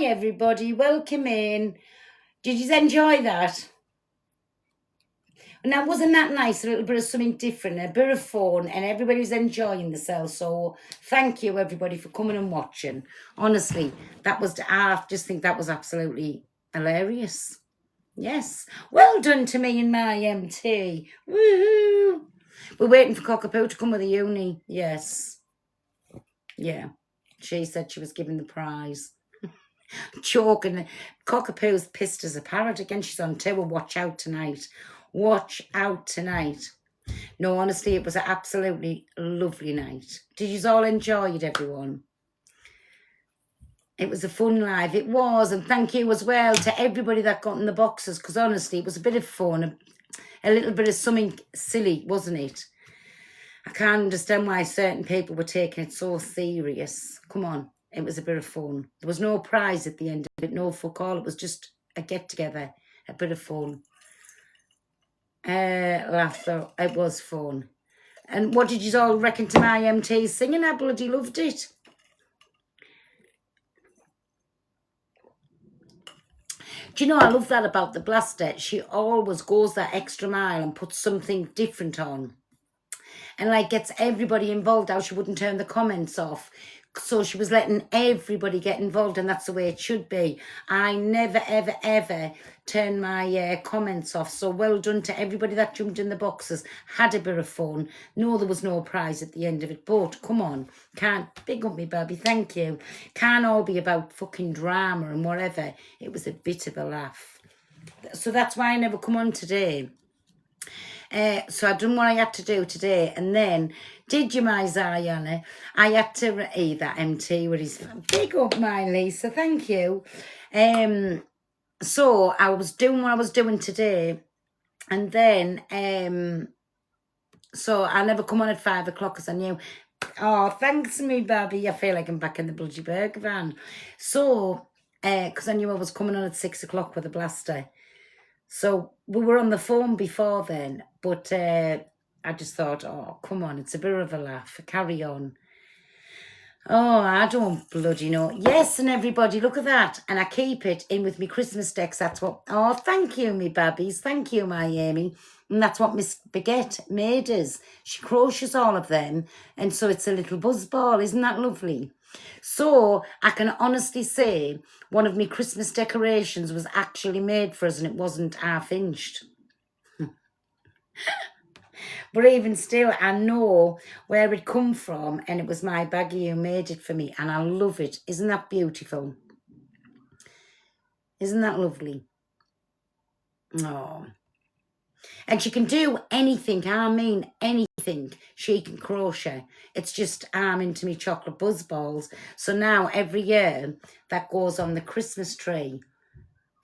Hi, everybody. Welcome in. Did you enjoy that? Now, wasn't that nice? A little bit of something different, a bit of fun, and everybody was enjoying themselves. So, thank you, everybody, for coming and watching. Honestly, I just think that was absolutely hilarious. Yes. Well done to me and my MT. Woohoo! We're waiting for Cockapoo to come with the uni. Yes. Yeah. She said she was giving the prize. Choking. Cockapoo's pissed as a parrot again. She's on tour. Watch out tonight. Watch out tonight. No, honestly, it was an absolutely lovely night. Did you all enjoy it, everyone? It was a fun live. It was. And thank you as well to everybody that got in the boxes, because honestly, it was a bit of fun. A little bit of something silly, wasn't it? I can't understand why certain people were taking it so serious. Come on. It was a bit of fun. There was no prize at the end of it, no fuck all. It was just a get-together, a bit of fun. Laughter. It was fun. And what did you all reckon to my MT singing? I bloody loved it. Do you know, I love that about the Blaster. She always goes that extra mile and puts something different on. And like gets everybody involved, how she wouldn't turn the comments off. So she was letting everybody get involved, and that's the way it should be. I never, ever, ever turn my comments off. So well done to everybody that jumped in the boxes, had a bit of fun. No, there was no prize at the end of it, but come on, can't big up me, Bobby, thank you. Can't all be about fucking drama and whatever. It was a bit of a laugh. So that's why I never come on today. So I've done what I had to do today, and then did you, my Zayana? I had to eat that MT with his big up, my Lisa. Thank you. So I was doing what I was doing today, and then so I never come on at 5 o'clock because I knew. Oh, thanks, me, Bobby. I feel like I'm back in the bloody burger van. So, because I knew I was coming on at 6 o'clock with a Blaster. So we were on the phone before then, but I just thought, oh, come on, it's a bit of a laugh. Carry on. Oh, I don't bloody know. Yes, and everybody, look at that. And I keep it in with me Christmas decks. That's what, oh, thank you, me babbies. Thank you, my Amy. And that's what Miss Baguette made us. She crochets all of them. And so it's a little buzz ball. Isn't that lovely? So I can honestly say one of my Christmas decorations was actually made for us and it wasn't half-inched. But even still, I know where it come from, and it was my baggy who made it for me, and I love it. Isn't that beautiful? Isn't that lovely? Oh. And she can do anything, I mean anything. She can crochet. It's just I'm into me chocolate buzz balls. So now every year that goes on the Christmas tree.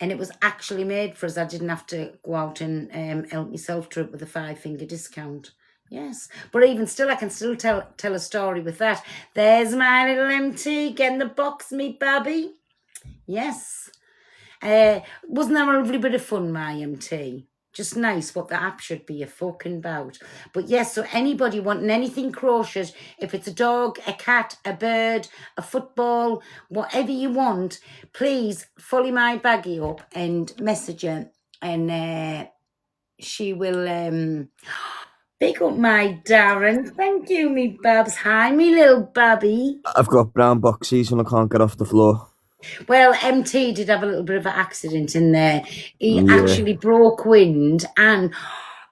And it was actually made for us. I didn't have to go out and help myself to it with a 5-finger discount. Yes. But even still, I can still tell a story with that. There's my little MT. Get in the box, me babby. Yes. Wasn't that a lovely bit of fun, my MT? Just nice what the app should be a fucking about. But yes, so anybody wanting anything crocheted, if it's a dog, a cat, a bird, a football, whatever you want, please follow my baggy up and message her, and she will pick up my Darren. Thank you, me babs. Hi, me little babby. I've got brown boxies and I can't get off the floor. Well, MT did have a little bit of an accident in there. He actually broke wind, and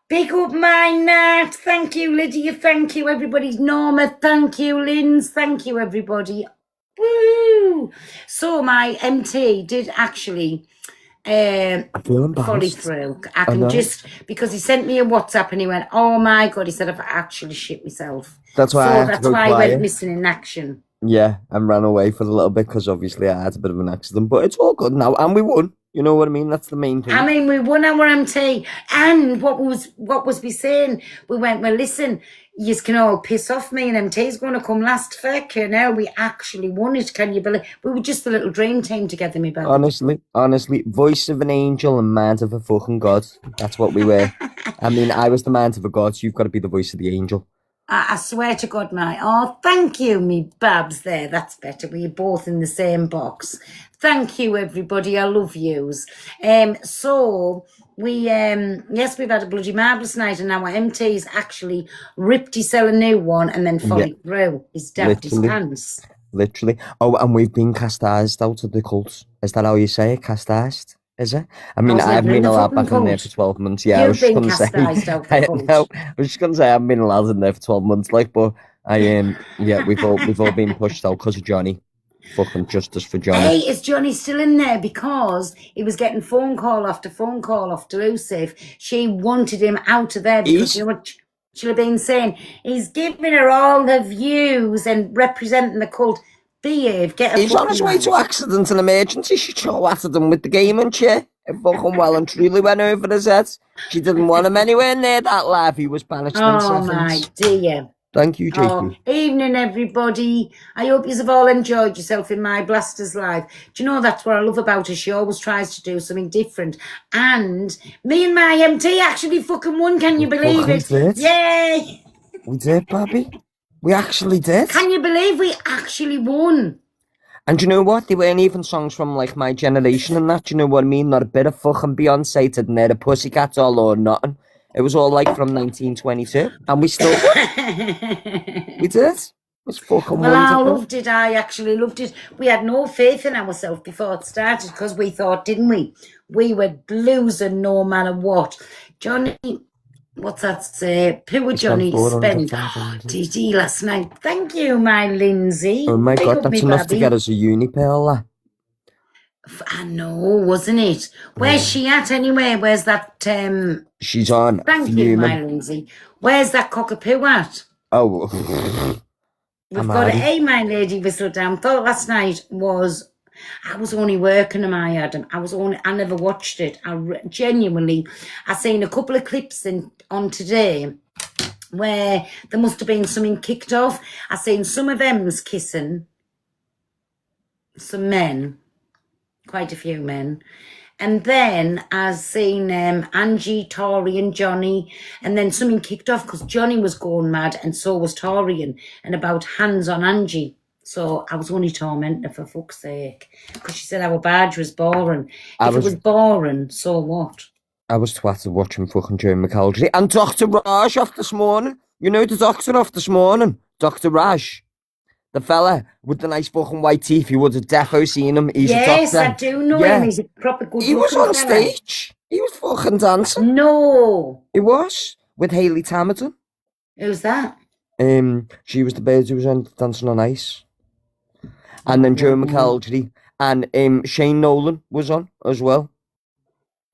big up my Nat. Thank you, Lydia. Thank you, everybody. Norma, thank you. Linz, thank you, everybody. Woo! So my MT did actually folly through. I can just, because he sent me a WhatsApp and he went, oh my God, he said, I've actually shit myself. That's why I went missing in action. Yeah, and ran away for a little bit because obviously I had a bit of an accident, but it's all good now, and we won. You know what I mean? That's the main thing. I mean, we won our MT, and what was we saying? We went, well, listen, you can all piss off. Me and MT's going to come last for Now we actually won it. Can you believe? We were just a little dream team together, me brother. Honestly, voice of an angel and mind of a fucking god. That's what we were. I mean, I was the mind of a god. So you've got to be the voice of the angel. I swear to God, oh, thank you, me babs there. That's better. We're both in the same box. Thank you, everybody. I love yous. So we, yes, we've had a bloody marvellous night, and our MT's actually ripped himself a new one and then followed through. He's dabbed his Literally. pants. Literally. Oh, and we've been castised out of the cult. Is that how you say it? Castised? Is it? I mean, was I haven't never in been the allowed fucking back in there cult. for 12 months. Yeah, I was You've just been going to say. castised out the cult. No, I was just going to say I haven't been allowed in there for 12 months, like, but yeah, we've all been pushed out because of Johnny. Fucking justice for Johnny. Hey, is Johnny still in there? Because he was getting phone call after phone call off Delusive. She wanted him out of there because you know what she'll have been saying? He's giving her all the views and representing the cult. Behave, get a He's on his way to accident and emergency. She chatted him with the gaming chair. It fucking well and truly went over his head. She didn't want him anywhere near that live. He was banished in seconds. My dear. Thank you, JP. Evening, everybody. I hope you've all enjoyed yourself in my Blasters Live. Do you know that's what I love about her? She always tries to do something different. And me and my MT actually fucking won. Can you believe it? Did. Yay! We did, Bobby. We actually did. Can you believe we actually won? And you know what? They weren't even songs from like my generation and that. Do you know what I mean? Not a bit of fucking Beyonce to near the Pussycats all or nothing. It was all like from 1922, and we still we did. It was fucking wonderful. I loved it. I actually loved it. We had no faith in ourselves before it started because we thought, didn't we? We were losing no matter what. Johnny, what's that say? Poor Johnny spent TT last night. Thank you, my Lindsay. Oh my God, that's enough to get us a uni pearl. I know, wasn't it? Where's she at anyway? Where's that? She's on. Thank you, my Lindsay. Where's that cockapoo at? Oh, we've got a my lady whistle down. Thought last night was. I was only working on my Adam. I never watched it. Genuinely, I seen a couple of clips on today where there must have been something kicked off. I seen some of them's kissing some men. Quite a few men. And then I've seen Angie, Tori and Johnny, and then something kicked off because Johnny was going mad and so was Tori and about hands on Angie. So I was only tormenting her for fuck's sake because she said our badge was boring. If it was boring, so what? I was twatted watching fucking Joe McElderry and Dr. Raj off this morning. You know the doctor off this morning? Dr. Raj. The fella with the nice fucking white teeth, you would have defo seen him. He's a doctor. Yes, I do know him. He's a proper good He was on stage. He was fucking dancing. No. He was. With Hayley Tamerton. Who's that? She was the bird who was on Dancing on Ice. And then Joe McElderry. And Shane Nolan was on as well.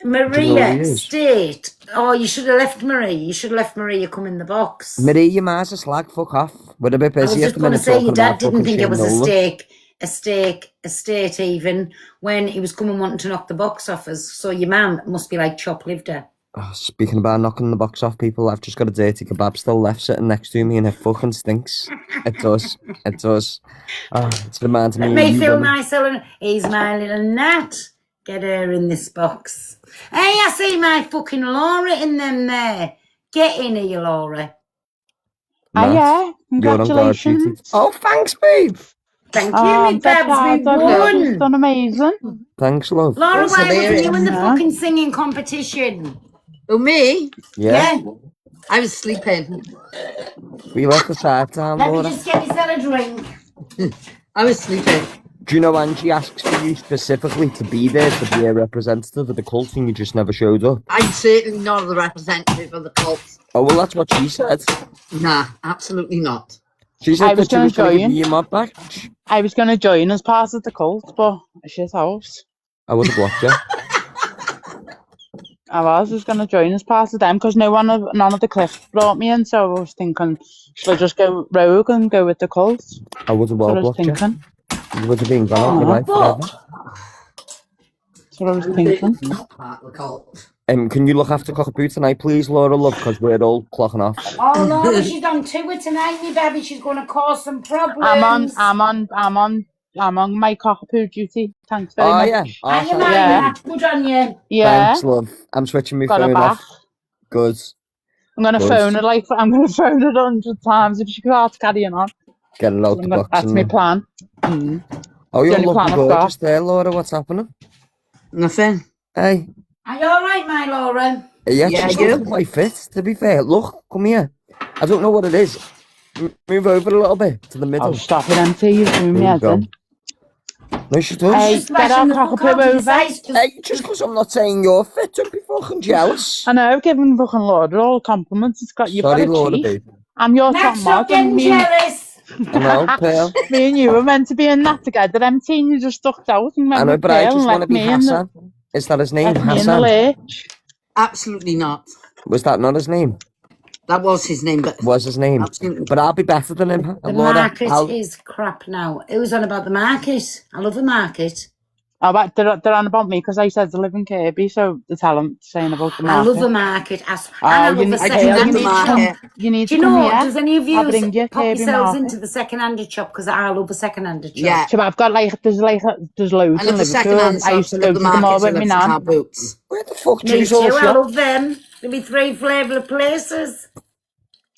Maria State. Oh, you should have left Maria. You should have left Maria come in the box. Maria Mars a slag, fuck off. We're a bit busy. I was just going to say, your dad didn't think it was a state even when he was coming wanting to knock the box off us. So your mum must be like chopped-lived her. Oh, speaking about knocking the box off people, I've just got a dirty kebab still left sitting next to me and it fucking stinks. It does. It does. Oh, it's reminding me. Let me feel nice, Ellen. He's my little Nat. Get her in this box. Hey, I see my fucking Laura in them there. Get in here, Laura. Yeah, congratulations. Oh, thanks, babe. Thank you, me babs. We won. You've done amazing. Thanks, love. Laura, why wasn't you in the fucking singing competition? Oh, me? Yeah. I was sleeping. We left the side time, Laura. Let me just get yourself a drink. I was sleeping. Do you know Angie asks for you specifically to be there to be a representative of the cult and you just never showed up? I'm certainly not the representative of the cult. Oh, well, that's what she said. Nah, absolutely not. She said that she was going to give you your mod back. I was going to join as part of the cult, but shit house. I would have blocked you. I was going to join as part of them because none of the cliffs brought me in, so I was thinking, should I just go rogue and go with the cult? I would have well blocked you. You would have been gone out your life forever. That's what I was thinking. Not part of the cult. Can you look after Cockapoo tonight, please, Laura, love, because we're all clocking off. Oh, Laura, she's on tour tonight, me baby. She's going to cause some problems. I'm on my Cockapoo duty. Thanks very much. Yeah. Are you married? Good on you. Yeah. Thanks, love. I'm switching my Got phone her back. off. Good. I'm gonna Does. phone her I'm gonna phone her 100 times if she starts carrying on. Get it out the box. That's and my then- plan. Mm. Oh, the you're only looking plan I've gorgeous there, Laura. What's happening? Nothing. Hey, Are you all right, my Laura? yeah, Yeah, she's you? looking quite fit, to be fair. Look, come here. I don't know what it is. Move over a little bit to the middle. Oh, stop it, MT. You're doing me There you head go. in. No, she does. Hey, Just get smashing our the fuck cockapoo out of your over. size. Hey, just because I'm not saying you're fit, don't be fucking jealous. I know, giving fucking Laura all compliments. You've Sorry, got a Laura, chief. babe. I'm your Now top stop mod, getting and jealous. I know, Pearl. me and you were meant to be in that together. MT, and you just stuck out and I went know, with but I Pearl just and want to left be me in the Hassan. Is that his name, left me in the Hassan? lurch. Absolutely not. Was that not his name? That was his name, but Was his name? absolutely. But I'll be better than him. The Laura, market I'll... is crap now. Who's on about the market? I love the market. Oh, but they're on about me because I said to live in Kirby, so they tell them saying about the I love the market. market. And I Oh, love a I do second love hand the shop. market. You need Do to you come know, here. does any of I'll you bring you pop Kirby yourselves market. into the second hand shop? Because I love a second hand shop. Yeah. So I've got there's loads I in love the second-hand Liverpool. I used shops. to I go love the to them all markets. I with love my nan. second-hand boots. Where the fuck do Me you all too. I shop? love them. There'll be 3 flavourful places.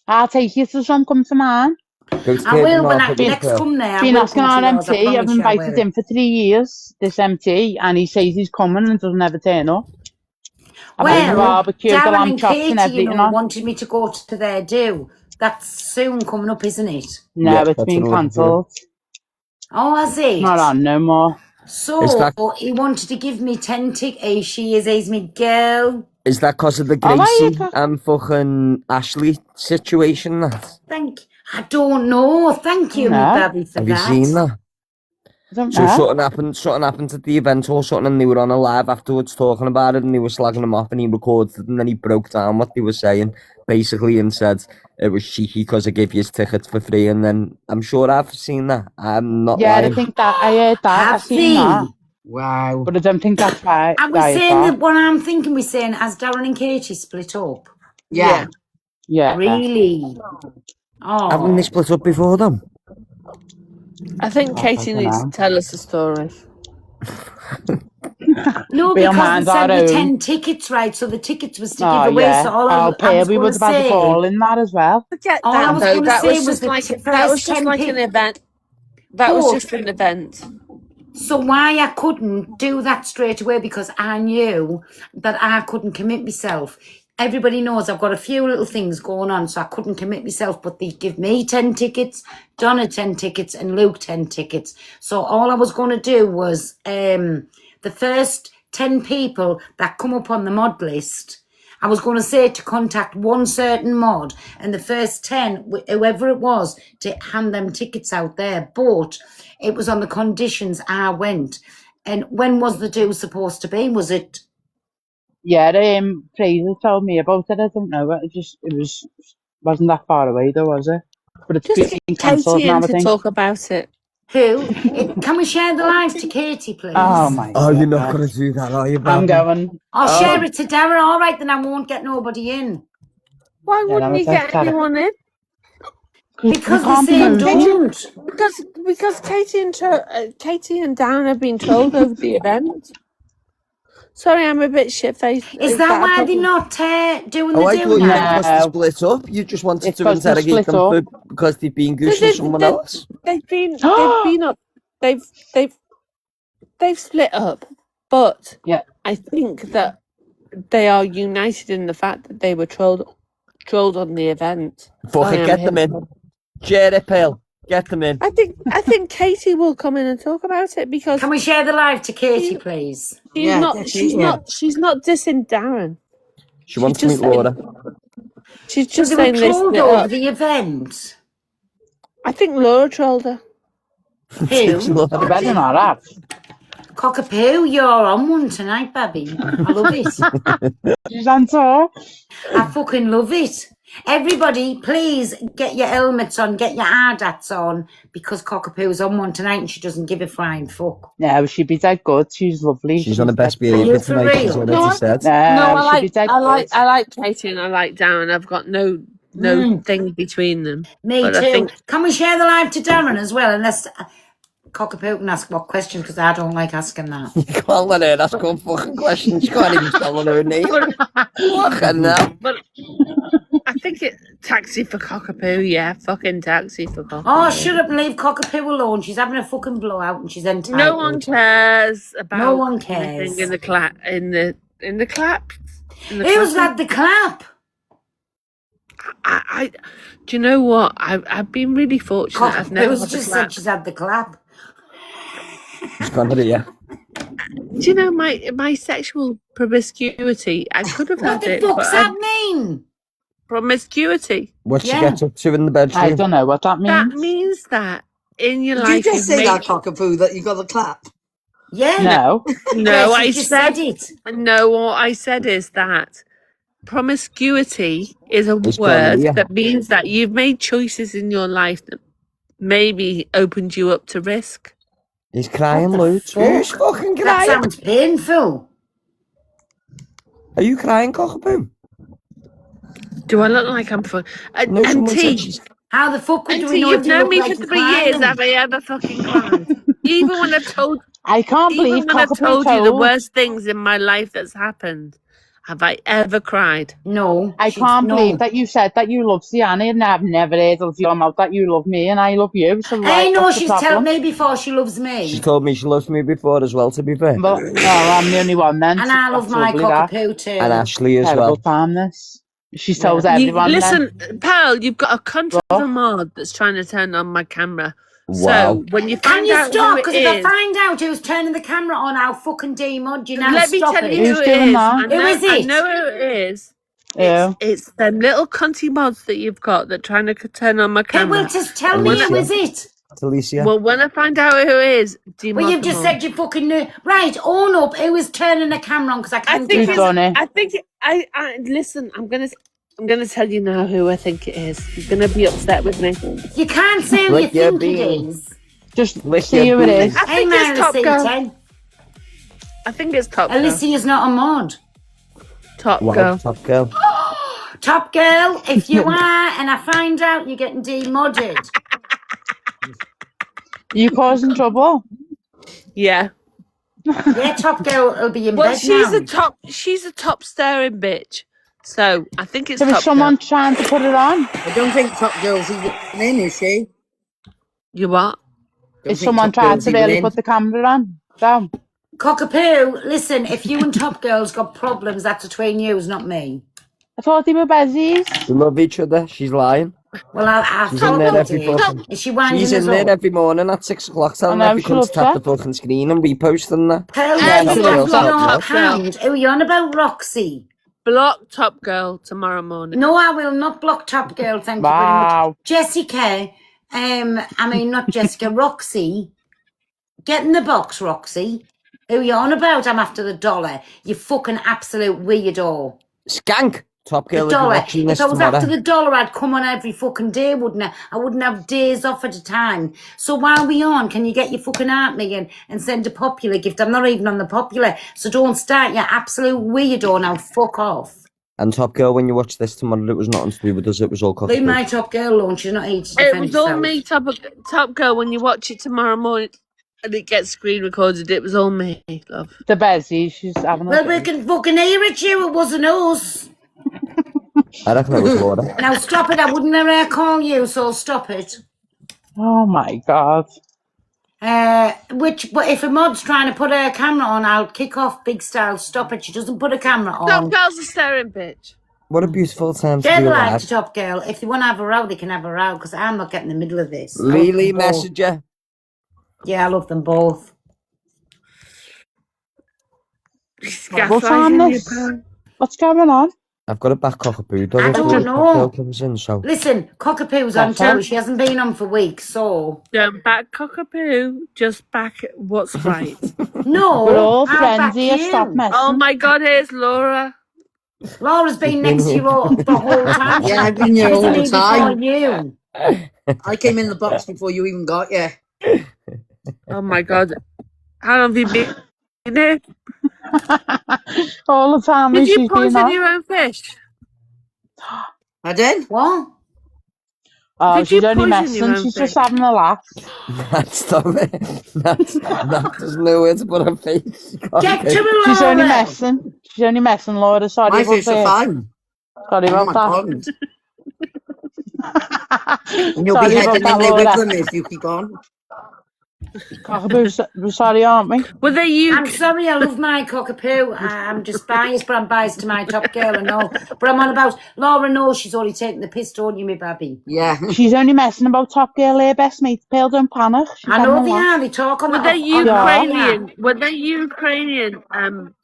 I'll take you to some, come to mine. Go to I Kirby will when I Market with next Pearl. come there. I Been will asking come to our yours. I MT. I've promise you I invited will. him for 3 years, this MT, and he says he's coming and doesn't ever turn up. I put the Well, barbecue, the Darren lamb and chops and Katie, you everything know, on. wanted me to go to their do. That's soon coming up, isn't it? No, Yeah, it's that's been in Liverpool. cancelled. Oh, has It's not it? on no more. Is So that he wanted to give me 10 tickets. He's me girl. is that because of the Oh, right, Gracie okay. and fucking Ashley situation? That I don't know. Thank you, me No. baby, for have you that. seen that? I don't So know. something happened at the event or something, and they were on a live afterwards talking about it, and they were slagging him off, and he recorded it, and then he broke down what they were saying, basically, and said it was cheeky because I gave you his tickets for free, and then I'm sure I've seen that. I'm not Yeah, I lying. think that I heard that. I've Have seen that, they? Wow. but I don't think that's right. Are we saying that what I'm thinking we're saying as Darren and Katie split up? Yeah. Yeah. Really? Haven't Oh. they split up before them? I think I Katie don't needs know. to tell us a story. No, Real because minds they our sent me own. 10 tickets, right? So the tickets was to Oh, give away. yeah. So all Oh, I was we going was to about to say, fall in that as well. Forget all I that was though. going to That say was was just the like first that was just 10 like an people. event. That was But just an event. so why I couldn't do that straight away, because I knew that I couldn't commit myself. Everybody knows I've got a few little things going on, so I couldn't commit myself, but they give me 10 tickets, Donna 10 tickets, and Luke 10 tickets. So all I was going to do was the first 10 people that come up on the mod list, I was going to say to contact one certain mod, and the first 10, whoever it was, to hand them tickets out there. But it was on the conditions I went. And when was the do supposed to be? Was it? Yeah, Fraser told me about it. I don't know. Wasn't that far away though, was it? But it's Just been get cancelled Katie now, in I to think. talk about it. Who? Can we share the live to Katie, please? Oh my Oh, god. you're not going to do that, are you, I'm baby? going. I'll Oh. share it to Darren. All right, then I won't get nobody in. Why Yeah, wouldn't no, you that's get better. anyone in? Because they can't be say nosy. don't. Because Katie and Darren have been told over the event. Sorry, I'm a bit shit faced. Is that why they're not doing Oh, the I do thought you meant now? because they split up. You just wanted It's to 'cause they interrogate split them up. because they've been goosing someone else. They've been up. They've split up, but Yeah. I think that they are united in the fact that they were trolled on the event. Fuck Sorry, it, I'm get them in. Share it, Pearl. Get them in. I think Katie will come in and talk about it because Can we share the live to Katie, please? Yeah, definitely. she's not dissing Darren. She wants to just meet Laura. She's So just they were saying they trolled split over up. the event. I think Laura trolled her. Who? You better not have. Cockapoo, you're on one tonight, baby. I love it. She's on tour. I fucking love it. Everybody, please get your helmets on, get your hard hats on, because Cockapoo's on one tonight and she doesn't give a flying fuck. Yeah, but she'd be dead good. She's lovely. She's on the best Are behaviour you for tonight, she's real? already said. No, she'd be dead good. I like Katie and I like Darren. I've got no thing between them. Me But too. I think Can we share the live to Darren as well? Unless Cockapoo can ask what question, because I don't like asking that. You can't let her ask one fucking question. She can't even spell her own name. Fucking hell. but I think it taxi for Cockapoo. Yeah, fucking taxi for Cockapoo. Oh, shut up and leave Cockapoo alone. She's having a fucking blowout and she's entitled. No one cares about No one anything cares. in the clap. In the clap. In the Who's clap. had the clap? I do you know what? I've been really fortunate. I've never Cockapoo's had the just clap. said she's had the clap. She's gone to the Do you know my sexual promiscuity? I could have What had the it. fuck's but that mean? promiscuity. What she Yeah. gets up to in the I bedroom? don't know what that means. That means that in your Did you life just you've say made. that, Cockapoo, that you got the clap? Yeah. No. No, Yes, I you just said it. no. What I said is that promiscuity is a It's word gonorrhea. that means that you've made choices in your life that maybe opened you up to risk. He's crying What the loads. Who's fuck? fucking That crying? sounds painful. Are you crying, Cockapoo? Do I look like I'm fun? No, And someone said T, she's... How the fuck would and we T, know you've if you known look me like for you're 3 years. crying? Have I ever fucking cried? Even when I've told, I can't believe even when I've Cockapoo told you the told. worst things in my life that's happened, have I ever cried? No. I she's can't no. believe that you said that you love Sienna, and I've never heard of your mouth that you love me and I love you. So I know what's the she's told problem? me before she loves She me. told me she loved me before as well, to be fair. But I'm the only one then. And So I love that's my lovely, that. Cockapoo too. And Ashley as Terrible well. time, this. She Yeah. tells You, everyone then. listen, pal, you've got a cunt of a What? mod that's trying to turn on my camera. Wow. So when you Can find you out stop? who Because it if I is, find out who's turning the camera on, I'll fucking demod you now. let me Stop tell you it. Who's who it doing is. that? Who is I it? know who it is. Yeah. It's them little cunty mods that you've got that trying to turn on my Okay, well, camera. just tell And me when who I, is it? It's Alicia. well, when I find out who it is, Well, demod you've them just all. said you fucking knew. Right, own up. Who is turning the camera on? Because I I can't think Who's it's. tell. done it? I think. I listen. I'm gonna tell you now who I think it is. You're gonna be upset with me. You can't say who you Lick your think it bean. is. Just Lick see your who it bean. is. I Hey, think it's Mary Top Girl. Satan. I think it's Top Girl. Alicia's not a mod. Top Wow, Girl. top girl. Top girl, if you are, and I find out you're getting demodded. You causing trouble? Yeah. Yeah, top girl will be in Well, bed she's now. a top. She's a top staring bitch. So I think it's There was Top someone Girl. trying to put it on. I don't think Top Girl's even in, is she? You what? Don't Is think someone Top trying Girl's to even really in. put the camera on? Down. Cockapoo, listen, if you and Top Girl's got problems, that's between yous, not me. I thought they were bezies. They love each other. She's lying. Well, I She's in thought there they every did. fucking... Is she winding She's us in there up? every morning at 6 o'clock telling I know, everyone to she tap the loves fucking screen and reposting that. Tell Yeah, me she you loves have that. your Top Girl. pound. Who are you on about, Roxy? Block Top Girl tomorrow morning. No, I will not block Top Girl, thank you very much. Wow. Jessica, not Jessica, Roxy. Get in the box, Roxy. Who are you on about? I'm after the dollar. You fucking absolute weirdo. Skank! Top The girl will be dollar. watching If this I was after tomorrow. the dollar, I'd come on every fucking day, wouldn't I? I wouldn't have days off at a time. So while we on, can you get your fucking at me and send a popular gift? I'm not even on the popular, so don't start, you absolute weirdo. Now fuck off. And Top Girl, when you watch this tomorrow, it was nothing to do with us, it was all Leave Cockapoo. my Top Girl alone. She's not here to It defend was all herself. me, Top Girl. When you watch it tomorrow morning and it gets screen recorded, it was all me, love. The bezies, she's having a Well, we go. can fucking hear it, you. It wasn't us. I reckon it was Laura. Now stop it. I wouldn't ever call you, so stop it. Oh my god. But if a mod's trying to put her camera on, I'll kick off Big Style. Stop it. She doesn't put a camera Top on. Girl's a staring bitch. What a beautiful time to They're be like alive. to Top Girl. If they want to have a row, they can have a row, because I'm not getting in the middle of this. I love Lily them both. Messenger. Yeah, I love them both. She's What time gaslighting you, this? pal. What's going on? I've got it back Cockapoo. I Don't don't Top Girl know. comes in, so... Listen, Cockapoo's on Better. too. She hasn't been on for weeks, so... Don't back Cockapoo, just back what's right. No, We're all I'll friends back here. Stop you. messing. Oh my God, here's Laura. Laura's been next to you all the whole time. Yeah, I've been here She's all been the here before time. you. I came in the box before you even got here. Oh my God. How long have you been here? All the time Did you she's been poison on. your own fish? I did. What? Oh, Did she's you only poison your messing. own She's just fish? having a laugh. Stop it. That doesn't know where to put her face. She can't Get do to it. her, She's only Laura. messing. She's only messing, Laura. Sorry My about fish are that. fine. Sorry Oh about my that. God. And you'll be Sorry about heading in that, there with Laura. them if you keep on. Cockapoo, we're sorry, aren't we? Were they I'm UK? sorry, I love my cockapoo. I'm just biased, but I'm biased to my Top Girl and all. But I'm on about Laura knows she's already taken the piss, don't you, me baby? Yeah. She's only messing about Top Girl here, best mate. Pearl, don't panic. She's I having know a they laugh. are. They talk on Were the they on Yeah. Ukrainian? Were they Ukrainian?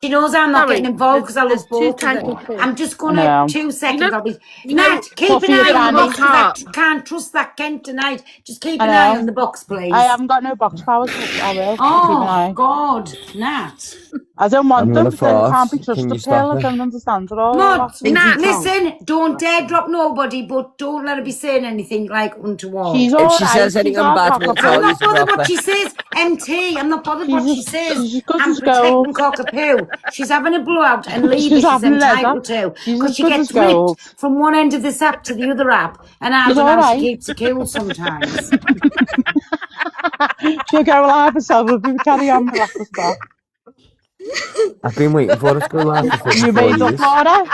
She knows I'm not getting Sorry, involved because I there's love two both of them. types of I'm fish. just I gonna know. 2 seconds. I'll be You know, Nat, keep Puffy an your eye on the granny. box because I Heart. can't trust that Kent tonight. Just keep I an eye on know. the box, please. I haven't got no box powers, but I will. I'll keep an Oh eye. God, Nat. I don't I'm want them gonna because I fart. can't be Can trusted, you stop Pearl. I it? don't understand it all. Mud, Think you Nat, can't. listen, don't dare drop nobody, but don't let her be saying anything like untoward. She's If all she right. says She's anything all bad, we'll I'm tell cockapoo. you not to bothered drop what it. she says, MT. I'm not bothered what she says. She's good I'm as gold. protecting Cockapoo. She's having a blowout and leave She's it. She's having leather. entitled to. She's Because as she good gets as gold. ripped from one end of this app to the other app. And I She's don't know all how she right. keeps it cool sometimes. She'll go live herself if we carry on with that stuff. I've been waiting for it to go live for You 54 made up, years. Laura?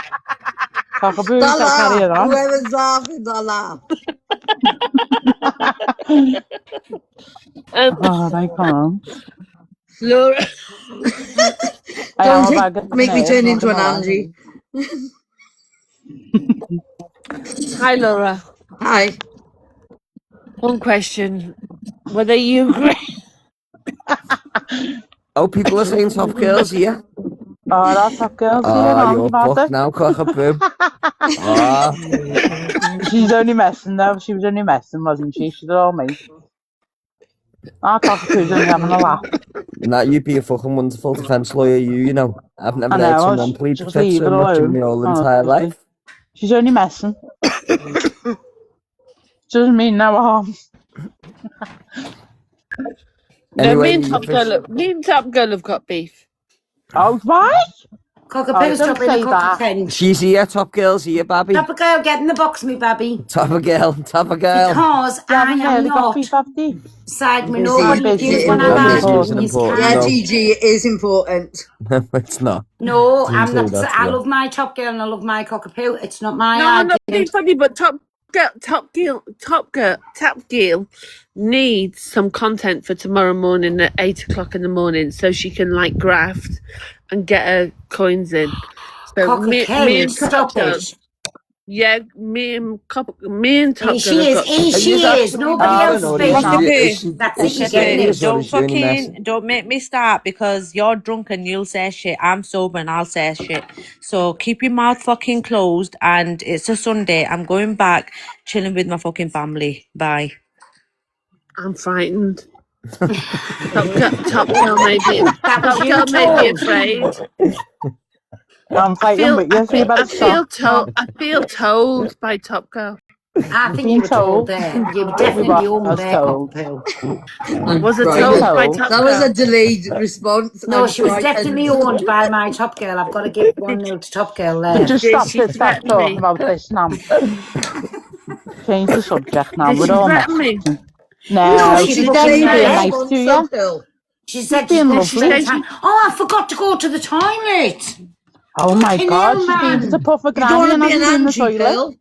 Cockapoo, Don't shall carry laugh. it on. Whoever's laughing, don't laugh. Oh, they can't. Laura. I am a Don't bag of make me nerves, turn not into an gonna lie. Angie. Hi, Laura. Hi. One question. Were they Ukrainian? Oh, people are saying Top Girls here. Oh, that's Top Girl's here Ah, now. you're You've had fucked it. now, Cockapoo. Ah, She's only messing though. She was only messing, wasn't she? She's all me. Our Cockapoo's only having a laugh. now you'd be a fucking wonderful defence lawyer, you know. I've never I heard know. someone plead the Just fifth leave so it much in alone. my whole entire Honestly. life. She's only messing. Doesn't mean no harm. No, Anyway, me and Top Girl have got beef. Oh, why? Cockapoo, Oh, stop don't being a say that. cockapoo. she's here, Top Girl's here, Babby. Top a girl, get in the box, me baby. Top a girl, top a girl. Because You I haven't am really got not beef, have you? siding with Busy. nobody. Busy. You It when is I I'm like busy, you, it's you important. Yeah, can. No, GG, it is important. no, it's not. No, Don't I'm say not. that I to love my Top Girl and I love my Cockapoo. It's not my No, I'm not being argument. funny, but Top Girl needs some content for tomorrow morning at 8 o'clock in the morning so she can like graft and get her coins in. So me Cockapoo, and Top stop Girl, it. yeah, me and Top Girl She have is. got He, Are she you is. actually Nobody Oh, else laughing or is speak. she, Cockapoo. is she, That's is it. she You're getting serious it. or Don't is she only messing? fucking don't make me start because you're drunk and you'll say shit. I'm sober and I'll say shit. So keep your mouth fucking closed. And it's a Sunday. I'm going back, chilling with my fucking family. Bye. I'm frightened. Top Girl may be That was Top you Girl may be told. afraid. I'm fighting with you, so you better stop. I feel told by Top Girl. I You've think you been were told told. there. You were We definitely were owned there, told. Cockapoo. Was it Right, told Been by told. Top that was Girl? a delayed response. No, I'm she was frightened. definitely owned by my Top Girl. I've got to give 1-0 to Top Girl there. Just Did stop she it. Stop threaten talking me? about this now. Change the subject now. Did We're she all threaten me? messaging. No, No, she she's didn't definitely say being that. nice to you. Phil. She She's said being she's She lovely. said time. Oh, I forgot to go to the toilet. Oh my Fucking God, hell, she's been to man. puff a You don't granny want and to be an hasn't been in the Angie, toilet. Phil.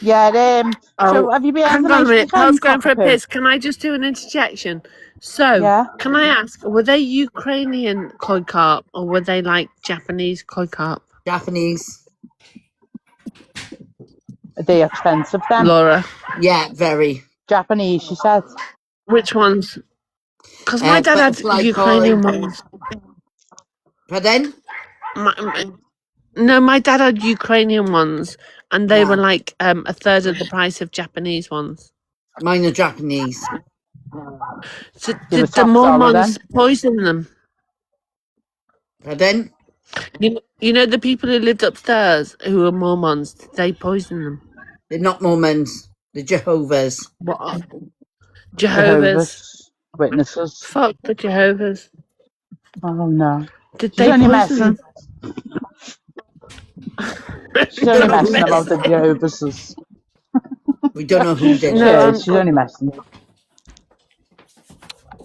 Yeah, so Oh, have you been hang having a on a nice minute. Pearl's weekend, going for a Cockapoo? piss. Can I just do an interjection? So, Yeah. can I ask, were they Ukrainian koi carp or were they like Japanese koi carp? Japanese. Are they expensive then? Laura, Yeah, very. Japanese, she said. which ones? Because my dad had Butterfly Ukrainian koi. ones. Pardon? No, my dad had Ukrainian ones, and they were Yeah. like a third of the price of Japanese ones. Mine are Japanese. So They were did the top dollar Mormons then. poison them? Pardon? You know the people who lived upstairs who were Mormons. Did they poison them? They're not Mormons. They're Jehovah's. What? Jehovah's. Witnesses. Fuck the Jehovah's. Oh no. Did She's they only poison messing. them? She's only messing about the Jehovah's. We don't know who did No, it. She's only messing.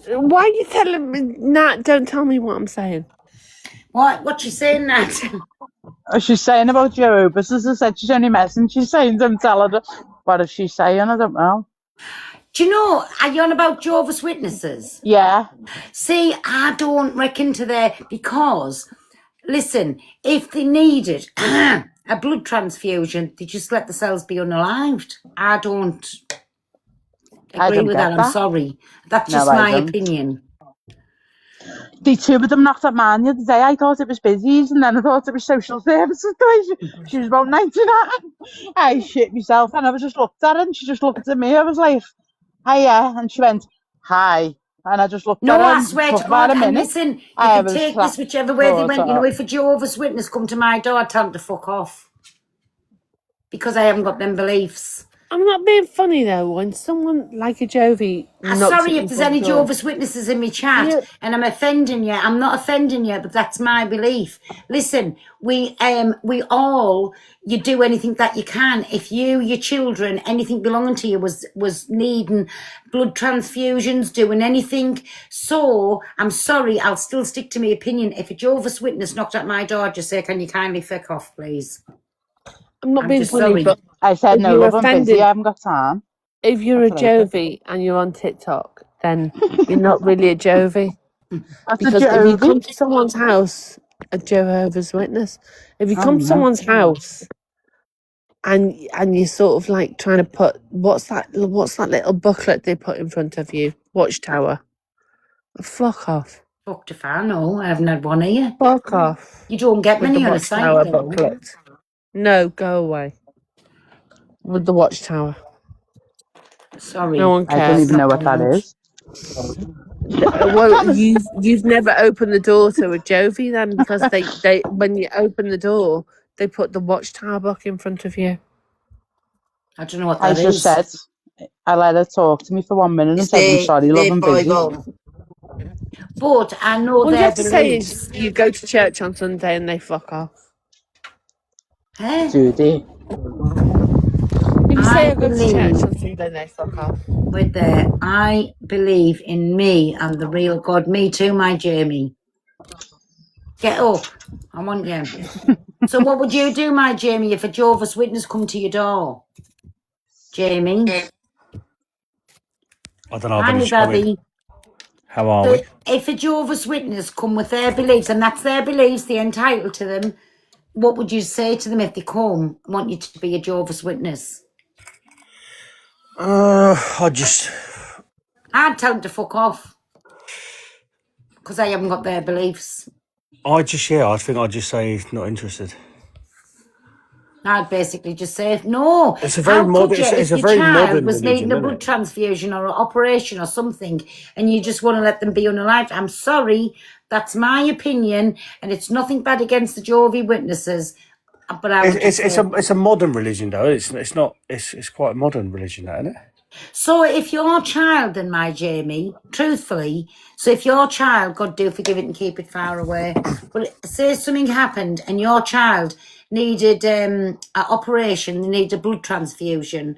Why are you telling me? Nat, don't tell me what I'm saying. What you saying, Nat? She's saying about Jehovah's. As I said, she's only messing. She's saying, don't tell her. What is she saying? I don't know. Do you know, are you on about Jehovah's Witnesses? Yeah. See, I don't reckon to there because, listen, if they needed a blood transfusion, they just let the cells be unalived. I don't agree don't with get that. I'm that. sorry. That's No, just I my don't. opinion. The two of them knocked at mine the other day. I thought it was Busy's, and then I thought it was social services. She was about 99. I shit myself, and I was just looked at her, and she just looked at me. I was like, hiya, and she went, hi. And I just looked No, at her I and swear took to about God. a And minute. listen, you I can was take this whichever way they went. You know, if a Jehovah's Witness come to my door, I tell them to fuck off. Because I haven't got them beliefs. I'm not being funny though. When someone like a Jovi I'm knocks sorry at if there's your any door, Jehovah's Witnesses in my chat Yeah. and I'm offending you. I'm not offending you, but that's my belief. Listen, we all, you do anything that you can. If you, your children, anything belonging to you was needing blood transfusions, doing anything. So, I'm sorry, I'll still stick to my opinion. If a Jehovah's Witness knocked at my door, just say, can you kindly fuck off, please? I'm not I'm being just funny, sorry. but I said, if no, you're love, I'm busy. offended, I haven't got time. if you're a That's what I said. Jovi and you're on TikTok, then you're not really a Jovi. That's Because a if you come Jovi. to someone's house, a Jehovah's Witness, if you Oh, come to no. someone's house and you're sort of like trying to put what's that little booklet they put in front of you? Watchtower. Fuck off. Fucked if I know. I haven't had one of you. Fuck off. You don't get With the many on a site, Watchtower though. booklet. No, go away. With the Watchtower. Sorry. No one I don't cares. even know what that is. Well, you've never opened the door to a Jovi then, because they when you open the door, they put the Watchtower book in front of you. I don't know what I that just is. said, I let her talk to me for 1 minute and It's said, I'm sorry, love, their I'm busy. Bible. But I know All you their have to say is beliefs. you go to church on Sunday and they fuck off. Huh? Judy. If you say I I go to church believe on Sunday and they fuck off. with there. I believe in me and the real God. Me too, my Jamie. Get up. I want you. So what would you do, my Jamie, if a Jehovah's Witness come to your door? Jamie? I don't know. Hi, my baby. How are we? If a Jehovah's Witness come with their beliefs, and that's their beliefs, they're entitled to them, what would you say to them if they come and want you to be a Jehovah's Witness? I'd tell them to fuck off. Because I haven't got their beliefs. I think I'd just say not interested. I'd basically just say, no. It's a very modern. It's a If very your child modern was religion, needing a isn't blood it? transfusion or an operation or something, and you just want to let them be unalived, I'm sorry. That's my opinion, and it's nothing bad against the Jehovah's Witnesses. But I would It's a modern religion, though. It's not. It's quite a modern religion, that, isn't it? So if your child, then my Jamie, truthfully, so if your child, God do forgive it and keep it far away, but say something happened and your child needed an operation, they needed a blood transfusion,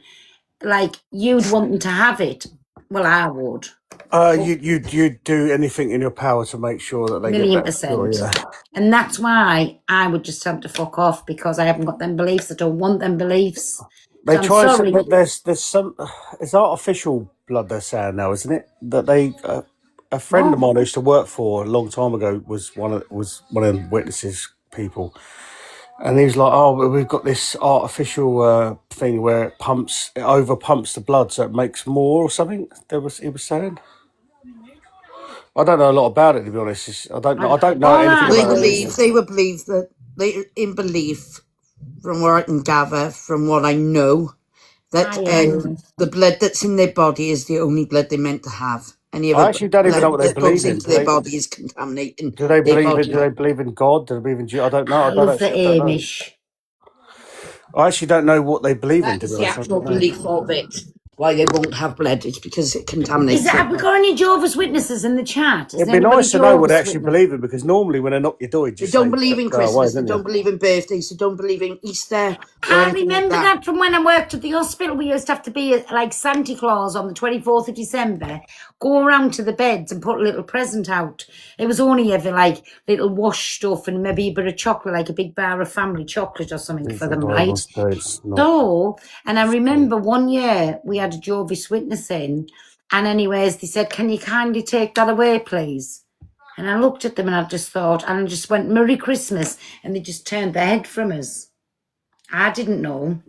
like you'd want them to have it. Well, I would. You'd do anything in your power to make sure that they get that. Sure, 1,000,000%. yeah. And that's why I would just tell them to fuck off, because I haven't got them beliefs. I don't want them beliefs. They So I'm try. sorry. But there's some. It's artificial blood they're saying now, isn't it? That they. A friend of mine who used to work for a long time ago was one of the witnesses people, and he was like, "Oh, but we've got this artificial thing where it over pumps the blood, so it makes more or something." He was saying. I don't know a lot about it, to be honest. I don't know All anything I about know religion. They would believe that they in belief, from what I can gather, from what I know, that the blood that's in their body is the only blood they're meant to have. Any I other actually don't even know what blood they that goes believe in. into their body is contaminating Do they their believe body. do they believe in God? Do they believe in I don't know. I love the Amish. I actually don't know what they believe in. That To is be the honest, I actual don't know. belief of it. why they won't have blood. It's because it contaminates Have we it. got any Jehovah's Witnesses in the chat? Is It'd there be anybody nice to know what they Jehovah's actually Witness? believe in, because normally when they knock your door, you They just don't say, believe in "Go away," Christmas. They don't don't you? believe in birthdays. They don't believe in Easter or I anything like remember that. that from when I worked at the hospital. We used to have to be like Santa Claus on the 24th of December, go around to the beds and put a little present out. It was only ever like little wash stuff and maybe a bit of chocolate, like a big bar of family chocolate or something for them, Bible right? states not. So, and I remember one year we had a Jehovah's Witness in, and anyways, they said, "Can you kindly take that away, please?" And I looked at them and I just thought, and I just went, "Merry Christmas," and they just turned their head from us. I didn't know.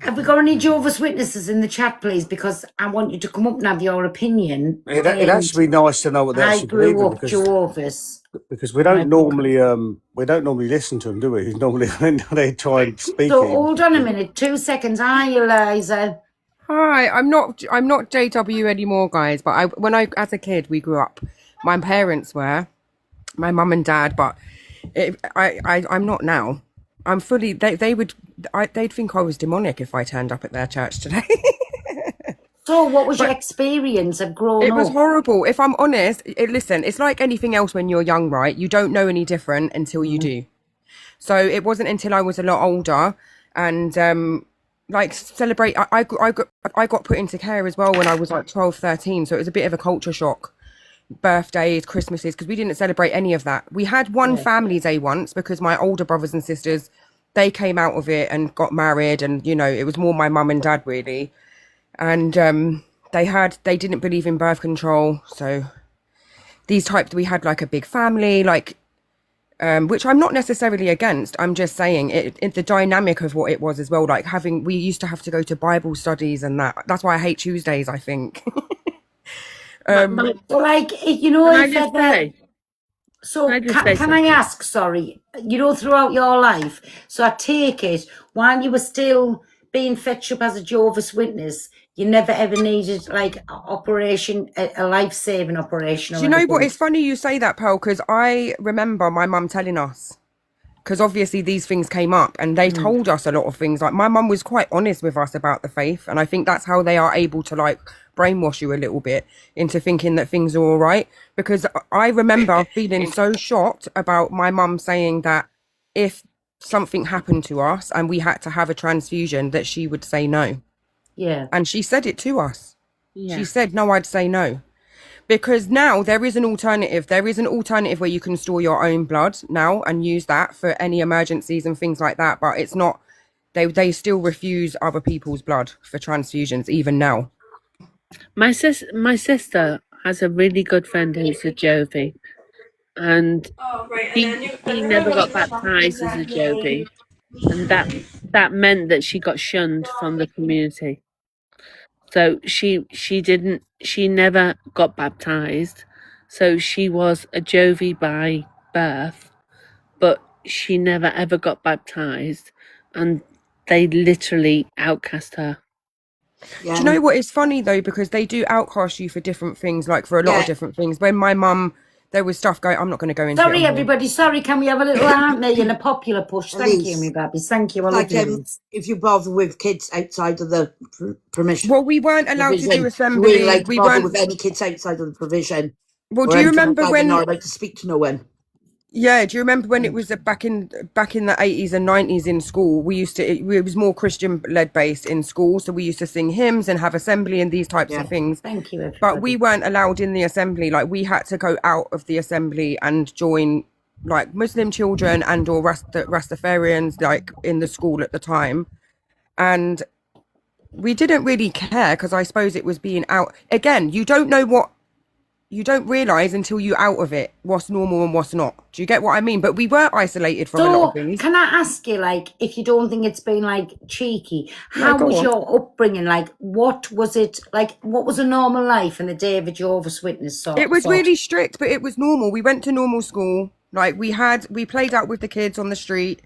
Have we got any Jehovah's Witnesses in the chat, please? Because I want you to come up and have your opinion. It'd And actually be nice to know what they I actually believe grew in, up Jehovah's. because we I don't normally listen to them, do we? Normally they try and speak So it. hold on a minute, 2 seconds. Hi, Eliza. Hi, I'm not JW anymore, guys. But when I as a kid, we grew up. My parents were, my mum and dad, but I'm not now. I'm fully. They'd think I was demonic if I turned up at their church today. So what was your experience of growing It was up? horrible. If I'm honest, listen, it's like anything else when you're young, right? You don't know any different until you do. So it wasn't until I was a lot older and like celebrate. I got put into care as well when I was like 12, 13. So it was a bit of a culture shock. Birthdays, Christmases, because we didn't celebrate any of that. We had one Yeah. family day once because my older brothers and sisters, they came out of it and got married, and you know it was more my mum and dad really. And they didn't believe in birth control, so these types we had like a big family, like which I'm not necessarily against. I'm just saying it the dynamic of what it was as well. Like we used to have to go to Bible studies and that. That's why I hate Tuesdays, I think. But like, you know, Can I if just ever, say? so Can I just say can I something? ask, sorry, you know, throughout your life, so I take it, while you were still being fetched up as a Jehovah's Witness, you never ever needed like a life-saving operation Do or you know what? anything? It's funny you say that, Pearl, because I remember my mum telling us, because obviously these things came up and they told us a lot of things. Like my mum was quite honest with us about the faith, and I think that's how they are able to like brainwash you a little bit into thinking that things are all right. Because I remember feeling so shocked about my mum saying that if something happened to us and we had to have a transfusion, that she would say no. Yeah. And she said it to us. Yeah. She said, no, I'd say no. Because now there is an alternative. There is an alternative where you can store your own blood now and use that for any emergencies and things like that. But it's not, they still refuse other people's blood for transfusions, even now. My sister has a really good friend who's a Jovi, and he never got baptized as a Jovi, and that meant that she got shunned from the community. So she never got baptized. So she was a Jovi by birth, but she never ever got baptized, and they literally outcast her. Yeah. Do you know what is funny though? Because they do outcast you for different things, like for a lot of different things. When my mum, there was stuff going, I'm not going to go into it. Sorry, everybody. Sorry, can we have a little Aunt May and a popular push? Thank you, Elise. me babies. Thank you. I love Like you. if you bother with kids outside of the permission. Well, we weren't allowed to do provision, assembly. you like to We bother weren't. with any kids outside of the provision. Well, or do you anything remember like that. when? You're not allowed to speak to no one. Yeah, do you remember when it was back in the 80s and 90s in school? We used to, it was more Christian led based in school, so we used to sing hymns and have assembly and these types of things. Thank you, everybody. But we weren't allowed in the assembly. Like we had to go out of the assembly and join like Muslim children and or Rastafarians like in the school at the time. And we didn't really care because I suppose it was being out. Again, you don't realise until you're out of it what's normal and what's not. Do you get what I mean? But we were isolated from a lot of things. Can I ask you, like, if you don't think it's been like cheeky, how was your upbringing? Like, what was it like? What was a normal life in the day of a Jehovah's Witness? It was really strict, but it was normal. We went to normal school. Like we played out with the kids on the street.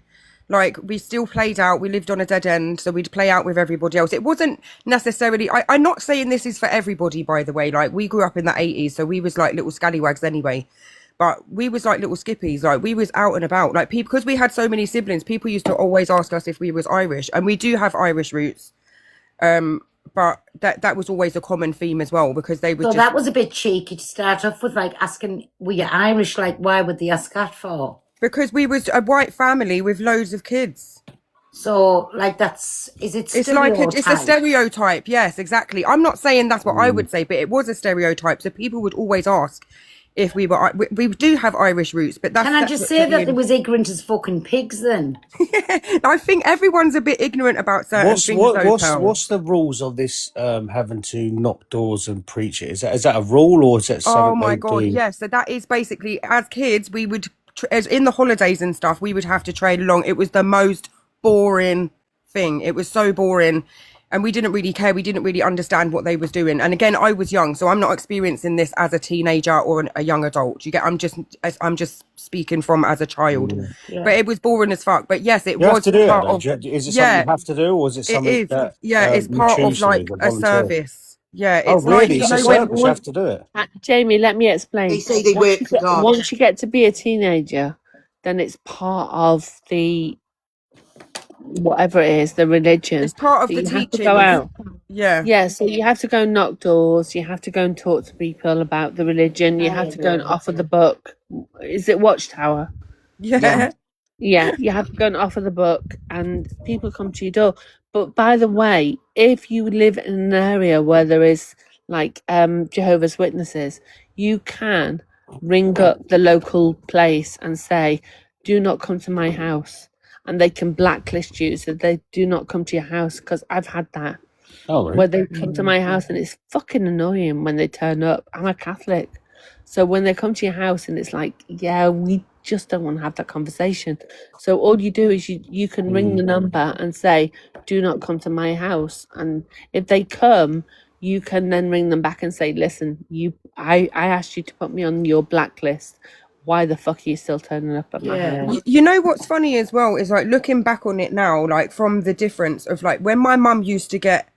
Like we still played out. We lived on a dead end, so we'd play out with everybody else. It wasn't necessarily. I'm not saying this is for everybody, by the way. Like we grew up in the 80s, so we was like little scallywags anyway. But we was like little skippies. Like we was out and about. Like people, because we had so many siblings, people used to always ask us if we was Irish, and we do have Irish roots. But that was always a common theme as well, because they would So just, that was a bit cheeky to start off with, like asking, were you Irish? Like, why would they ask that for? because we was a white family with loads of kids. So, like, is it It's like it's a stereotype? stereotype. Yes, exactly. I'm not saying that's what I would say, but it was a stereotype. So people would always ask if we were. We do have Irish roots, but that's Can I just separate say to that being- they was ignorant as fucking pigs then? I think everyone's a bit ignorant about certain What's things. though, Pearl. what's the rules of this having to knock doors and preach it? Is that a rule, or is that something Oh my they god, do? yes. So that is basically, as kids, we would, as in the holidays and stuff, we would have to trail along. It was the most boring thing. It was so boring, and we didn't really care. We didn't really understand what they was doing. And again, I was young, so I'm not experiencing this as a teenager or a young adult. You get? I'm just speaking from as a child. But it was boring as fuck. But yes, it You have was to do it, part though. of. Is it Yeah. something you have to do, or is it It something is. that Yeah, it's you part choose of to like do, a volunteer? service. Yeah, Oh, it's like, really? you It's a know, when service. You have to do it. Jamie, let me explain. They say they work for God. Once you get to be a teenager, then it's part of the whatever it is, the religion. it's part of So the you have to teaching. go out. Yeah. Yeah, so you have to go and knock doors. You have to go and talk to people about the religion. You have to go and offer the book. Is it Watchtower? Yeah. Yeah, you have to go and offer the book, and people come to your door. But by the way, if you live in an area where there is like Jehovah's Witnesses, you can ring up the local place and say, "Do not come to my house," and they can blacklist you, so they do not come to your house. Because I've had that Oh, really? where they come to my house, and it's fucking annoying when they turn up. I'm a Catholic, so when they come to your house and it's like, yeah, we just don't want to have that conversation. So all you do is you can ring the number and say, "Do not come to my house," and if they come, you can then ring them back and say, "Listen, I asked you to put me on your blacklist. Why the fuck are you still turning up at my Yeah. house?" You know what's funny as well is like looking back on it now, like from the difference of like when my mum used to get,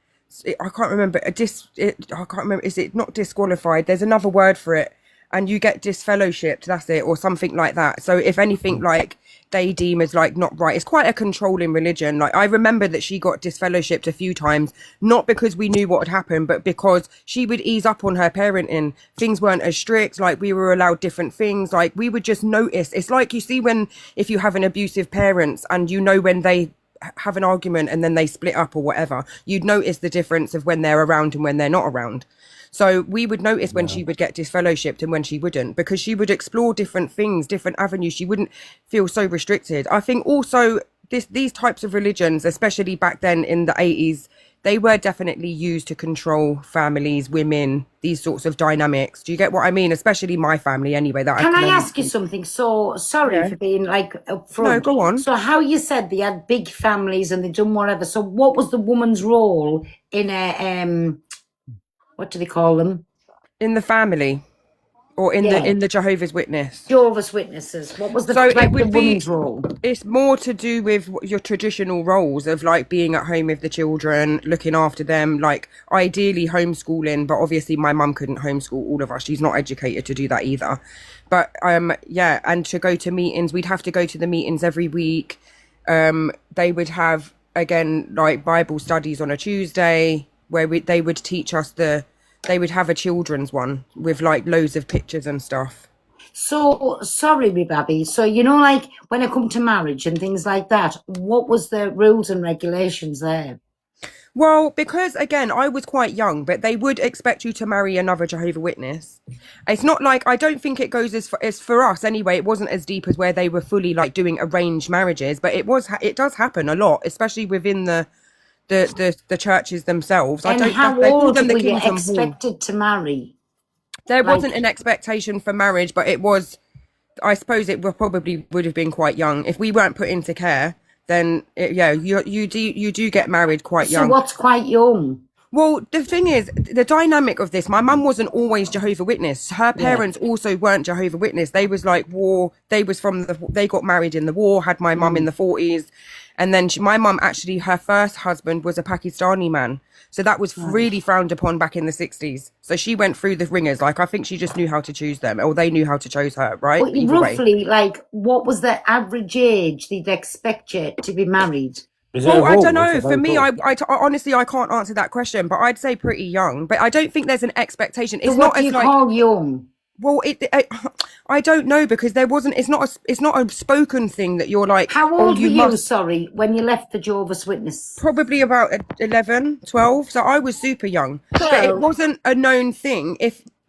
I can't remember, I can't remember, is it not disqualified? There's another word for it, and you get disfellowshipped, that's it, or something like that. So if anything, like they deem as like not right, it's quite a controlling religion. Like I remember that she got disfellowshipped a few times, not because we knew what had happened, but because she would ease up on her parenting. Things weren't as strict, like we were allowed different things, like we would just notice. It's like you see when, if you have an abusive parents and you know when they have an argument and then they split up or whatever, you'd notice the difference of when they're around and when they're not around. So we would notice when she would get disfellowshipped and when she wouldn't, because she would explore different things, different avenues. She wouldn't feel so restricted. I think also these types of religions, especially back then in the 80s, they were definitely used to control families, women, these sorts of dynamics. Do you get what I mean? Especially my family anyway. That Can I can ask you something? So, sorry Yeah. for being like upfront. No, go on. So, how you said they had big families and they done whatever. So, what was the woman's role in a what do they call them? in the family or in Yeah. the Jehovah's Witness? Jehovah's Witnesses. What was the So it like the would be- woman's role? It's more to do with your traditional roles of like being at home with the children, looking after them, like ideally homeschooling, but obviously my mum couldn't homeschool all of us. She's not educated to do that either. But yeah, and to go to meetings, we'd have to go to the meetings every week. They would have, again, like Bible studies on a Tuesday where they would teach us they would have a children's one with like loads of pictures and stuff. So, sorry, me babby. So, you know, like when it come to marriage and things like that, what was the rules and regulations there? Well, because again, I was quite young, but they would expect you to marry another Jehovah Witness. It's not like, I don't think it goes as for us anyway. It wasn't as deep as where they were fully like doing arranged marriages, but it does happen a lot, especially within the churches themselves. And they how call old them the were you Kingdom Hall. expected to marry? There like- wasn't an expectation for marriage, but it was. I suppose it probably would have been quite young if we weren't put into care. Then you do get married quite So, young. what's quite young? Well, the thing is, the dynamic of this, my mum wasn't always Jehovah Witness. Her parents also weren't Jehovah Witness. They was like war. They was they got married in the war, had my mum in the 40s. And then my mum actually, her first husband was a Pakistani man. So that was really frowned upon back in the 60s. So she went through the ringers. Like, I think she just knew how to choose them, or they knew how to choose her, right? But Either way. roughly, like, what was the average age they'd expect you to be married? Is it Well, I don't evolved? know. For me, honestly, I can't answer that question, but I'd say pretty young. But I don't think there's an expectation. So It's what not do you as like, call young? well, I don't know because there wasn't. It's not a spoken thing that you're like. How Oh, old were you you, must. sorry, when you left the Jehovah's Witness? Probably about 11, 12. So I was super young, but it 12. wasn't a known thing.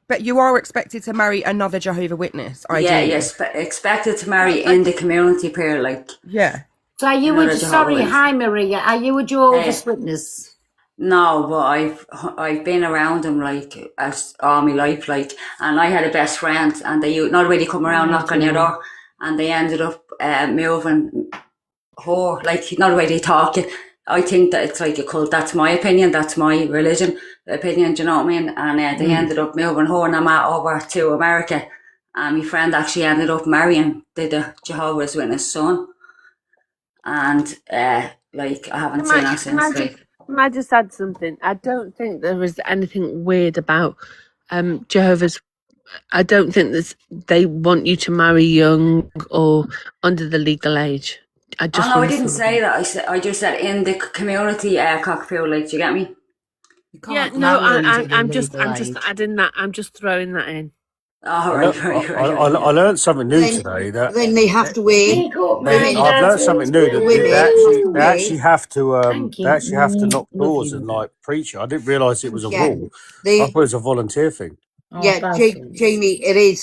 But you are expected to marry another Jehovah Witness, Yeah, ideally. yes, expected to marry in the community pair, like Yeah. So are you another a, Jehovah's sorry, Witness. hi Maria, are you a Jehovah's Uh, Witness? no, but I've been around them like as all my life, like, and I had a best friend, and they not really come around knock on your door, and they ended up moving her, like, not the way they talk. I think that it's like a cult. That's my opinion. That's my religion opinion. Do you know what I mean? And they ended up moving her and Emma over to America. And my friend actually ended up marrying the Jehovah's Witness son. And like, I haven't seen her since. Like, Can I just add something? I don't think there is anything weird about Jehovah's. I don't think they want you to marry young or under the legal age. I oh just no, I want didn't to. say that. I just said in the community cockfield. Like, do you get me? You Yeah, can't no, marry under the I'm just legal just age. adding that. I'm just throwing that in. Oh, I right, I learned something new Then, today. That then they have to wear. Speak up, Women, I've learned something new that women they have actually to they wear. actually have to Thank they you. actually have to knock Love doors you. and like preach it. I didn't realise it was a Yeah, rule. I they. thought it was a volunteer thing. Oh, Yeah, bastards. Jamie, it is.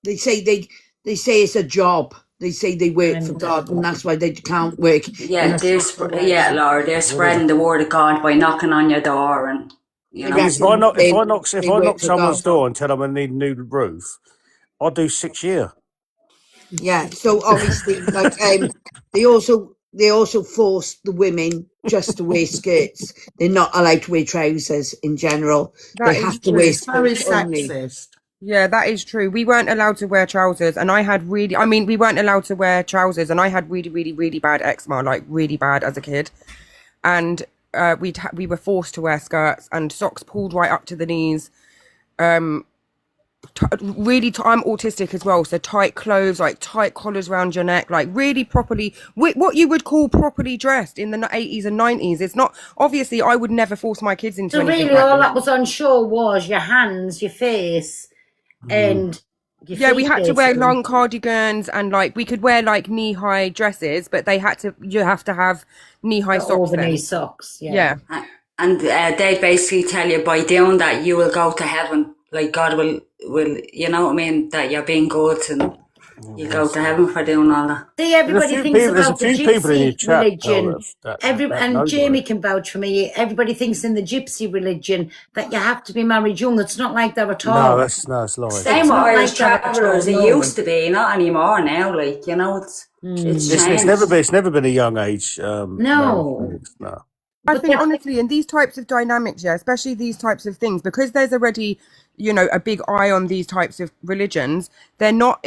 They say it's a job. They say they work for God, and that's why they can't work. Yeah, Yeah. Lord, they're spreading the word of God by knocking on your door, and you They know. If I knock they if I work knock for someone's God. door and tell them I need a new roof, I'll do 6 years. Yeah, so obviously, like, they also force the women just to wear skirts. They're not allowed to wear trousers in general. That They is have to true. wear It's very skirts only. sexist. Yeah, that is true. We weren't allowed to wear trousers, and we weren't allowed to wear trousers, and I had really, really, really bad eczema, like really bad as a kid. And we were forced to wear skirts and socks pulled right up to the knees. I'm autistic as well, so tight clothes, like tight collars around your neck, like really properly, what you would call properly dressed in the 80s and 90s. It's not, obviously, I would never force my kids into So anything really like all this. that was on show was your hands, your face, and your Yeah, we feet, had to wear basically. long cardigans and like we could wear like knee-high dresses, but you have to have knee-high The socks then. over-knee socks, Yeah. And they basically tell you by doing that you will go to heaven. Like, God will, you know what I mean? That you're being good and you go to heaven for doing all that. See, everybody thinks There's a about the few people in your gypsy chat religion. that And knows Jamie about it. can vouch for me. Everybody thinks in the gypsy religion that you have to be married young. It's not like that at all. No, it's lies. Same It's with not Irish like that at all, travellers. It no. used to be, not anymore now. Like, you know, it's changed. It's never been a young age. No. No. I But think the- honestly, in these types of dynamics, yeah, especially these types of things, because there's already, a big eye on these types of religions,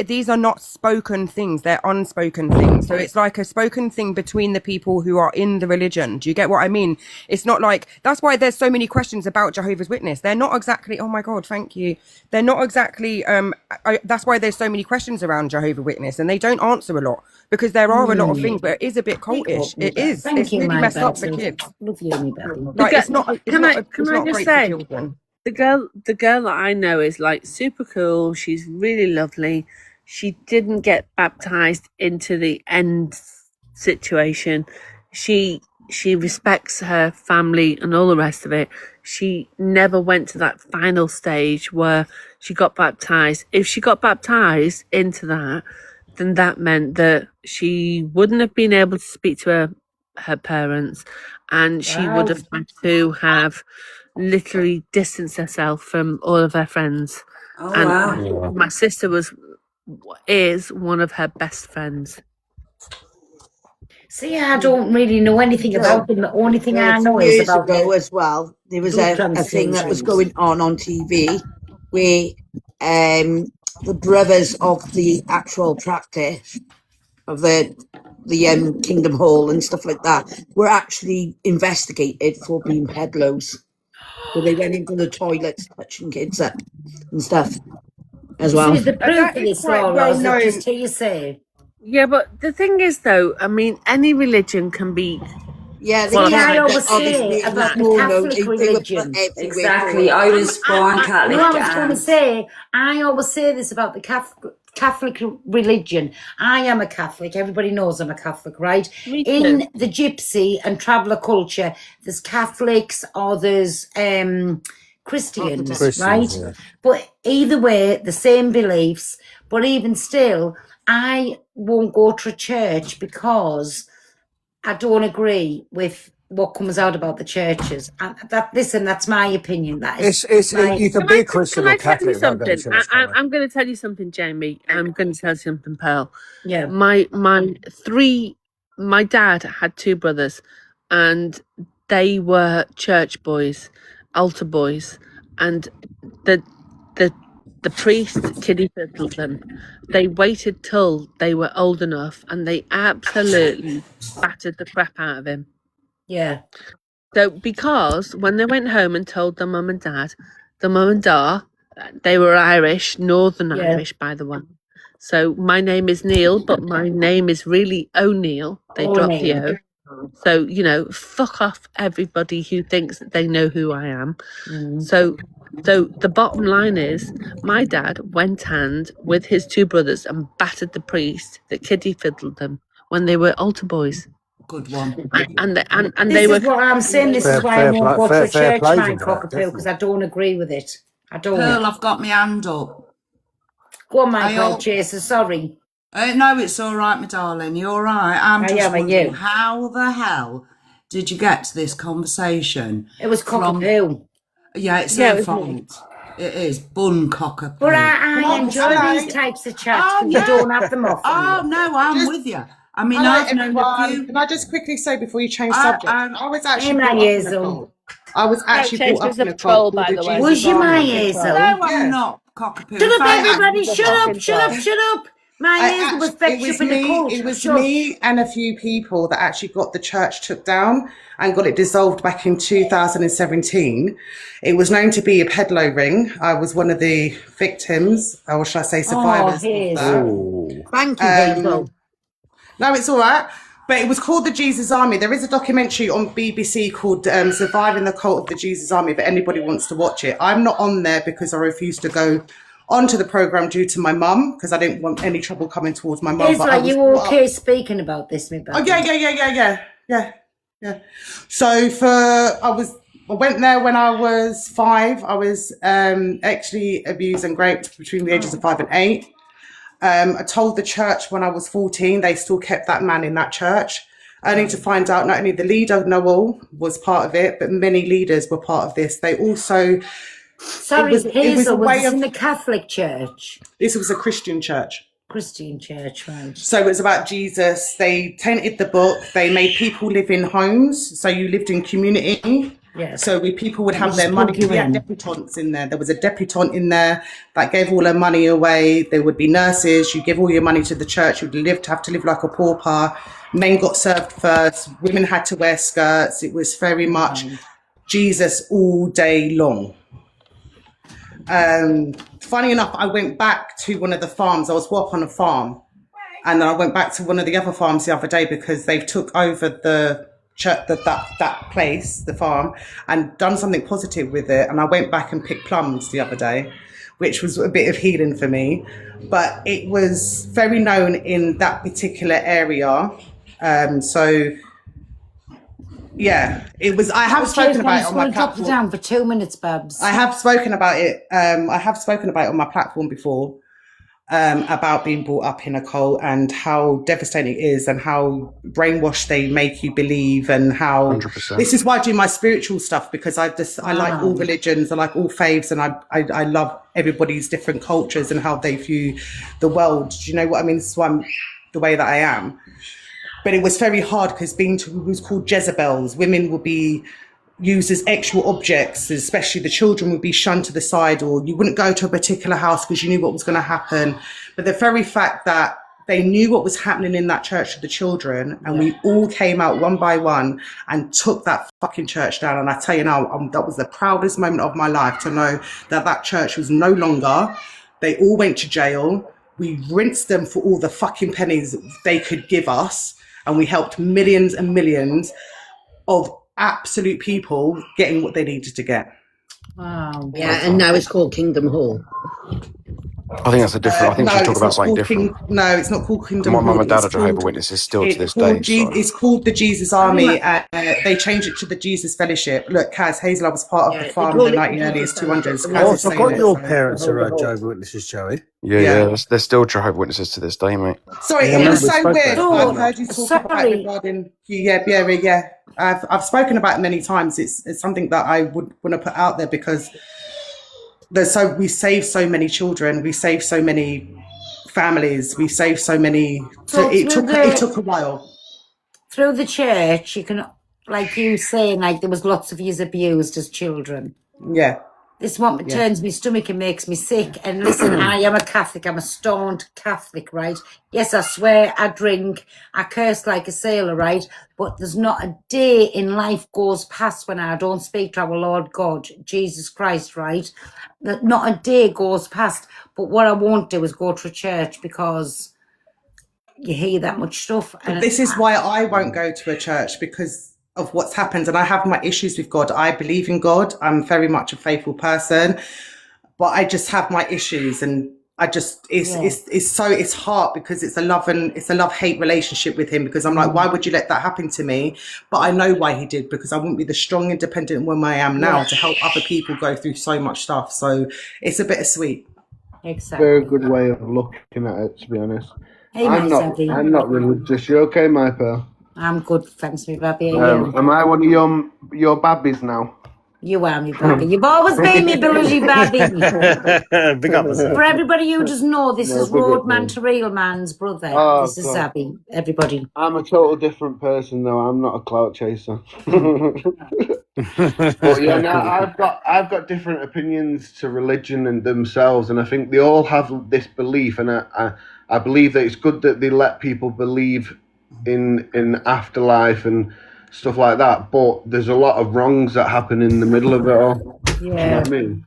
these are not spoken things, they're unspoken things. So it's like a spoken thing between the people who are in the religion. Do you get what I mean? It's not like, that's why there's so many questions about Jehovah's Witness. They're not exactly, oh my God, thank you. They're not exactly, that's why there's so many questions around Jehovah's Witness, and they don't answer a lot because there are a lot of things, but it is a bit cultish. It is. Thank It's you, really my messed up for baby. kids. Love you, me baby. Like, it's not Can I just great say, for children. the girl that I know is like super cool. She's really lovely. She didn't get baptized into the end situation. She respects her family and all the rest of it. She never went to that final stage where she got baptized. If she got baptized into that, then that meant that she wouldn't have been able to speak to her parents, and she would have had to have literally distanced herself from all of her friends. Oh, And wow. my sister is one of her best friends. See, I don't really know anything about them. The only thing I know is years about ago as well, there was blood a thing that was transfusions. going on TV where the brothers of the actual practice of the Kingdom Hall and stuff like that were actually investigated for being peddlers. So they went into the toilets touching kids up and stuff as well. This is the proof That of is this, quite Laura. well Is it known. just hearsay? Yeah, but the thing is, though, I mean, any religion can be Yeah, they Well, See, I can't, always but obviously say it was about the no, Catholic they were religion. everywhere Exactly. for I it. was born Catholic, No, I was going to and say, I always say this about the Catholic religion. I am a Catholic. Everybody knows I'm a Catholic, right? me too. In the gypsy and traveller culture, there's Catholics or there's Christians, Orthodox. right? Christians, yeah. But either way, the same beliefs. But even still, I won't go to a church because I don't agree with what comes out about the churches. And that's my opinion. That is It's my you can Can be I a Christian can or I tell you Catholic without going to something? church, can't I? I'm going to tell you something, Jamie. I'm going to tell you something, Pearl. yeah. My dad had two brothers, and they were church boys, altar boys, and the the priest kiddie fiddled them. They waited till they were old enough, and they absolutely battered the crap out of him. Yeah. So, because when they went home and told their mum and dad, the mum and dad, they were Irish, Northern Yeah. Irish, by the way. So, my name is Neil, but my name is really O'Neill. They dropped the O'Neill. O. So, fuck off everybody who thinks that they know who I am. Mm. So the bottom line is, my dad went hand with his two brothers and battered the priest that kiddie fiddled them when they were altar boys. Good one. And This they were is what I'm saying. This is why I won't go to a church, play to my that, cockapoo, because I don't agree with it. I don't. Pearl, I've got my hand up. Go on, I Michael al- Chaser. Sorry. No, it's all right, my darling. You're all right. I'm I just am, and wondering, you? how the hell did you get to this conversation? It was From- cockapoo. Yeah, it's Yeah, her it was me. fault. It is bun cockapoo. But I Come on, enjoy hello. these types of chats Oh, because yeah. you don't have them often. Oh no, I'm Just- with you. I mean, Hello, I've known a everyone. few. Can I just quickly say before you change I- subject? I- I was actually Hey, brought my up in a Hazel. cult. I was actually Chase brought was up in a a troll, cult by called the the way. Jesus Was you Army. my It's Hazel? No, Yeah. I'm not cockapoo. Shut In up, fact, everybody! I'm Shut up! fucking Shut up! troll. Shut up! My Hazel was fetched up in the cult. It was Shush. me and a few people that actually got the church took down and got it dissolved back in 2017. It was known to be a peddler ring. I was one of the victims, or should I say survivors of Hazel. that. Ooh. Thank you, Um, Hazel. No, it's all right. But it was called the Jesus Army. There is a documentary on BBC called Surviving the Cult of the Jesus Army, if anybody wants to watch it. I'm not on there because I refused to go onto the programme due to my mum, because I didn't want any trouble coming towards my mum. Hazel, But I are was you brought up- okay speaking about this, me Oh, baby? yeah. So I went there when I was 5. I was actually abused and raped between the ages of 5 and 8. I told the church when I was 14, they still kept that man in that church. Only to find out not only the leader, Noel, was part of it, but many leaders were part of this. They also, Sorry, was a Hazel, was way this of- in the Catholic church? this was a Christian church. Christian church, right? So it was about Jesus. They tainted the book. They made people live in homes. So you lived in community. Yes. So people would have just their money. plug you We had in. debutantes in there. There was a debutante in there that gave all her money away. There would be nurses. You give all your money to the church. You'd have to live like a pauper. Men got served first. Women had to wear skirts. It was very much Jesus all day long. Funny enough, I went back to one of the farms. I was up on a farm, and then I went back to one of the other farms the other day because they've took over the church, that place, the farm, and done something positive with it. And I went back and picked plums the other day, which was a bit of healing for me. But it was very known in that particular area. So yeah, it was. I have spoken about it on my Drop you platform. down for 2 minutes, Babs. I have spoken about it. I have spoken about it on my platform before, about being brought up in a cult and how devastating it is and how brainwashed they make you believe, and how 100%. this is why I do my spiritual stuff, because I like all religions, I like all faiths, and I love everybody's different cultures and how they view the world. Do you know what I mean? This is why I'm the way that I am. But it was very hard because it was called Jezebels. Women would be used as actual objects, especially the children would be shunned to the side, or you wouldn't go to a particular house because you knew what was going to happen. But the very fact that they knew what was happening in that church to the children, and we all came out one by one and took that fucking church down. And I tell you now, that was the proudest moment of my life, to know that that church was no longer. They all went to jail. We rinsed them for all the fucking pennies they could give us, and we helped millions and millions. of absolute people getting what they needed to get. Wow. Yeah, and now it's called Kingdom Hall. I think that's a different. I think she's talking about something different. No, it's not called Kingdom My Hall. mum and dad It's are Jehovah's called- Witnesses still to It's this called, day. So. it's called the Jesus Army. They changed it to the Jesus Fellowship. Look, Kaz, Hazel was part of the farm in the 200s. Oh, I forgot your parents are Jehovah's Witnesses, Joey. Yeah, they're still Jehovah's Witnesses to this day, mate. Sorry, Yeah, it was we so spoke weird. about I've it. heard you talk about it regarding yeah. I've spoken about it many times. It's something that I would want to put out there because we save so many children, we save so many families, we save so many. So it took a while. Through the church, you can, like you saying, like there was lots of yous abused as children. Yeah. This what turns my stomach and makes me sick. And listen, I am a Catholic. I'm a staunch Catholic, right? Yes, I swear, I drink, I curse like a sailor, right? But there's not a day in life goes past when I don't speak to our Lord God, Jesus Christ, right? That not a day goes past. But what I won't do is go to a church because you hear that much stuff. But this is why I won't go to a church, because of what's happened, and I have my issues with God. I believe in God. I'm very much a faithful person, but I just have my issues, and I just it's hard because it's a love-hate relationship with him, because I'm like, why would you let that happen to me? But I know why he did, because I wouldn't be the strong, independent woman I am now to help other people go through so much stuff. So it's a bittersweet. Exactly. Very good way of looking at it, to be honest. Hey, I'm not religious. You okay, my pearl? I'm good, thanks, me baby. Am I one of your babbies now? You are me baby. You've always been me bloody baby. Big up. For everybody you just know, this is Roadman to Real Man's brother. Oh, this is God. Abby. Everybody. I'm a total different person, though. I'm not a clout chaser. But yeah, no, I've got different opinions to religion and themselves, and I think they all have this belief, and I believe that it's good that they let people believe in afterlife and stuff like that. But there's a lot of wrongs that happen in the middle of it all. Yeah. You know what I mean?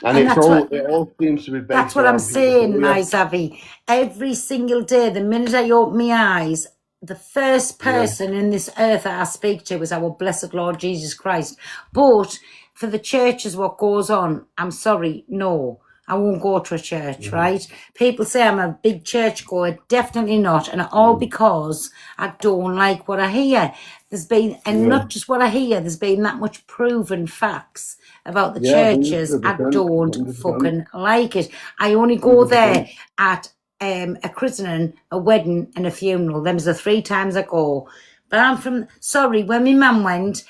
And that's it all seems to be based. That's what I'm around saying, people. my Savvy. Every single day, the minute I open my eyes, the first person in this earth that I speak to is our blessed Lord Jesus Christ. But for the churches, what goes on, I'm sorry, no. I won't go to a church, right? People say I'm a big church goer. Definitely not. And all because I don't like what I hear. There's been, and not just what I hear, there's been that much proven facts about the churches. 100%, I don't 100%. fucking like it. I only go there at a christening, a wedding, and a funeral. Them's the 3 times I go. But I'm from, sorry, when my mum went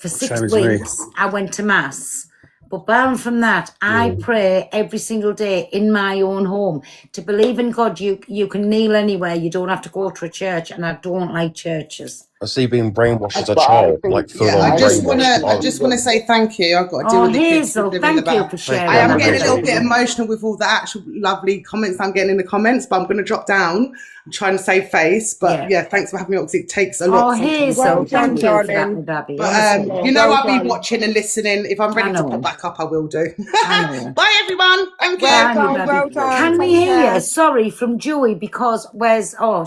for 6 Same as me. weeks, I went to Mass. But barring from that, I pray every single day in my own home. To believe in God, you can kneel anywhere. You don't have to go to a church, and I don't like churches. I see being brainwashed as a But I child, think- like full yeah, on I just want brainwashed. to say thank you. I've got to deal Oh, with the kids. Hazel, living thank in the you back. for sharing I am that. getting a little with bit me. emotional with all the actual lovely comments I'm getting in the comments, but I'm going to drop down and try and save face. But yeah, thanks for having me on, because it takes a lot. Oh, sometimes. Hazel, Well thank done, you for that, darling. my baby. But honestly. you know, Well I'll be done. watching and listening. If I'm ready I to know. pop back up, I will do. I know. Bye, everyone. Thank you. Well Bye, my done, baby. well done. Can we Take hear, care. sorry, from Dewey, because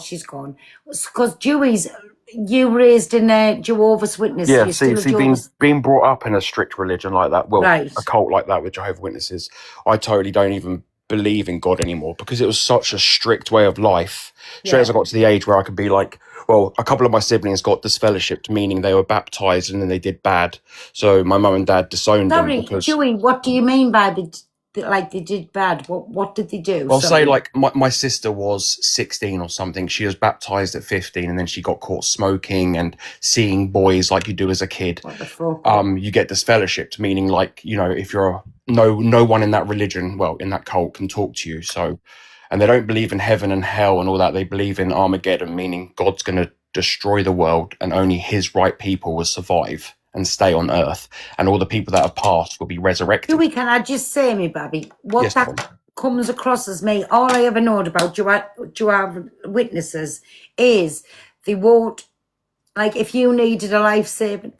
she's gone. Because Dewey's, you raised in a Jehovah's Witness. Yeah, You're still a see, Jehovah's... being brought up in a strict religion like that, well, Right. a cult like that with Jehovah's Witnesses, I totally don't even believe in God anymore, because it was such a strict way of life. Straight as I got to the age where I could be like, well, a couple of my siblings got disfellowshipped, meaning they were baptized and then they did bad. So my mum and dad disowned them Sorry, because... Dewey, what do you mean by like they did bad? What did they do? Well, Sorry. say like my sister was 16 or something. She was baptized at 15, and then she got caught smoking and seeing boys like you do as a kid. What the fuck? You get disfellowshipped, meaning like, you know, if you're no one in that religion, well, in that cult can talk to you. So, and they don't believe in heaven and hell and all that. They believe in Armageddon, meaning God's going to destroy the world and only his right people will survive and stay on earth, and all the people that have passed will be resurrected. Dewey, can I just say, me baby, what Yes, that Mum. comes across as me, all I ever know about Jehovah's Witnesses is they won't, like if you needed a life-saving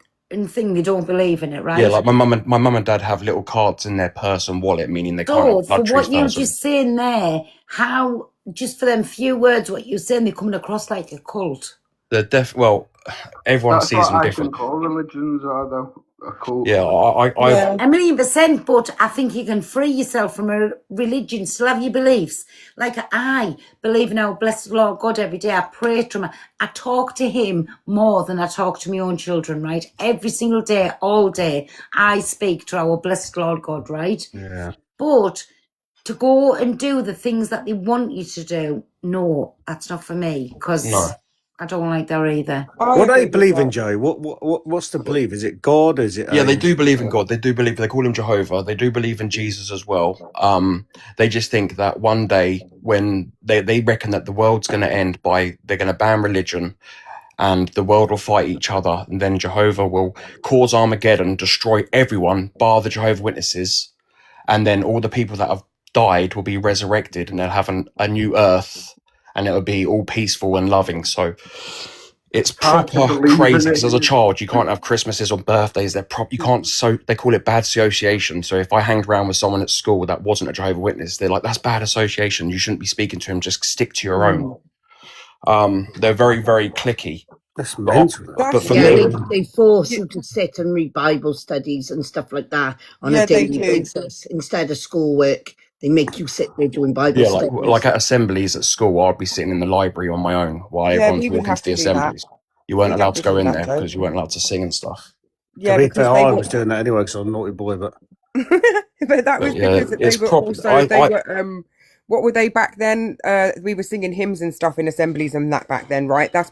thing, they don't believe in it, right? Yeah, like my mum and dad have little cards in their purse and wallet, meaning they can't So, have for blood what you transfusions. just saying there, how, just for them few words, what you're saying, they're coming across like a cult. Well, everyone That's sees what them I different. think all religions are, though. A cult. Yeah, I Yeah. 1,000,000%, but I think you can free yourself from a religion, still have your beliefs. Like I believe in our blessed Lord God every day. I pray to him. I talk to him more than I talk to my own children, right? Every single day, all day, I speak to our blessed Lord God, right? Yeah. But to go and do the things that they want you to do, no, that's not for me, no. because I don't like that either. I What do they agree with believe in, that. Joe? What's the belief? Is it God? Is it Yeah, they a do believe in God. They do believe, they call him Jehovah. They do believe in Jesus as well. They just think that one day when they reckon that the world's going to end by, they're going to ban religion and the world will fight each other. And then Jehovah will cause Armageddon, destroy everyone, bar the Jehovah Witnesses. And then all the people that have died will be resurrected and they'll have a new earth and it'll be all peaceful and loving. So it's Hard to proper believe, crazy isn't because it? as a child you can't have Christmases or birthdays. You can't, so they call it bad association. So if I hanged around with someone at school that wasn't a Jehovah Witness, they're like, that's bad association, you shouldn't be speaking to him, just stick to your own. They're very, very cliquey. That's But mental. That's for Yeah, me, they force Yeah, you to sit and read Bible studies and stuff like that on a yeah, they daily do. basis instead of schoolwork. They make you sit there doing Bible yeah, like studies. at assemblies at school, I'd be sitting in the library on my own while Yeah, everyone's we would walking have to the to do that. assemblies. You weren't We'd allowed have to to go do in that, there Joe. because you weren't allowed to sing and stuff. To Yeah, be because fair, they I were. was doing that anyway because I'm a naughty boy, but But that But was yeah, because they it's were proper. also they were what were they back then? We were singing hymns and stuff in assemblies and that back then, right? That's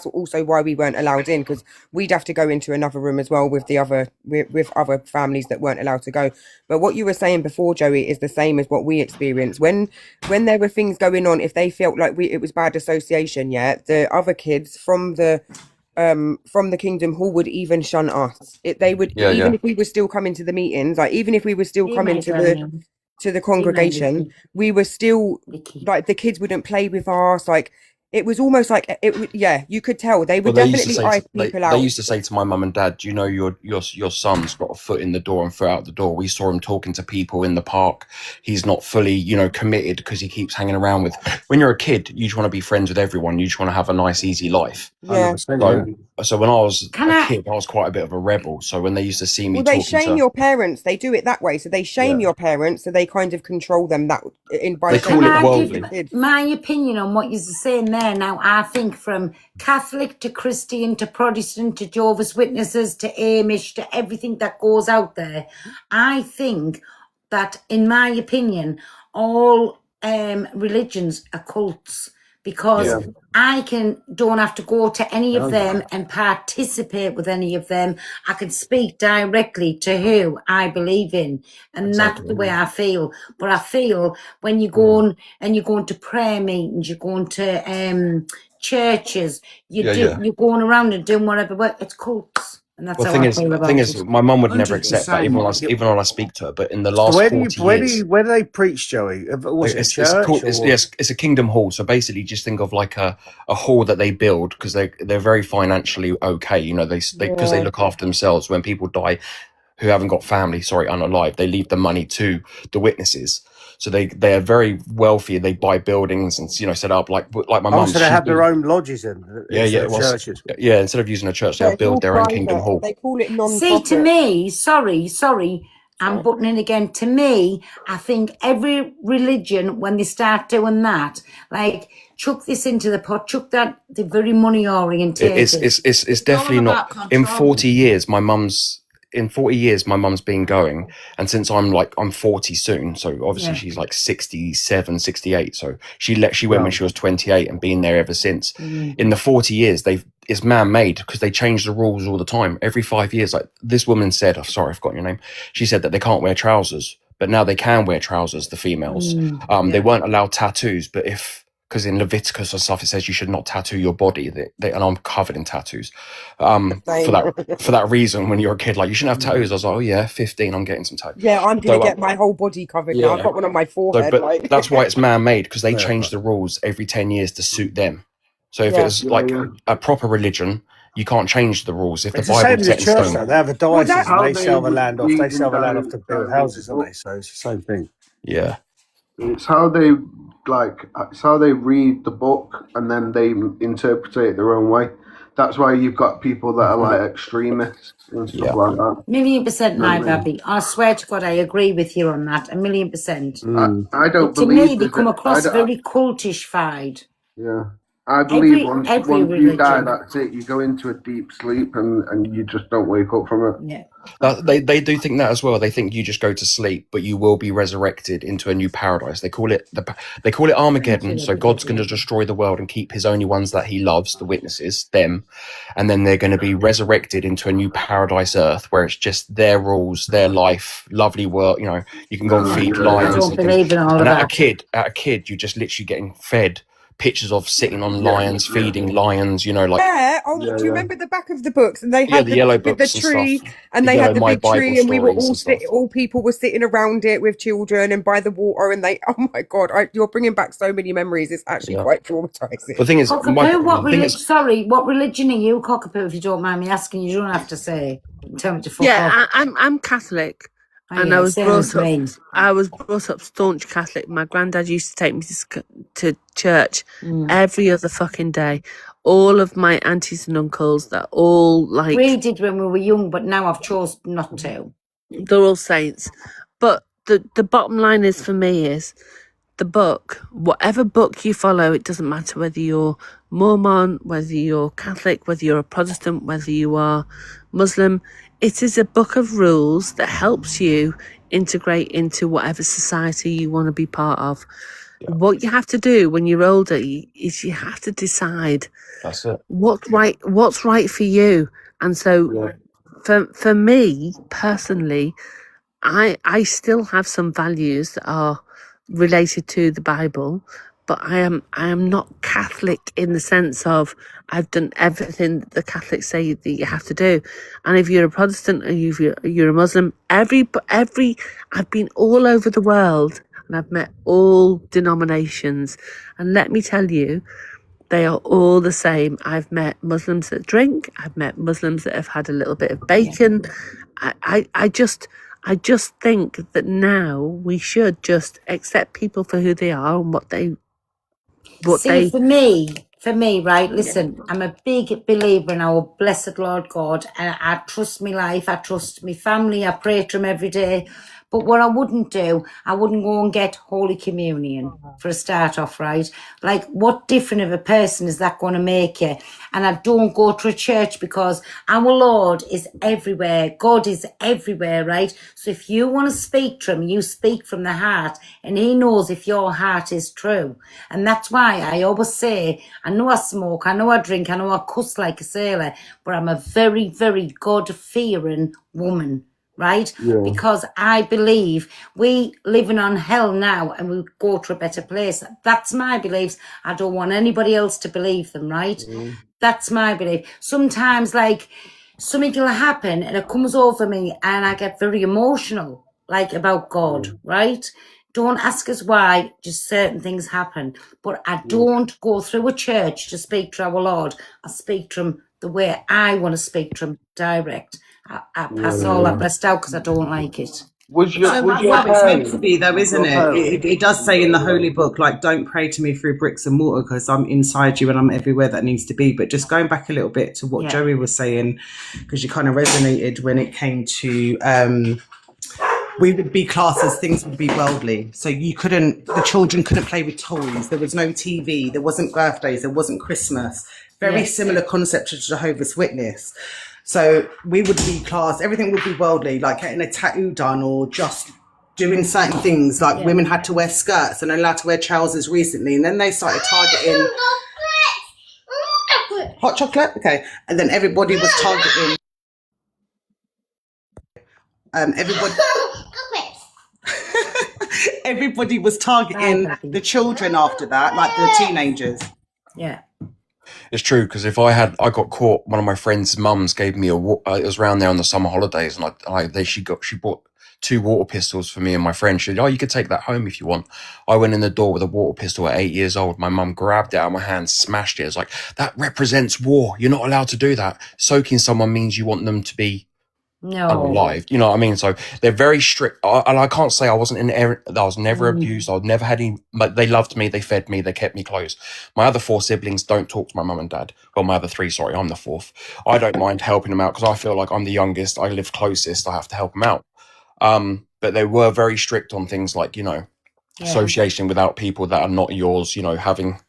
also why we weren't allowed in, because we'd have to go into another room as well with the other with other families that weren't allowed to go. But what you were saying before, Joey, is the same as what we experienced when there were things going on. If they felt like it was bad association, yeah, the other kids from the Kingdom Hall would even shun us. They would, Yeah, even yeah. if we were still coming to the meetings, like even if we were still See coming my to granny. the See my congregation, Vicky. we were still Vicky. like the kids wouldn't play with us. Like it was almost like yeah, you could tell they would Well, they used to definitely say eye people they out. used to say to my mum and dad, "Do you know your son's got a foot in the door and foot out the door? We saw him talking to people in the park. He's not fully, committed because he keeps hanging around with." When you're a kid, you just want to be friends with everyone. You just want to have a nice, easy life. Yeah. 100%. So, Yeah. so when I was Can a I? kid, I was quite a bit of a rebel. So when they used to see me Well, they talking shame to, your parents. They do it that way. So they shame yeah, your parents. So they kind of control them by they Can call shaming it I other give people's worldly. kids. my opinion on what you're saying there? Now, I think from Catholic to Christian to Protestant to Jehovah's Witnesses to Amish to everything that goes out there, I think that, in my opinion, all religions are cults, because Yeah, I don't have to go to any of Oh, them and participate with any of them. I can speak directly to who I believe in, and that's the exactly. way I feel. But I feel when you go on and you're going to prayer meetings, you're going to churches, Yeah, yeah. you're going around and doing whatever work. It's cults, and that's Well, how thing I is, feel thing about is, it. my mum would never accept that, 100%. even when I speak to her. But in the So last 40 years, where do they preach, Joey? Was it a it's church called or? yes, it's a kingdom hall. So basically, just think of like a hall that they build because they're very financially okay. Because they Yeah. look after themselves. When people die who haven't got family, unalive, they leave the money to the witnesses. So they are very wealthy. They buy buildings and set up like my Oh, mum's. so they She's have their been, own lodges then yeah, instead of well, churches. yeah. Instead of using a church, they'll But it's all build their own kingdom private. hall. They call it See, to non-profit. me, sorry, I'm butting in again. To me, I think every religion, when they start doing that, like chuck this into the pot, chuck that, they're very money orientated. It's definitely not. In 40 years, my mum's been going, and since I'm 40 soon, so obviously Yeah. she's like 67, 68. So she went when Yeah. she was 28 and been there ever since. Mm. In the 40 years, it's man-made because they change the rules all the time. Every 5 years, like this woman said, oh, sorry, I've forgotten your name. She said that they can't wear trousers, but now they can wear trousers, the females. Mm. They weren't allowed tattoos, but because in Leviticus and stuff it says you should not tattoo your body, and I'm covered in tattoos. Same. For that reason, when you're a kid, like you shouldn't have tattoos. I was like, oh yeah, 15, I'm getting some tattoos. Yeah, I'm gonna So, get my whole body covered now. I've yeah. got one on my So, forehead. but Like that's why it's man-made because they Yeah, change but the rules every 10 years to suit them. So if yeah. it was like a proper religion, you can't change the rules. If the it's the same Bible's as a set in church stone, though. They have a Well, diocese that and How they they sell the land off. They read sell and the land off to build direct houses, the don't they? book. So it's the same thing. yeah. It's how they read the book and then they interpret it their own way. That's why you've got people that are like extremists and stuff like that. 1,000,000% You know my what I mean? baby. I swear to God, I agree with you on that. 1,000,000%. I don't But to me, believe they that. come I across don't, very cultish-fied. yeah. I believe Every once you die, religion. that's it. You go into a deep sleep and you just don't wake up from it. Yeah. They do think that as well. They think you just go to sleep, but you will be resurrected into a new paradise. They call it Armageddon. So God's going to destroy the world and keep his only ones that he loves, the witnesses, them, and then they're going to be resurrected into a new paradise earth where it's just their rules, their life, lovely world. You know, you can go and feed I lions don't and things. believe in all of And that. at a kid, you're just literally getting fed pictures of sitting on lions, feeding lions. You know, like Yeah. Oh, do you remember the back of the books? And they yeah, had the yellow with the books and tree, stuff. and The they yellow had the My big Bible tree, and we were stories and stuff. all people were sitting around it with children and by the water, and they. Oh my God, you're bringing back so many memories. It's actually Yeah. quite traumatizing. The thing is, Cockapoo, what thing religion? is, Sorry, what religion are you, Cockapoo? If you don't mind me asking, you don't have to say. Tell me to fuck off. Yeah, I'm Catholic, Oh, and yeah, same as me. I was brought up staunch Catholic. My granddad used to take me to church Mm. every other fucking day. All of my aunties and uncles, they're all like, We did when we were young, but now I've chosen not to. they're all saints. But the bottom line is for me is the book, whatever book you follow, it doesn't matter whether you're Mormon, whether you're Catholic, whether you're a Protestant, whether you are Muslim. It is a book of rules that helps you integrate into whatever society you want to be part of. What you have to do when you're older is you have to decide that's it. what's right for you. And so for me personally, I still have some values that are related to the Bible, but I am not Catholic in the sense of I've done everything that the Catholics say that you have to do. And if you're a Protestant or you're a Muslim, every I've been all over the world and I've met all denominations, and let me tell you, they are all the same. I've met Muslims that drink. I've met Muslims that have had a little bit of bacon. I just think that now we should just accept people for who they are and what they. See, for me, right, listen, I'm a big believer in our blessed Lord God, and I trust my life, I trust my family, I pray to him every day. But what I wouldn't do, I wouldn't go and get Holy Communion for a start off, right? Like, what different of a person is that going to make you? And I don't go to a church because our Lord is everywhere. God is everywhere, right? So if you want to speak to him, you speak from the heart, and he knows if your heart is true. And that's why I always say, I know I smoke, I know I drink, I know I cuss like a sailor, but I'm a very, very God-fearing woman. Right? Yeah. Because I believe we living on hell now and we'll go to a better place. That's my beliefs. I don't want anybody else to believe them, right? That's my belief. Sometimes, like, something will happen and it comes over me and I get very emotional, like, about God, right? Don't ask us why, just certain things happen. But I don't go through a church to speak to our Lord. I speak to him the way I want to speak to him, direct. I pass all that rest out because I don't like it. Was your That's how it's meant to be, though, isn't it? It does say in the Holy Book, like, don't pray to me through bricks and mortar because I'm inside you and I'm everywhere that needs to be. But just going back a little bit to what Joey was saying, because you kind of resonated when it came to we would be classed as things would be worldly. So the children couldn't play with toys. There was no TV. There wasn't birthdays. There wasn't Christmas. Very similar concept to Jehovah's Witness. So we would be classed, everything would be worldly, like getting a tattoo done or just doing certain things. Like women had to wear skirts and allowed to wear trousers recently. And then they started targeting hot chocolate. Okay. And then everybody was targeting everybody was targeting the children after that, like the teenagers. Yeah. It's true, because if I got caught, one of my friends' mums gave me it was around there on the summer holidays, and she bought 2 water pistols for me and my friend. She said, "Oh, you could take that home if you want." I went in the door with a water pistol at 8 years old. My mum grabbed it out of my hand, smashed it. It's like, that represents war. You're not allowed to do that. Soaking someone means you want them to be No. alive. You know what I mean? So they're very strict. And I can't say I wasn't I was never abused. I never had any, but they loved me. They fed me. They kept me close. My other 4 siblings don't talk to my mum and dad. Well, my other 3, sorry, I'm the 4th. I don't mind helping them out because I feel like I'm the youngest. I live closest. I have to help them out. But they were very strict on things like, you know, association without people that are not yours, you know, having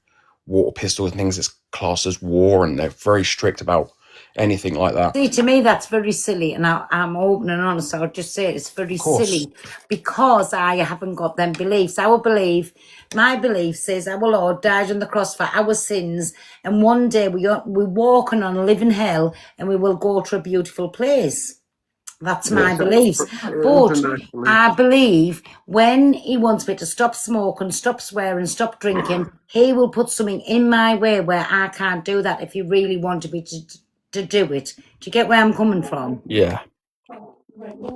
water pistols and things that's classed as war, and they're very strict about anything like that. See, to me, that's very silly, and I'm open and honest. I'll just say it's very silly because I haven't got them beliefs. My belief says our Lord died on the cross for our sins, and one day we're walking on a living hell, and we will go to a beautiful place. That's my beliefs. But I believe when he wants me to stop smoking, stop swearing, stop drinking, he will put something in my way where I can't do that if he really wanted me to do it. Do you get where I'm coming from? Yeah,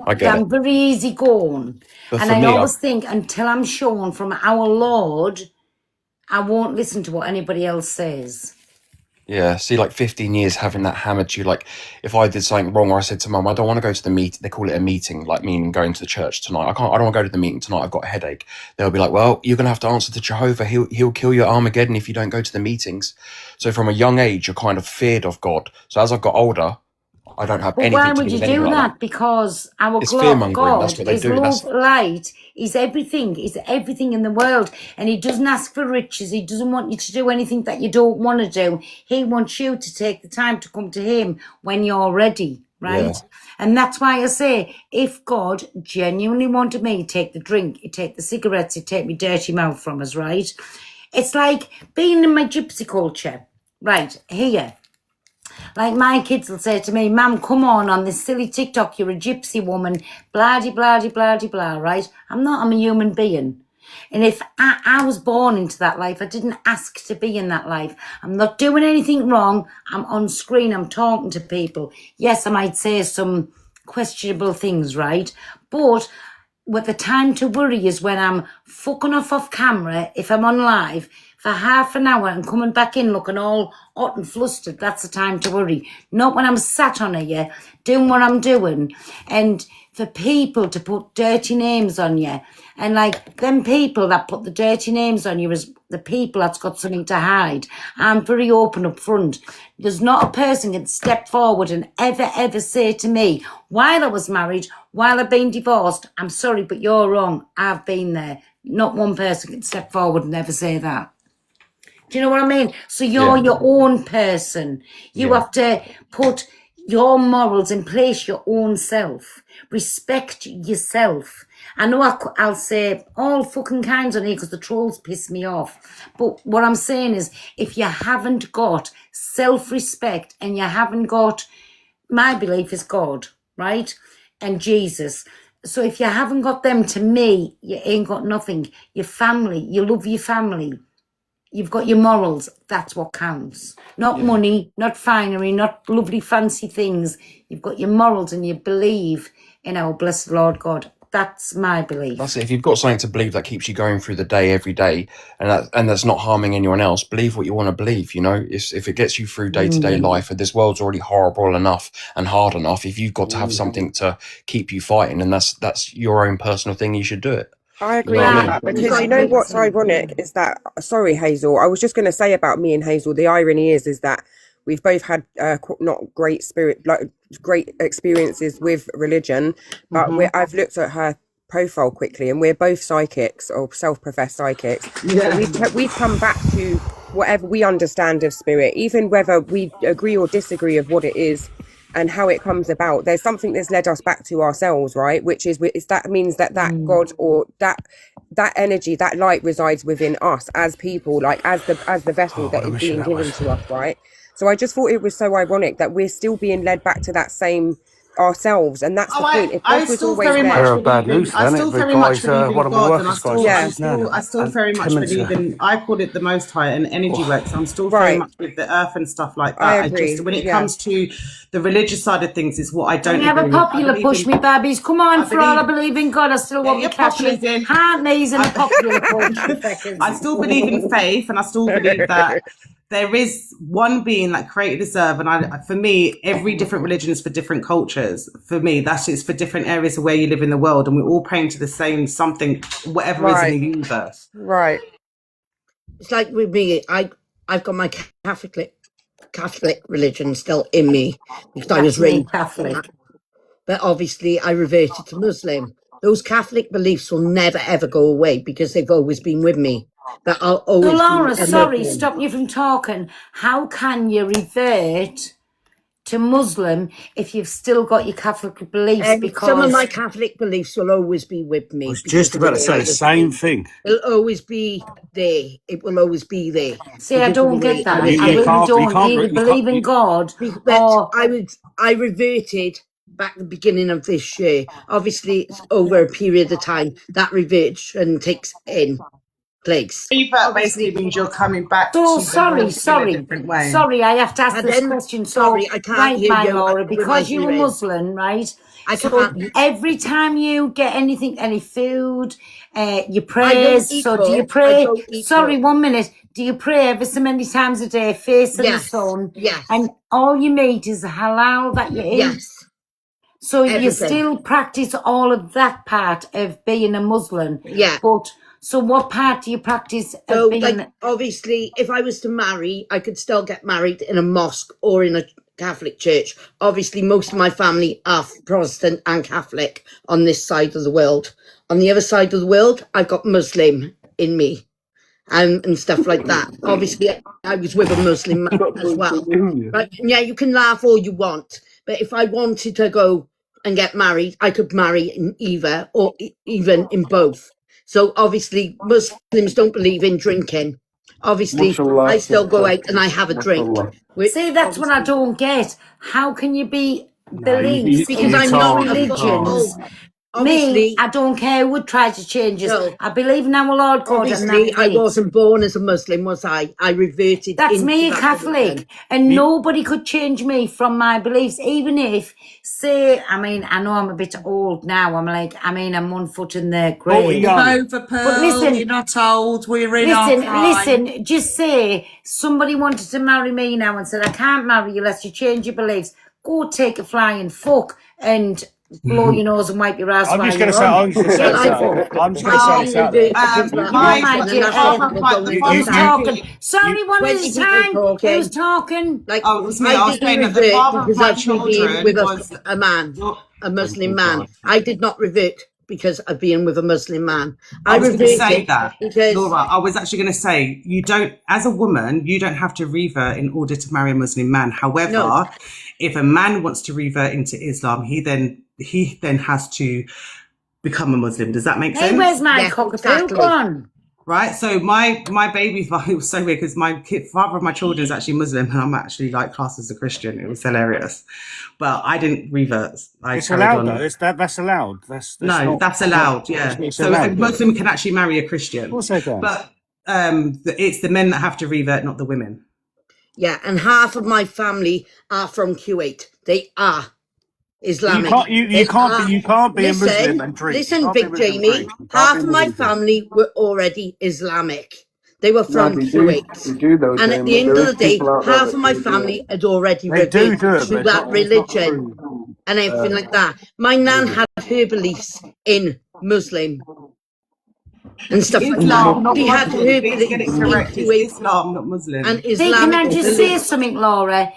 I get it. I'm very easygoing. But And for I me, always think until I'm shown from our Lord, I won't listen to what anybody else says. yeah, see, like 15 years having that hammered to you. Like, if I did something wrong, or I said to Mum, I don't want to go to the meeting. They call it a meeting, like meaning going to the church tonight. I don't want to go to the meeting tonight. I've got a headache. They'll be like, well, you're going to have to answer to Jehovah. He'll kill your Armageddon if you don't go to the meetings. So from a young age, you're kind of feared of God. So as I've got older, I don't have But anything why to would do you with anything do like that? Because our It's fear-mongering. That's God what they is do. love, light, is everything in the world. And he doesn't ask for riches. He doesn't want you to do anything that you don't want to do. He wants you to take the time to come to him when you're ready, right? Yeah. And that's why I say, if God genuinely wanted me to take the drink, he'd take the cigarettes, he'd take my dirty mouth from us, right? It's like being in my gypsy culture, right, here. Like my kids will say to me, Mum, come on this silly TikTok, you're a gypsy woman, blah, de, blah, de, blah, de, blah, right? I'm not, I'm a human being. And if I was born into that life, I didn't ask to be in that life. I'm not doing anything wrong. I'm on screen, I'm talking to people. Yes, I might say some questionable things, right? But what the time to worry is when I'm fucking off camera, if I'm on live, for half an hour and coming back in looking all hot and flustered. That's the time to worry. Not when I'm sat on here doing what I'm doing. And for people to put dirty names on you. And like them people that put the dirty names on you is the people that's got something to hide. I'm very open up front. There's not a person can step forward and ever say to me, while I was married, while I've been divorced, I'm sorry, but you're wrong. I've been there. Not one person can step forward and ever say that. Do you know what I mean? So you're your own person. You have to put your morals in place, your own self. Respect yourself. I know I'll say all fucking kinds on here because the trolls piss me off. But what I'm saying is, if you haven't got self-respect and you haven't got, my belief is God, right? And Jesus. So if you haven't got them, to me, you ain't got nothing. Your family, you love your family. You've got your morals. That's what counts. Not money, not finery, not lovely fancy things. You've got your morals and you believe in our blessed Lord God. That's my belief. That's it. If you've got something to believe that keeps you going through the day every day, and that's not harming anyone else, believe what you want to believe. You know, if it gets you through day-to-day life, and this world's already horrible enough and hard enough, if you've got to have something to keep you fighting, and that's your own personal thing, you should do it. I agree You know what I with mean? that because you know what's ironic is that, sorry Hazel, I was just going to say about me and Hazel, the irony is that we've both had not great great experiences with religion, but I've looked at her profile quickly and we're both psychics or self-professed psychics. So we've come back to whatever we understand of spirit, even whether we agree or disagree of what it is and how it comes about. There's something that's led us back to ourselves, right? Which is that means that God or that energy, that light resides within us as people, like as the vessel that is being given to us, right? So I just thought it was so ironic that we're still being led back to that same ourselves, and that's the point. If God was always there, I still very much believe in God, and I still very much believe in. I call it the Most High and energy works. I'm still very much with the earth and stuff like that. I agree. Just when it comes to the religious side of things, is what I don't. Can we have a popular push, me babbies? Come on, for all I believe in God, I still want me cash in. Heart, knees, and a popular push. I still believe in faith, and I still believe that there is one being that created this earth, and for me, every different religion is for different cultures. For me, that's it's for different areas of where you live in the world, and we're all praying to the same something, whatever is in the universe. Right. It's like with me, I've got my Catholic religion still in me because I was raised Catholic. but obviously I reverted to Muslim. Those Catholic beliefs will never ever go away because they've always been with me. But I'll always So Laura, be a sorry, Muslim. stop you from talking. How can you revert to Muslim if you've still got your Catholic beliefs? Some of my Because Catholic beliefs will always be with me. I was because just about to say the same thing. It'll always be there. It will always be there. see, I because of don't the way get that. I I really don't. Do you you believe can't- in God? But I reverted back at the beginning of this year. Obviously, it's over a period of time that reversion takes in place. Revert basically means you're coming back So to the Lord in a different way. sorry, I have to ask And this then- question. sorry, So, I can't right, hear my you Laura, with my because you're a hearing. Muslim, right? I So can't. every time you get anything, any food, you I pray. don't eat So do you pork. pray? I don't eat Sorry, pork. 1 minute. Do you pray ever so many times a day, facing the Yes. sun? Yes. And all you meat is halal that you eat? Yes. So you Everything. still practice all of that part of being a Muslim? Yeah. But so what part do you practice So, of being... like, obviously, if I was to marry, I could still get married in a mosque or in a Catholic church. Obviously, most of my family are Protestant and Catholic on this side of the world. On the other side of the world, I've got Muslim in me and stuff like that. Obviously, I was with a Muslim as well. Right? Yeah, you can laugh all you want, but if I wanted to go and get married, I could marry in either or even in both. So obviously, Muslims don't believe in drinking. Obviously, I still go out and I have a drink. See, that's what I don't get. How can you be beliefs Because in I'm two not religions? Obviously, Me, I don't care who would try to change us. No. I believe in our Lord God. And obviously, that's I it. wasn't born as a Muslim, was I? I reverted. That's into me, a that Catholic, religion. and nobody could change me from my beliefs, even if, say, I mean, I know I'm a bit old now. I'm 1 foot in the grave. No, for Pearl, But listen, you're not old. We're in our prime. listen, just say somebody wanted to marry me now and said, I can't marry you unless you change your beliefs. Go take a flying fuck and blow your nose and wipe your ass I'm while just you're going to say, on. I'm just going to say Get this the out. fuck. I'm just going to say this out there. My dear, who's talking? Sorry, one at a 20 people time. talking. Who's talking? Like, Oh, it was me. I I was didn't saying that the revert father of because my I've been children with was a man, a Muslim man. I did not revert because of being with a Muslim man. I was going to say reverted that, because Laura. I was actually going to say you don't, as a woman, you don't have to revert in order to marry a Muslim man. However, No. if a man wants to revert into Islam, he then has to become a Muslim. Does that make sense? Hey, where's my Yeah, cockapoo exactly. gone? Right. So my baby, it was so weird because father of my children is actually Muslim, and I'm actually like classed as a Christian. It was hilarious, but I didn't revert. I It's carried allowed, on. though. That's allowed. That's No, not, that's allowed. Yeah. It's So allowed, a yeah. Muslim can actually marry a Christian. Of course they can. But it's the men that have to revert, not the women. yeah, and half of my family are from Kuwait. They are Islamic. You They can't be a Muslim listen, and drink. You listen, can't be a Big Muslim and Jamie. drink. You can't Half be a of my Muslim and drink. family were already Islamic. They were from they Kuwait. do though, And at Jamie. the end There of is the day, people out there half that of my do family had already They do reverted do it, to but that it's not religion true. and everything like that. My nan had her beliefs in Muslim and stuff like Islam, that. not She had Muslim. her Please get it beliefs in correct. It's Kuwait Islam, not Muslim. and See, can I Islamic just say beliefs. something, Laura?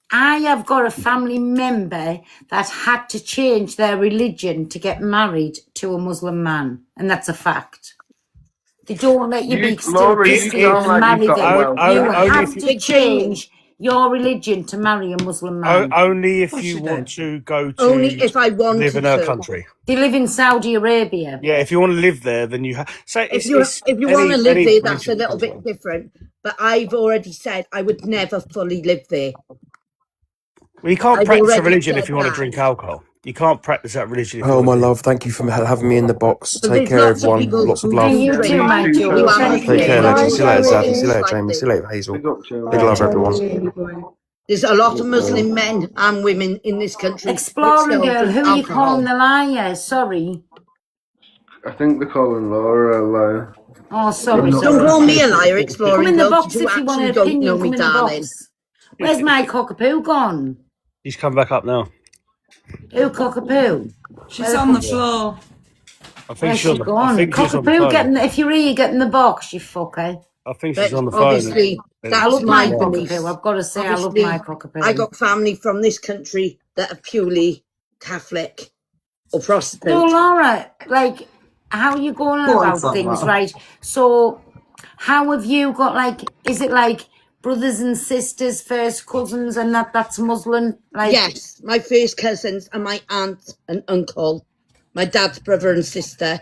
I have got a family member that had to change their religion to get married to a Muslim man, and that's a fact. They don't let you be still Laura, you Christian sound and like marry you've got a them. wealth You of only have if you- to Big Jamie. change your religion to marry a Muslim man. Only if course you you want to go to Only if I live wanted in a to. country. They live in Saudi Arabia. Yeah, if you want to live there, then you have. So If it's you want to live any there, that's a religion little comes bit along. different. But I've already said I would never fully live there. Well, you can't I've practice a already religion if said you want to that. drink alcohol. You can't practice that religion if you Oh, want my to drink. love, thank you for having me in the box. But Take there's care, lots of everyone. people Lots of who love. And do you drink. too, my Who Julie. are Thank Take care, you. legend. See you later, Zab. See you Muslims later, like Jamie. this. See you later, Hazel. Big up, Joe. Big love, everyone. There's a lot of Muslim men and women in this country that Exploring still girl, drink who are you calling alcohol. the liar? Sorry. I think they're calling Laura a liar. Oh, sorry, Not- Don't sorry. call me a liar, Come exploring in the though, box 'cause you if you want actually an don't opinion. know Come me, in the darling. box. Where's my cockapoo gone? He's come back up now. Who cockapoo? She's Where the on the fuck's floor. I think Where's she's she on the. I gone? think she's on the Cockapoo, phone. if you're here, get in the box, you fucker. I think she's But on the phone. obviously, I that's love my my belief. cockapoo. I've got to say, I love Obviously, my cockapoo. I got family from this country that are purely Catholic or So, Protestant. Laura, like, how are you going on Go on, about things, Sarah. right? So, how have you got, like, is it like brothers and sisters, first cousins, and that's Muslim? Like, Yes, my first cousins and my aunt and uncle, my dad's brother and sister,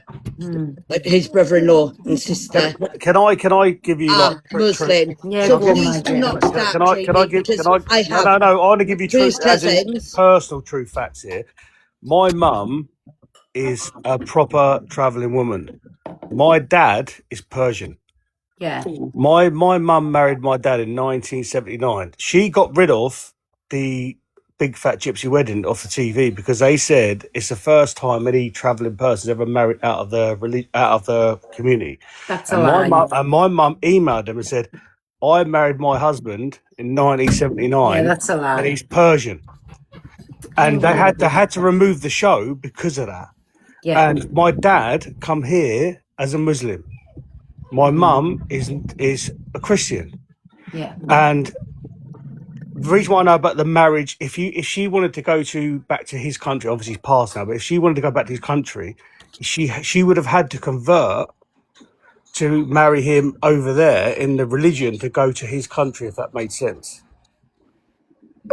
his brother-in-law and sister Can I give you are like Muslim. yeah, So go on, please my do dear. not start can I training give because can I I no have no no I want to give you true first as in cousins. personal true facts here. My mum is a proper travelling woman. My dad is Persian. Yeah. My mum married my dad in 1979. She got rid of the Big Fat Gypsy Wedding off the TV because they said it's the first time any travelling person's ever married out of the community. That's a And lie. my mum emailed them and said, I married my husband in Yeah, 1979 that's a and lie. he's Persian. And they had to remove the show because of that. Yeah. And my dad come here as a Muslim. My mum is a Christian. Yeah. And the reason why I know about the marriage, if she wanted to go back to his country, obviously he's passed now, but if she wanted to go back to his country, she would have had to convert to marry him over there in the religion to go to his country, if that made sense.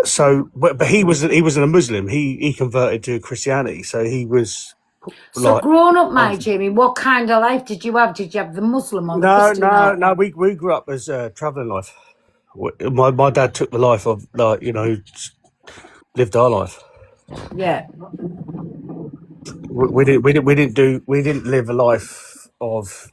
So, but he wasn't a Muslim. He converted to Christianity, so he was So, like. growing up, my Jamie, what kind of life did you have? Did you have the Muslim or the No, Christian life? no. We grew up as travelling life. My dad took the life of lived our life. Yeah. We didn't live a life of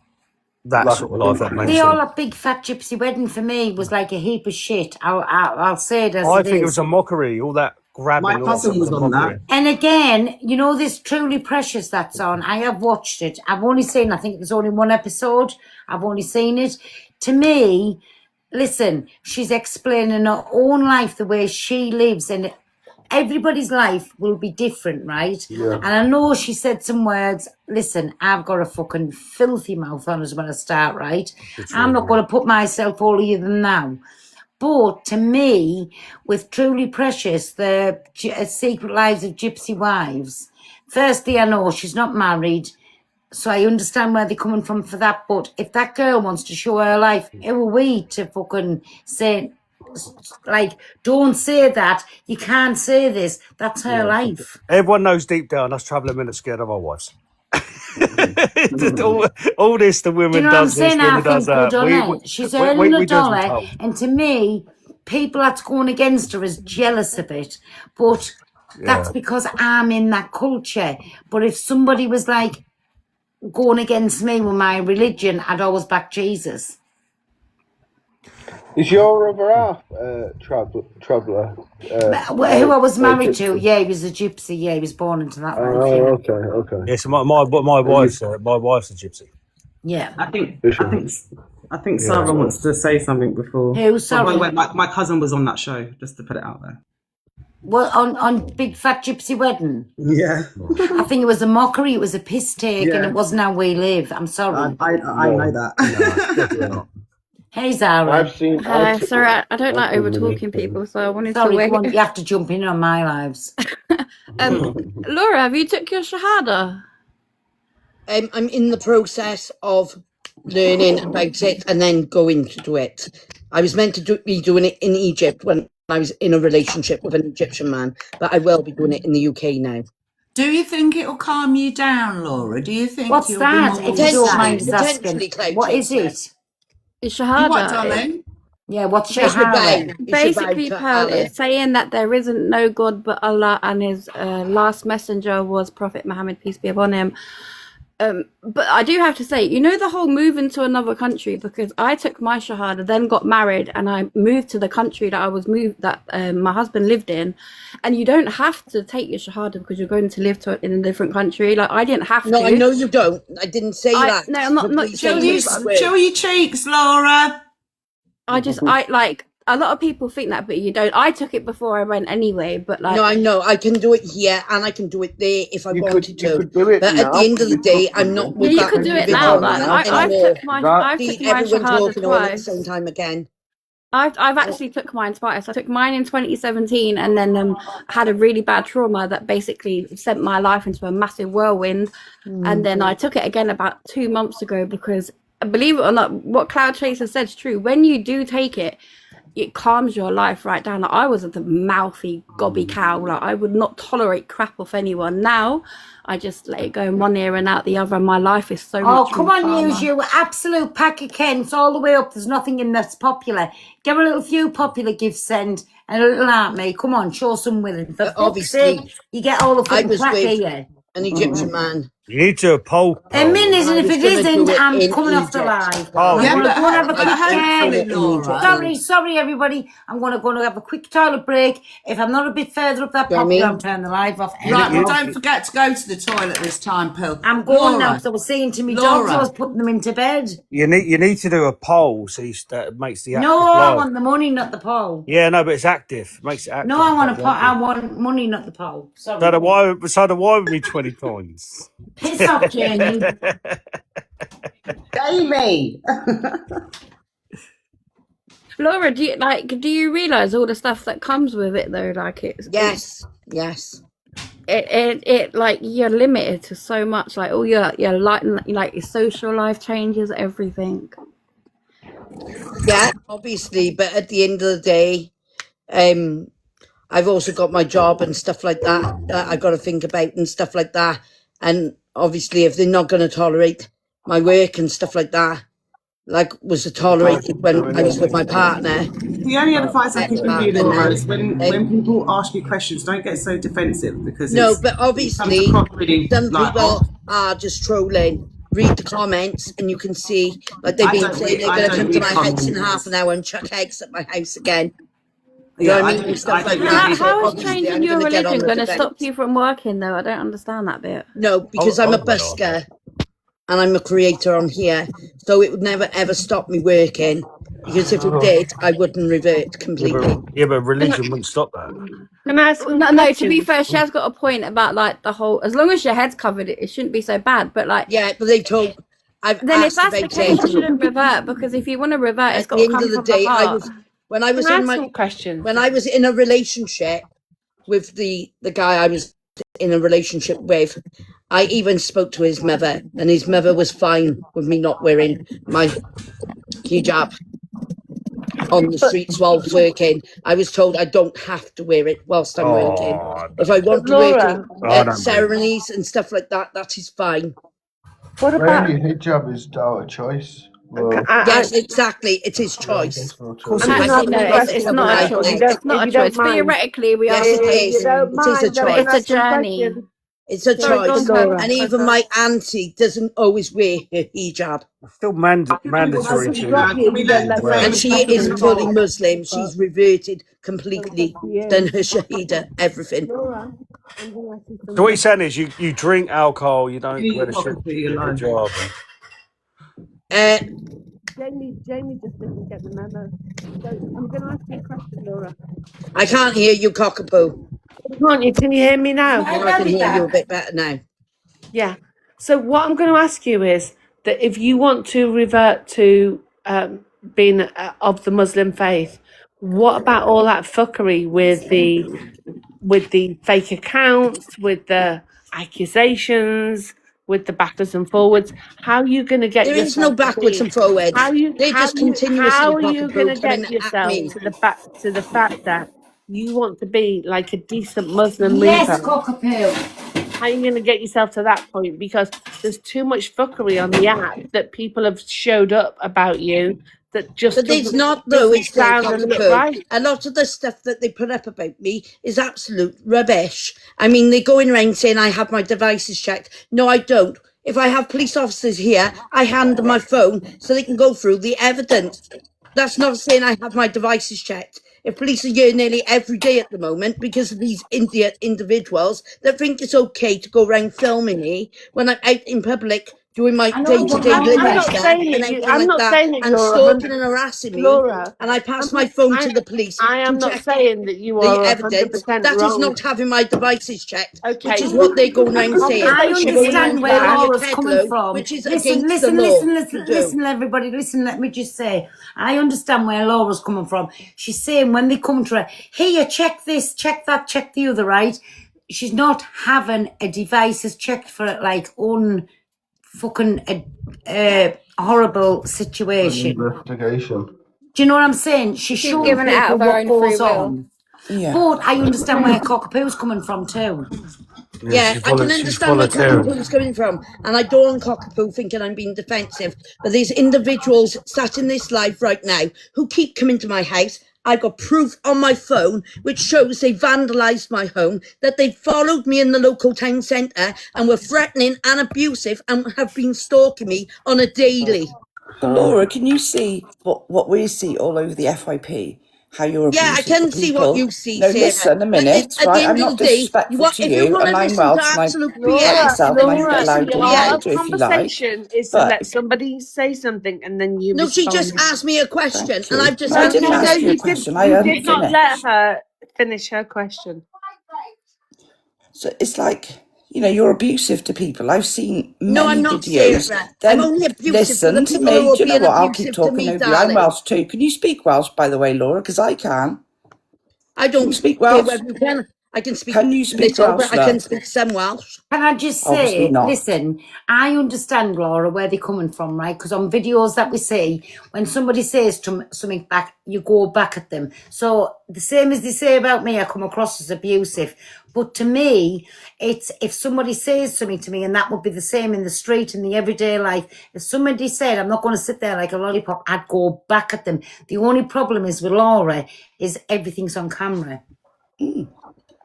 that sort of life. That makes They all sense. a big fat gypsy wedding for me was like a heap of shit. I'll say it as I it think it is. was a mockery. All that grabbing. My All that cousin stuff was was a on mockery. that. And again, you know this Truly Precious that's on. I have watched it. I've only seen, I think there's only one episode. I've only seen it. To me, listen, she's explaining her own life, the way she lives, and everybody's life will be different, right? Yeah. And I know she said some words. Listen, I've got a fucking filthy mouth on us when I start, right? I'm not going to put myself holier than thou. But to me, with Truly Precious, the Secret Lives of Gypsy Wives, firstly, I know she's not married, so I understand where they're coming from for that. But if that girl wants to show her life, who are we to fucking say, like, don't say that, you can't say this, that's her life. Everyone knows deep down us travelling men are scared of our wives. all this, the Do women you know what I'm does this, saying? I women does think good that. on her. She's earning We a do as we're dollar, told. and to me, people that's going against her is jealous of it. But that's Yeah. because I'm in that culture. But if somebody was like going against me with my religion, I'd always back Jesus. Is your other half traveller? Who I was married to, yeah, he was a gypsy. Yeah, he was born into that life. Oh, Yeah, okay. Yes, my wife's a gypsy. yeah. I think Yeah. Sarah wants to say something before. Who? By Sorry. the way, my cousin was on that show, just to put it out there. Well, on Big Fat Gypsy Wedding, Yeah. I think it was a mockery. It was a piss take, and Yeah. it wasn't how we live. I'm sorry. I know that. Definitely not. Hey, Zara. I've seen. Sorry, I don't like over talking people, so I wanted Sorry, to come on, wait. you have to jump in on my lives. Laura, have you took your shahada? I'm in the process of learning about it and then going to do it. I was meant to be doing it in Egypt when I was in a relationship with an Egyptian man, but I will be doing it in the UK now. Do you think it'll calm you down, Laura? Do you think What's you'll that? be more If you don't mind Potentially, us potentially, asking, Cloud what is Chaser. it? It's You what, shahada. darling? Yeah, what's It's your Shahara? vow. It's your vow Basically, to Pearl, Allah. it's saying that there isn't no God but Allah, and his last messenger was Prophet Muhammad, peace be upon him. But I do have to say, you know, the whole moving to another country, because I took my shahada, then got married, and I moved to the country that I was my husband lived in, and you don't have to take your shahada because you're going to live in a different country. Like, I didn't have to. No, I know you don't. I didn't say that. No, I'm not Show your cheeks, Laura. A lot of people think that, but you don't. I took it before I went anyway, but like... No, I know. I can do it here and I can do it there if I wanted to. You could do it but now. at the end of the day, I'm not with you that could do it now. Like, I've took my everyone's shahada walking on at the twice. same time again. I've actually took mine twice. I took mine in 2017 and then had a really bad trauma that basically sent my life into a massive whirlwind. And then I took it again about 2 months ago because, believe it or not, what Cloud Chaser said is true. When you do take it, it calms your life right down. Like, I was a mouthy, gobby cow. Like, I would not tolerate crap off anyone. Now, I just let it go in one ear and out the other, and my life is so much come more on, calmer. use you absolute pack of Kents all the way up. There's nothing in that's popular. Give a little few popular gifts, send and a little art me. Come on, show some willing. For fuck's sake, you get all the I fucking was plaque with here. an Egyptian man. You need to poll. A minute, and if it isn't, I'm coming off the Egypt. live. Oh, I'm yeah, gonna but go and have a quick hopefully, Laura. Sorry, everybody. I'm gonna go and have a quick toilet break. If I'm not a bit further up that popular, I'm turning the live off. Right, well, don't forget to go to the toilet this time, Pill. I'm going now Laura. because I was saying to me Laura. dogs, I was putting them into bed. You need to do a poll so that makes the active No, I live. want the money, not the poll. Yeah, no, but it's active. It makes it active. No, I want money, not the poll. Sorry. So the why with me 20 coins. Piss off, Jamie. Jamie. Laura, do you realise all the stuff that comes with it though? Like, Yes. It like, you're limited to so much. Like, all your like your social life changes, everything. Yeah, obviously, but at the end of the day, I've also got my job and stuff like that I got to think about and stuff like that. And obviously, if they're not going to tolerate my work and stuff like that, like was tolerated when I was with my partner. The only advice I can give you, Laura, is when people ask you questions, don't get so defensive because but obviously some people are just trolling. Read the comments and you can see, like, they've been saying they're going to come to my house in half an hour and chuck eggs at my house again. You know what I mean? Stuff like that. How is changing your religion going to stop you from working though? I don't understand that bit. No, because I'm a busker and I'm a creator on here, so it would never ever stop me working. Because if it did, I wouldn't revert completely. Yeah, but religion wouldn't stop that. Can I ask? No, to be fair, she has got a point about like the whole. As long as your head's covered, it shouldn't be so bad. But like, yeah, but they told. Then if that's the case, you shouldn't revert, because if you want to revert, it's got to come from the heart. When I was in a relationship with the guy I was in a relationship with, I even spoke to his mother, and his mother was fine with me not wearing my hijab on the streets while working. I was told I don't have to wear it whilst I'm working. If I want to wear it at ceremonies and stuff like that, that is fine. What about wearing your hijab is our choice? Well, yes, exactly. It is choice. It's not a choice. It's not a choice. Theoretically, we are. It is a choice. It's a journey. It's a choice. And even my auntie doesn't always wear her hijab. Still mandatory to. And she is fully Muslim. She's reverted completely. Done her shahida, everything. So what you're saying is you drink alcohol, you don't wear the hijab. Jamie just didn't get the memo. So I'm going to ask you a question, Laura. I can't hear you, cockapoo. Can't you? Can you hear me now? I can hear you a bit better now. Yeah. So what I'm going to ask you is that if you want to revert to being of the Muslim faith, what about all that fuckery with the fake accounts, with the accusations, with the backwards and forwards? How are you going to get there is no backwards and forwards. How are you going to get yourself to the fact that you want to be like a decent Muslim leader? Yes, cockapoo. How are you going to get yourself to that point? Because there's too much fuckery on the app that people have showed up about you that just. But it's not though. It's right. A lot of the stuff that they put up about me is absolute rubbish. I mean, they're going around saying I have my devices checked. No, I don't. If I have police officers here, I hand them my phone so they can go through the evidence. That's not saying I have my devices checked. If police are here nearly every day at the moment because of these idiot individuals that think it's okay to go around filming me when I'm out in public doing my I know, but day-to-day I'm living not stuff saying and that everything I'm like not that, saying that and you're stalking and harassing me, Laura. and I pass I'm my not, phone to the police I am to not check saying that you the are evidence. 100% That is wrong. not having my devices checked, which Okay, is what they're going the around saying. I conversation They're going is understand around where calling me a Laura's coming peddler, from. which is Listen, against the listen, law listen, to listen, do. listen, everybody. Listen, let me just say, I understand where Laura's coming from. She's saying when they come to her, here, check this, check that, check the other, right? She's not having a devices checked for like horrible situation. Investigation. Do you know what I'm saying? She's She's showing given it out people of her what own free goes will. on. Yeah. But I understand where Cockapoo's coming from too. Yeah, I can understand where Cockapoo's coming from, and I don't want Cockapoo thinking I'm being defensive, but there's individuals sat in this live right now who keep coming to my house. I've got proof on my phone which shows they vandalised my home, that they followed me in the local town centre and were threatening and abusive and have been stalking me on a daily. But Laura, can you see what we see all over the FYP? How you're Yeah, I abusive can to see what people. you see, No, Sarah. listen a But minute, at the right? end I'm of not the day, disrespectful to if you you, want to and I'm listen to Welsh, and I, absolute like BS, yourself, then might you get listen loud to if you BS. want the to, if you like. conversation is to But let somebody say something and then you No, she just respond. asked me a question, thank and you. I've just No, I answered didn't No, ask it. you a you did. question. I You hadn't did not let finished. her finish her question. So it's like, you're abusive to people. I've seen No, I'm many not, videos. Sarah. I'm Then only abusive to the listen to people who me. are Do you know being what? I'll keep abusive to talking me, over you. I'm darling. Welsh too. Can you speak Welsh, by the way, Laura? Because I can. I Can you don't speak care Welsh? whether you can. I can speak Can you speak little, Welsh, but I can love? speak some Welsh. Can I just Obviously say, not. listen, I understand, Laura, where they're coming from, right? Because on videos that we see, when somebody says something back, you go back at them. So the same as they say about me, I come across as abusive. But to me, it's if somebody says something to me, and that would be the same in the street, in the everyday life. If somebody said, I'm not going to sit there like a lollipop, I'd go back at them. The only problem is with Laura is everything's on camera.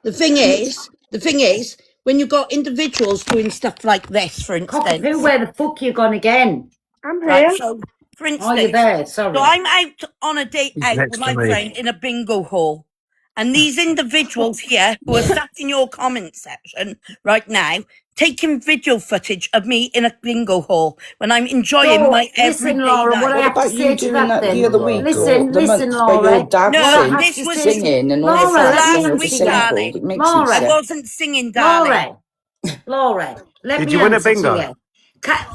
The thing is, when you've got individuals doing stuff like this, for Cockapoo, instance, where the fuck you gone again? I'm right? here. So, for Oh, you're instance, there, so sorry. I'm out on a date He's out next with to my me. friend in a bingo hall. And these individuals here who are sat in your comment section right now, taking video footage of me in a bingo hall when I'm enjoying So, my listen, everyday Laura, what I life. What have to about you say to doing that that the then, other week listen, or the listen, month where your Laura, dad what I No, have sings, this to was say to singing and all of Laura, that, let me last singing answer week, you. disabled? darling. It makes me I Laura, sick. wasn't singing, darling. Laura, let Did me you win a answer to bingo? you.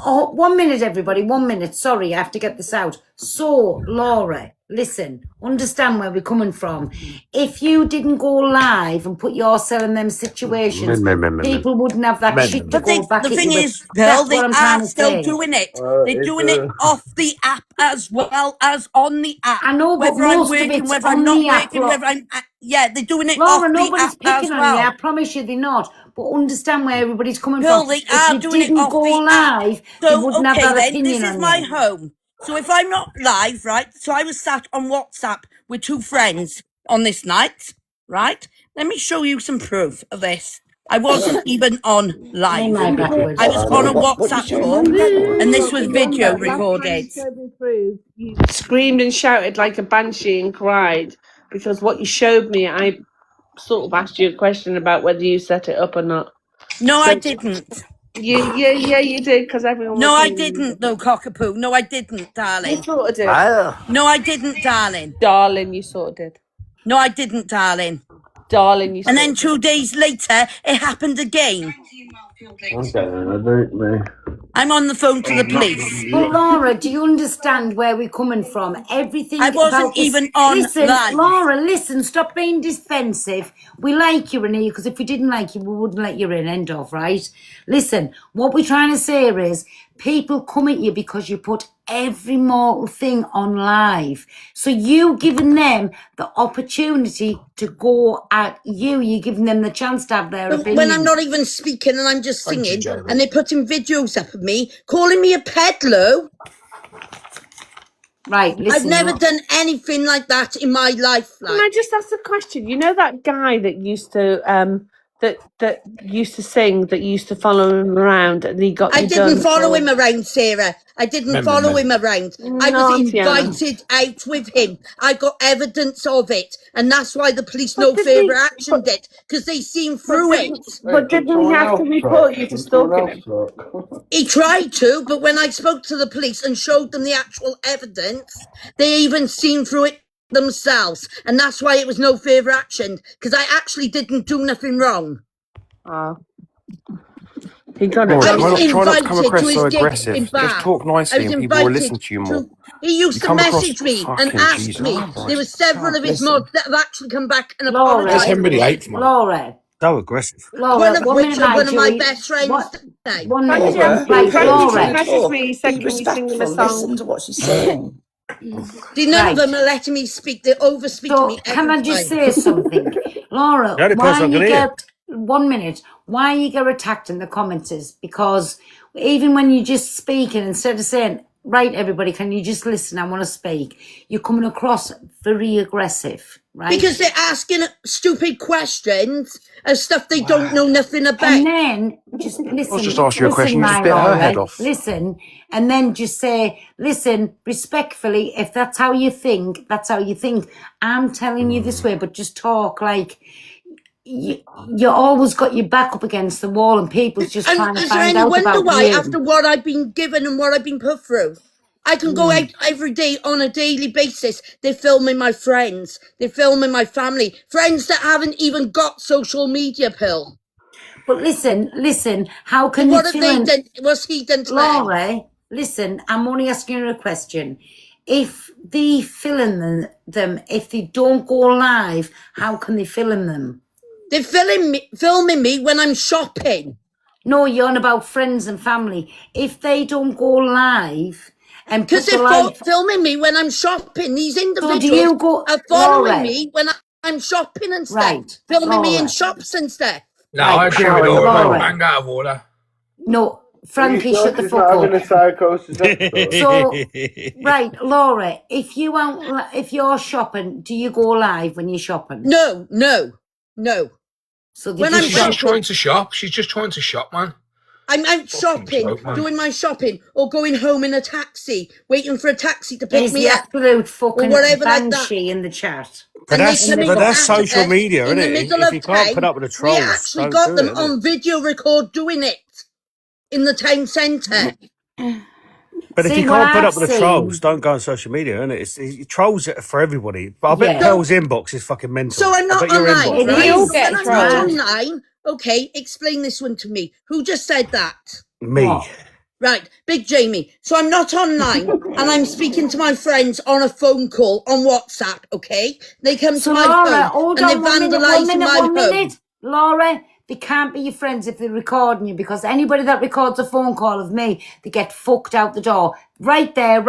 1 minute, everybody, 1 minute. Sorry, I have to get this out. So, Laura, listen, understand where we're coming from. If you didn't go live and put yourself in them situations, people wouldn't have that shit to But go back the at you thing with. is, Bill, That's what they I'm trying are to still say. doing it. They're doing it off the app as well as on the app. I know, but Whether I'm most of working, it's whether I'm on not the app, working, whether I'm... yeah, they're doing it Laura, off the nobody's app picking as on you. I well. promise you they're not. But understand where everybody's coming Bill, from. they If are you doing it didn't off go the app. live, they So, wouldn't have okay that then, this opinion is on my you. home. So if I'm not live, right, so I was sat on WhatsApp with 2 friends on this night, right? Let me show you some proof of this. I wasn't even on Oh live. my backwards. I was on a What you WhatsApp showing call, them for? and this was video Remember, last time you recorded. showed me through, you screamed and shouted like a banshee and cried because what you showed me, I sort of asked you a question about whether you set it up or not. No, I So didn't. you did because everyone No, was I saying didn't, though, Cockapoo. No, I didn't, you darling. sort of did. No, I didn't, darling. Darling, you sort of did. No, I didn't, darling. Darling, you And sort then of 2 did. days later, it happened again. I'm on the phone to the police. But Laura, do you understand where we're coming from? Everything I wasn't about this. even on Listen, live. Laura, listen, stop being defensive. We like you in here because if we didn't like you, we wouldn't let you in, end of, right? Listen, what we're trying to say is people come at you because you put every mortal thing on live. So you giving them the opportunity to go at you. You're giving them the chance to have their But when I'm opinion. not even speaking and I'm just singing, and they're putting videos up of me, calling me a peddler. Right, I've listen. never done anything like that in my life. Can I just ask a question? You know that guy that used to that used to sing, that used to follow him around, and he got I you didn't done follow for him around, Sarah. I didn't Remember, follow remember. him around. I was Naughty Anna. invited out with him. I got evidence of it, and that's why the police But no didn't further he? actioned it, because they seen But through didn't, it. but didn't he have to report you for stalking him? He tried to, but when I spoke to the police and showed them the actual evidence, they even seen through it themselves, and that's why it was no further action, because I actually didn't do nothing wrong. He got it Laura, I done. was try not to come invited to across his so gig aggressive. in Just Bath. talk I nicely was and people will invited listen to you more. to. He used You to come across message me and fucking ask Jesus me. Christ. There were several of his Listen. mods that have actually come back and Laura, That's apologised. Henry VIII, man. Laura, So aggressive. One Laura, of 1 which minute, are one of my Julie. best friends What? today. 1 minute. Laura, Right, if you're Laura. trying to Message talk, me, he be said, can you sing them a respectful. song? Listen to what she's saying. See, none of Right. them are letting me speak. They overspeak So me can every I just time. say something, Laura? The only Why person I you can hear. get 1 minute? Why you get attacked in the comments is because even when you're just speaking, instead of saying, "Right, everybody, can you just listen? I want to speak," you're coming across very aggressive, right? Because they're asking stupid questions of stuff they don't know nothing And about. then just I was just listen, asking you a question, you just my bit her head Laura, off. listen, and then just say, listen, respectfully, if that's how you think, that's how you think. I'm telling you this way, but just talk like you always got your back up against the wall and people's just And trying to is there find any out wonder about why, you. after what I've been given and what I've been put through, I can go out every day on a daily basis. They're filming my friends. They're filming my family. Friends that haven't even got social media, Pill. But listen, how So can you what have feel they in... done? What's he done to them? Laura, listen, I'm only asking you a question. If they film them, if they don't go live, how can they film them? They're filming me when I'm shopping. No, you're on about friends and family. If they don't go live and Because put the they're live... filming me when I'm shopping. These So do individuals you go... are following Laura, me when I'm shopping and stuff. right, Filming me in Laura, shops and stuff. No, I right, agree with Laura. Laura. Bang out of order. No, Are you Frankie, sure shut the she's fuck not having up. a psychosis episode? So, right, Laura, if you're shopping, do you go live when you're shopping? No. So they When just I'm She's just shopping, trying to shop. She's just trying to shop, man. I'm out shopping, joke, man. doing my shopping, or going home in a taxi, waiting for a taxi to pick There's me the up, absolute or fucking whatever like that. banshee in the chat. But And they that's come in but that's after social us media, in isn't the it? middle If of you can't put town. up with the We trolls, actually don't got do them it, innit? on video record doing it in the town centre. But if See, you what can't put I've up with the trolls, seen, don't go on social media, innit? It's trolls are for everybody. But I bet yeah, Pearl's inbox is fucking mental. So I'm I not bet your online, inbox it is right? We all is, get When it's I'm not trolls. mad. online, okay, explain this one to me. Who just said that? me. What? Right, Big Jamie. So I'm not online and I'm speaking to my friends on a phone call on WhatsApp, okay? They come So to my Laura, phone hold and they're on 1 minute, vandalising my home. Laura, they can't be your friends if they're recording you, because anybody that records a phone call of me, they get fucked out the door. Right there.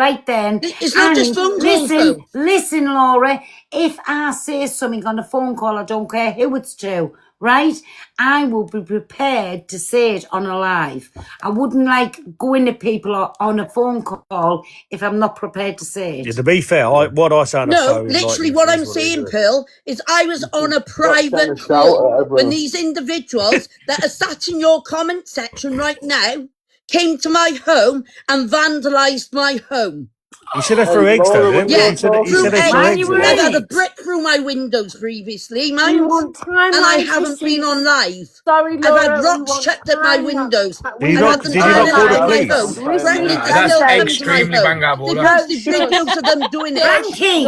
It's not just phone calls, though. Listen, Laura, if I say something on a phone call, I don't care who it's to, right? I will be prepared to say it on a live. I wouldn't like go into people on a phone call if I'm not prepared to say Yeah, it. to be fair, what I say on the No, phone, literally like, what is I'm what it saying, is. Pearl, is I was on a Stop trying private to shout at call her, when bro. these individuals that are sat in your comment section right now came to my home and vandalised my home. You said that Hey, through eggs, though, Laura, when didn't you? Yeah, you're You said talking, through that through eggs. Why eggs, you didn't I've you? had a eggs? brick through my windows previously, We mind, want and I timelines, haven't been on receipts. live. Sorry, I've had Laura, we rocks want chucked at my windows. Did we you I've want had not? them Did you not turning call up the in my police? home, threatening receipts to and That's kill come dates. to my extremely home. bang out of They've order. posted videos of them doing it. Frankie!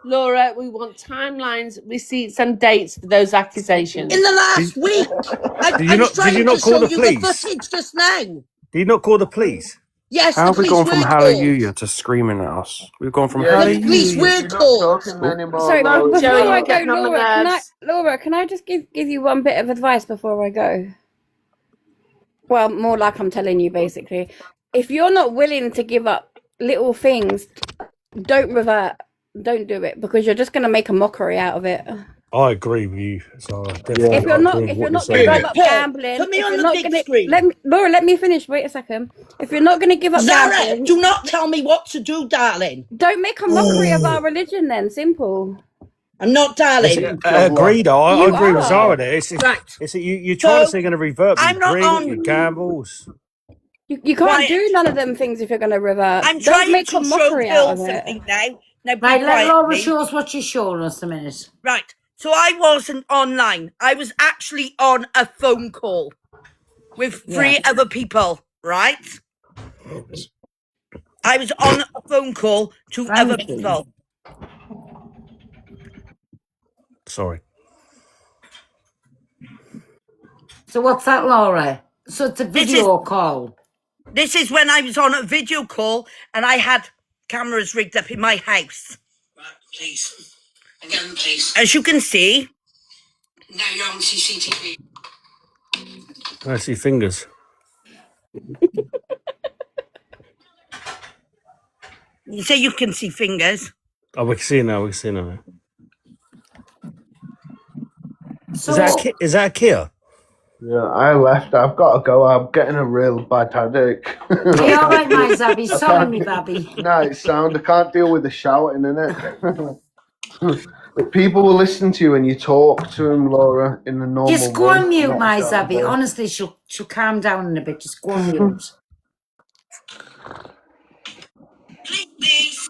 Laura, we want timelines, receipts, and dates for those accusations. In the Did, last week, did you I was not? Did you trying to not call show the you the police? footage just now. Did you not call the police? Yes, How the have we police gone from were called. hallelujah to screaming at us? We've gone from yeah, The police hallelujah. were you're not called. talking anymore, Sorry, Laura. before Joey, I you're go, getting on my Laura, can I just give you one bit of advice before I go? Well, more like I'm telling you, basically. If you're not willing to give up little things, don't revert. Don't do it, because you're just going to make a mockery out of it. I agree with you. So I If definitely you're not, agree with if what you're you're not going to saying. give up Paul, gambling, put me if on you're the not big going to screen. Laura, let me finish. Wait a second. If you're not going to give up Zara, gambling, do not tell me what to do, darling. don't make a mockery of our religion. Then simple. I'm not, darling. Agreed. I You agree with are. Zara there. Right. It's you're trying to So say going to revert, but I'm not drink, on. you gambles. You can't Quiet. do none of them things if you're going to revert. I'm Don't trying make a to show mockery out Phil of it. something now. Now be Right, let quiet, Laura please. show us what she's showing us a minute. Right. So I wasn't online. I was actually on a phone call with three other people, right? I was on a phone call to other Frankie. people. Sorry. So what's that, Laura? So it's a video call. This is when I was on a video call and I had cameras rigged up in my house. Right, please. Again, please. As you can see. Now you're on CCTV. I see fingers. You say you can see fingers. Oh, we can see now. We can see now. So Is that a Kia? Yeah, I left. I've got to go. I'm getting a real bad headache. are you all right, my Zabby? Sorry, me babby. No, it's sound. I can't deal with the shouting, innit? But people will listen to you when you talk to them, Laura, in the normal Just go way, on mute, not my shout Zabby. at them. Honestly, she'll calm down in a bit. Just go on mute. Please.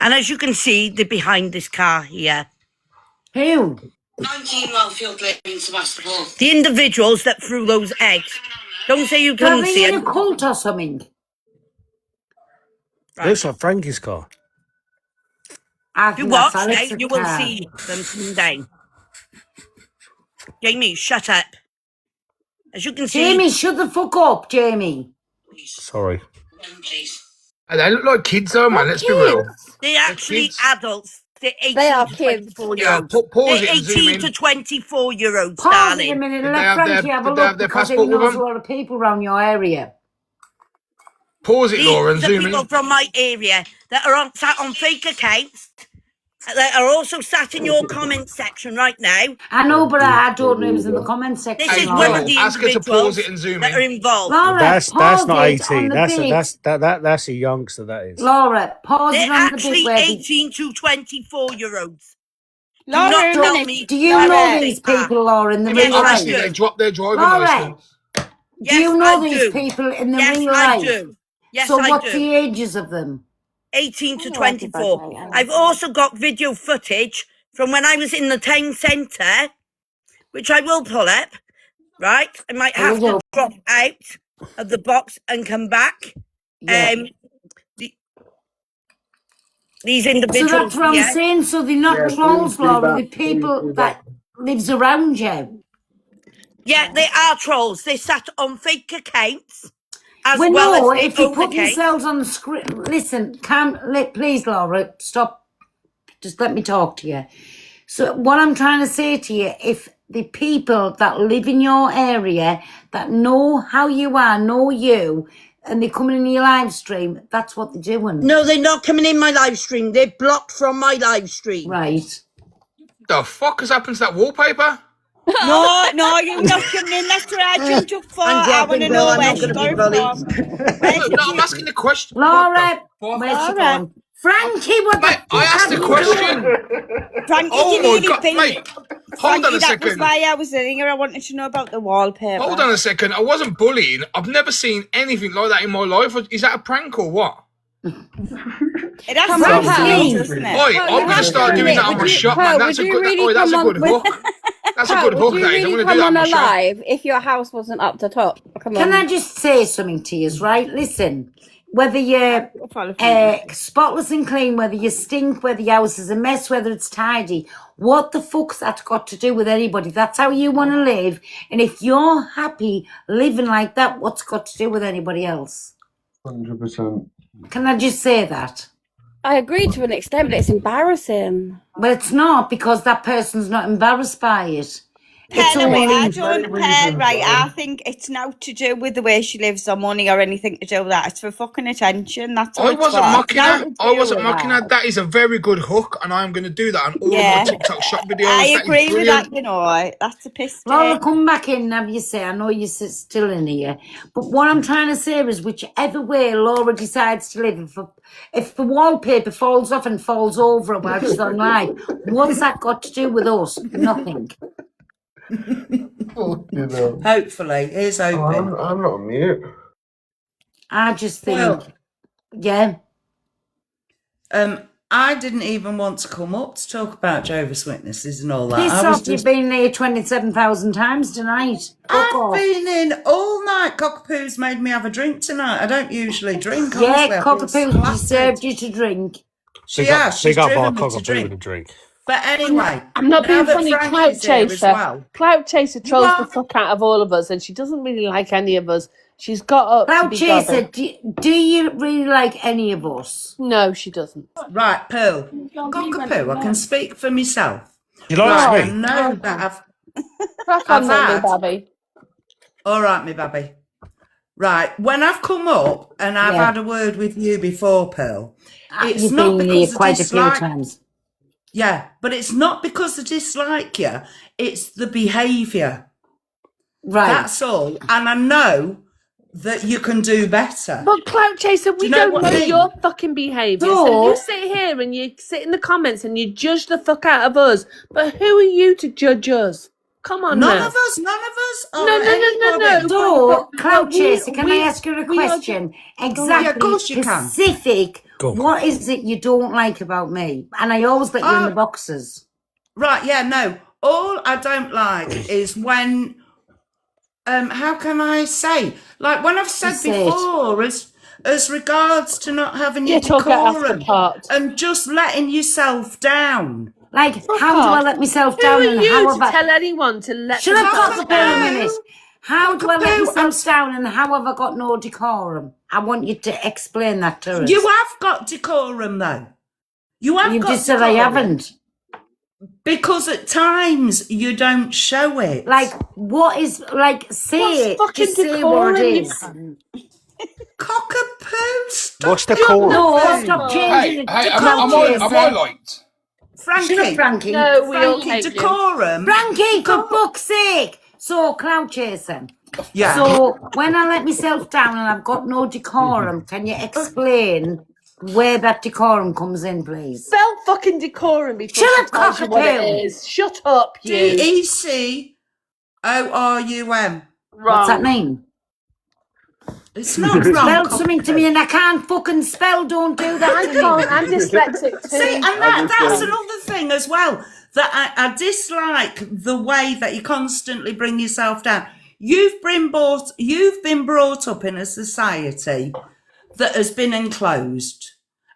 And as you can see, they're behind this car here. Who? 19 Wellfield Lane in Sebastopol. The individuals that threw those eggs. Don't say you Are couldn't they see in it. a cult or something? Looks like Frankie's car. I You think watch, that's now, Alex's you will car. see them coming down. Jamie, shut up. As you can see. Jamie, shut the fuck up, Jamie. Sorry. Again, please. And they look like kids though, man. Let's be real. They're actually kids. adults. They're 18 They are to kids. 24 year Yeah, olds. pause They're it and zoom 18 in. to 24 year olds, Pause it a darling. minute Did and they let have their- Frankie have a did they have look their because he passport with knows a them? lot of people around your area. Pause it, Laura, and These are zoom people in. from my area that are sat on fake accounts. That are also sat in your comment section right now. I know, but I don't know who's in the comment section. This is Hey, one Laura. of the ask her to pause individuals it and zoom that are in. involved. Laura, That's pause not it on 18. the bit. That's a youngster. That is. Laura, pause They're it on the bit actually where 18 to 24 year olds. Do Laura, not a tell minute. me. do you Laura, know they these are. people, Laura, in the Yes, real I Obviously, life? they dropped their driving Laura, license. do Yes, you know I these do. people in the Yes, real I life? do. Yes, So I what's do. the ages of them? 18 to Oh, 24. everybody, I've also got video footage from when I was in the town centre, which I will pull up, right? I might have to drop out of the box and come back. Yeah. These So individuals that's what I'm here. saying. So they're not Yeah, please trolls, do Laura. that. They're people Please do that lives around you. Yeah, they are trolls. They sat on fake accounts as We well know as if their you own put accounts. yourselves on the screen. Listen, please, Laura, stop. Just let me talk to you. So what I'm trying to say to you, if the people that live in your area that know how you are, know you, and they're coming in your live stream, that's what they're doing. No, they're not coming in my live stream. They're blocked from my live stream. Right. The fuck has happened to that wallpaper? No, you're not coming in. That's where I jumped up for. And I yeah, want to Bill, know I'm where not she going to be got it bullied. from. Where No, did I'm you... asking the question. Laura, What where's she Laura. gone? Frankie, what the Mate, I fuck asked have a you question. done? Frankie, Oh you my really god, think... mate. Hold Frankie, on a that was second. why I was sitting here. I wanted to know about the wallpaper. Hold on a second. I wasn't bullying. I've never seen anything like that in my life. Is that a prank or what? It has Come to on, be Pal. serious, doesn't it? Oi, Pal, I'm you going to have to start doing admit, that on my would you- shop, Pal, man. would you really That's a come good on with- hook. That's a Pal, good hook, would you that is. I'm really going to do come that on on my a shop. live if your house wasn't up to top? Come on. Can I just say something to you, right? Listen, whether you're spotless and clean, whether you stink, whether your house is a mess, whether it's tidy, what the fuck's that got to do with anybody? That's how you want to live. And if you're happy living like that, what's got to do with anybody else? 100%. Can I just say that? I agree to an extent, but it's embarrassing. But it's not, because that person's not embarrassed by it. It's Anyway, I only don't, right, I think it's not to do with the way she lives or money or anything to do with that. It's for fucking attention. That's all I it's wasn't for. mocking her. Nothing to I do wasn't with mocking her. that. That is a very good hook, and I'm going to do that on all Yeah. of my TikTok shop videos. I That is agree with brilliant. that, you know. That's a piss Lola, take. come back in, have you say? I know you're still in here. But what I'm trying to say is whichever way Laura decides to live, if the wallpaper falls off and falls over while she's on live, what's that got to do with us? Nothing. Hopefully, here's hoping. I'm not on mute. I just think, Well, yeah. I didn't even want to come up to talk about Jehovah's Witnesses and all that. Piss I was off, you've just. been there 27,000 times tonight. Fuck I've off. been in all night. Cockapoo's made me have a drink tonight. I don't usually drink. Yeah, Honestly, I feel Cockapoo splattered. deserved you to drink. She has. She's Big up our driven me to Cockapoo with a drink. drink. But anyway, I'm not now being that funny. Clout Frankie's here as Chaser. well. Clout Chaser trolls the What? fuck out of all of us, and she doesn't really like any of us. She's got up to Cloud be Chaser, gobby. do you really like any of us? No, she doesn't. Right, Pearl. Cockapoo, I can speak for myself. You like Right, I me? know that Crack I've on then, me had. babby. All right, me babby. Right, when I've come up and I've Yeah. had a word with you before, Pearl, it's You've not been here because I quite a few dislike. times. Yeah, but it's not because I dislike you. It's the behaviour. Right. That's all. And I know that you can do better. But Clout Chaser, we you know don't what know I mean? your fucking behaviour. So So- you sit here and you sit in the comments and you judge the fuck out of us. But who are you to judge us? Come on None now. of us. Or No. anybody. So, Cloud we- Chaser, can I we- ask you a we are- question? Yeah, of Exactly, course you can. specific. Go on. What is it you don't like about me? And I always let you in the boxes. Right, yeah, no. All I don't like is when, how can I say? Like when I've said Say it. before, as regards to not having your You talk out after decorum part. and just letting yourself down. Like, Fuck how do I off. let myself Who down are and you how to have I... tell anyone to let Shut up, themselves Cockapoo, a down? minute. How do I let Cockapoo, myself down and how have I got no decorum? I want you to explain that to us. You have got decorum though. You have You got just said I decorum. haven't. Because at times you don't show it. Like, what is, like, say What's it. fucking Just say decorum, what it you is. cunt? Cockapoo, stop. What's decorum? No, stop Hey, changing it. hey, Cloud am I Chaser. liked? Frankie. Shut up, Frankie. No, we all Frankie, hate you. decorum. Frankie, for fuck's sake. So, Cloud Chaser. Yeah. So, when I let myself down and I've got no decorum, can you explain where that decorum comes in, please? Spell fucking decorum before Shut she up, tells you what it Cockapoo. is. Shut up, you. DECORUM. What's that Wrong. mean? It's not Spell wrong. something to me and I can't fucking spell. Don't do that I to can't. me. I'm dyslexic too. See, and that's another thing as well that I dislike the way that you constantly bring yourself down. You've been brought up in a society that has been enclosed.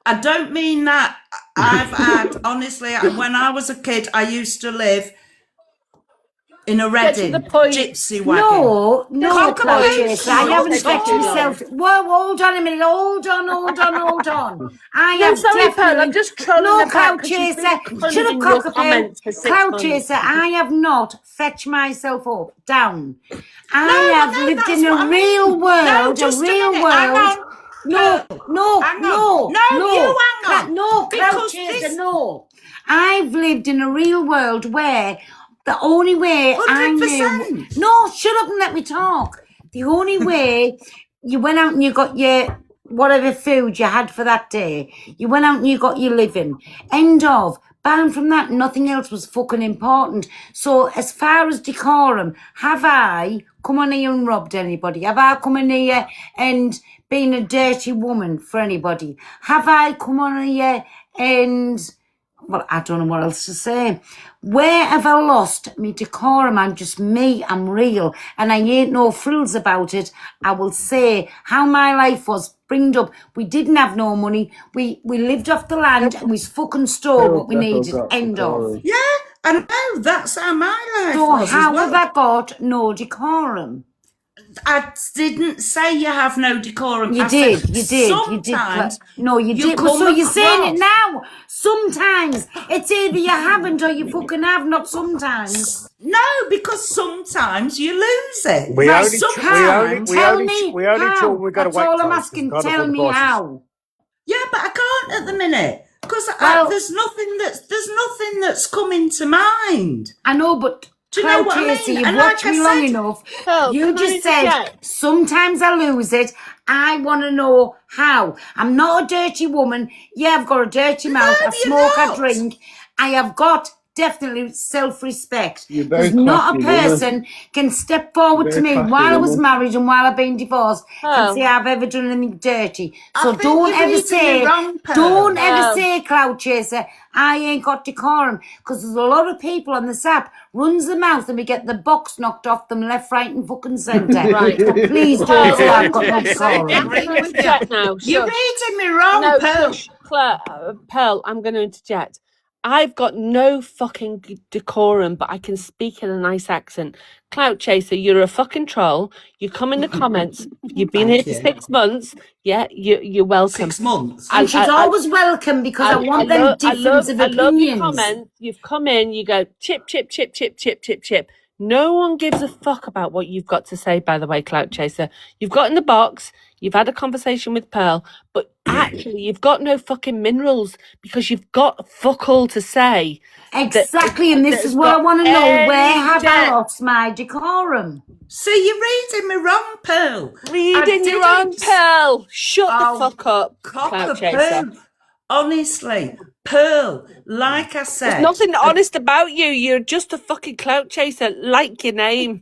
I don't mean that. I've had, honestly, when I was a kid, I used to live in a Get to Reading the point. gypsy wagon. No, Cloud Chaser. I haven't Take fetched too long. myself. Whoa, hold on a minute. Hold on. I No, have sorry, Pearl. definitely... I'm just trolling No, her back Cloud 'cause she's Chaser. been Shut up, cunning in your Cockapoo. comments for 6 Cloud months. Chaser, I have not fetched myself up, down. I No, have no, lived that's in what a I real mean. No, world, just a a real minute. Hang world. on. No, Hang on. No, you hang on. No, Cloud Because Chaser, this- no. I've lived in a real world where the only way I knew... 100%. No, shut up and let me talk. The only way you went out and you got your whatever food you had for that day, you went out and you got your living. End of. Bound from that, nothing else was fucking important. So as far as decorum, have I come on here and robbed anybody? Have I come in here and been a dirty woman for anybody? Have I come on here and... Well, I don't know what else to say. Where have I lost me decorum? I'm just me. I'm real. And I ain't no frills about it. I will say how my life was bringed up. We didn't have no money. We lived off the land and we fucking stole what we needed. End of. Yeah, I know. That's how my life So was how as well. have I got no decorum? I didn't say you have no decorum. You I did, said you did. sometimes No, you you did. come Well, so you're saying it across. now. Sometimes. It's either you haven't or you fucking have, not sometimes. No, because sometimes you lose it. We Right, only, sometimes. tell me we only how. talk. We got to That's wait. all I'm times, 'cause asking. God Tell afford me prices. how. Yeah, but I can't at the minute because Well- there's nothing that's coming to mind. I know, but Do you know what I Cloud Chaser, mean? you've And watched like I me long said- enough. Pearl, You can I just said interject? sometimes I lose it. I want to know how. I'm not a dirty woman. Yeah, I've got a dirty mouth. I you're smoke, I not. drink. I have got definitely self-respect. You're very Because not a classy woman. person can step forward You're to very me classy while I was woman. married and while I've been divorced Pearl. and say I've ever done anything dirty. So think don't you're ever reading say, me wrong, Pearl. don't ever Pearl. say, Cloud Chaser, I ain't got decorum. Because there's a lot of people on this app runs the mouth and we get the box knocked off them left, right, and fucking centre. Right. So please Pearl, don't say I've got no I'm decorum. going to interject now. You're Shush. reading me wrong, No, Pearl. shush. Claire, Pearl, I'm going to interject. I've got no fucking decorum, but I can speak in a nice accent. Clout Chaser, you're a fucking troll. You come in the comments. You've been here Thank for you. 6 months. Yeah, you're welcome. 6 months. And she's always welcome because I want them difference of I love your opinions. comment. You've come in, you go chip, chip, chip, chip, chip, chip, chip. No one gives a fuck about what you've got to say, by the way, Clout Chaser. You've got in the box, you've had a conversation with Pearl, but actually you've got no fucking minerals because you've got fuck all to say. Exactly, and this that's is what I got want to know. Where any have I depth. lost my decorum? See, you're reading me wrong, Pearl. Reading you wrong, Pearl. Shut the fuck up, Cock Clout a Chaser. poo. Honestly, Pearl, like I said. There's nothing honest about you. You're just a fucking Clout Chaser, like your name.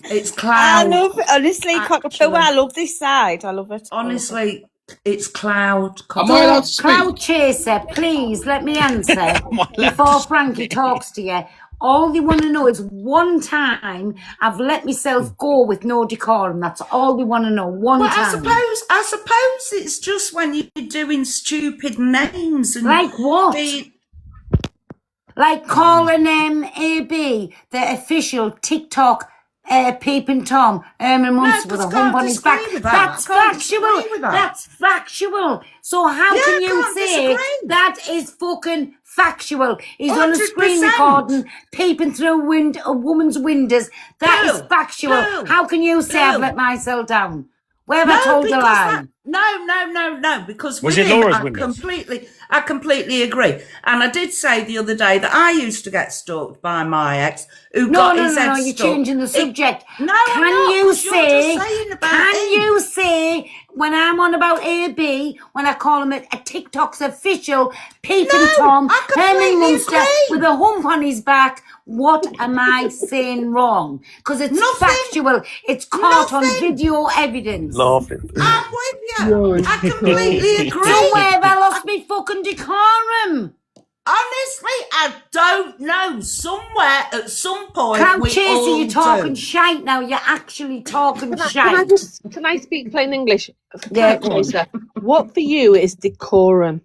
It's I Cloud. love it. Honestly, Cockapoo, I love this side. I love it. Honestly, it's Cloud. Am I allowed to speak? Cloud Chaser, please let me answer before Frankie talks to you. All they want to know is one time I've let myself go with no decorum. That's all they want to know. One Well, time. I suppose it's just when you're doing stupid names and Like what? Like calling AB, the official TikTok Peeping Tom, Herman Munster with a hump on his back. That's factual. That's factual. So how can you say that is fucking factual? He's on a screen 100%. recording, peeping through a woman's windows. That is factual. How can you say I've let myself down? Where have I told a lie? No, because Was with it him, Laura's I windows? completely agree. And I did say the other day that I used to get stalked by my ex who No, got no, his no, head no, you're stuck. changing the subject. No, I'm Can not, you 'cause you're just say, saying about can him. you say, when I'm on about AB, when I call him a TikTok's official, Peeping Tom, Herman Munster with a hump on his back, what am I saying wrong? Because it's factual. It's caught on video evidence. Laughing. I'm with you. I completely agree. So where have I lost me fucking decorum? Honestly, I don't know. Somewhere at some point, Cloud we Chaser, all you're talking do. shite now. You're actually talking shite. Can I speak plain English? Yeah, Clout go on. Chaser, what for you is decorum?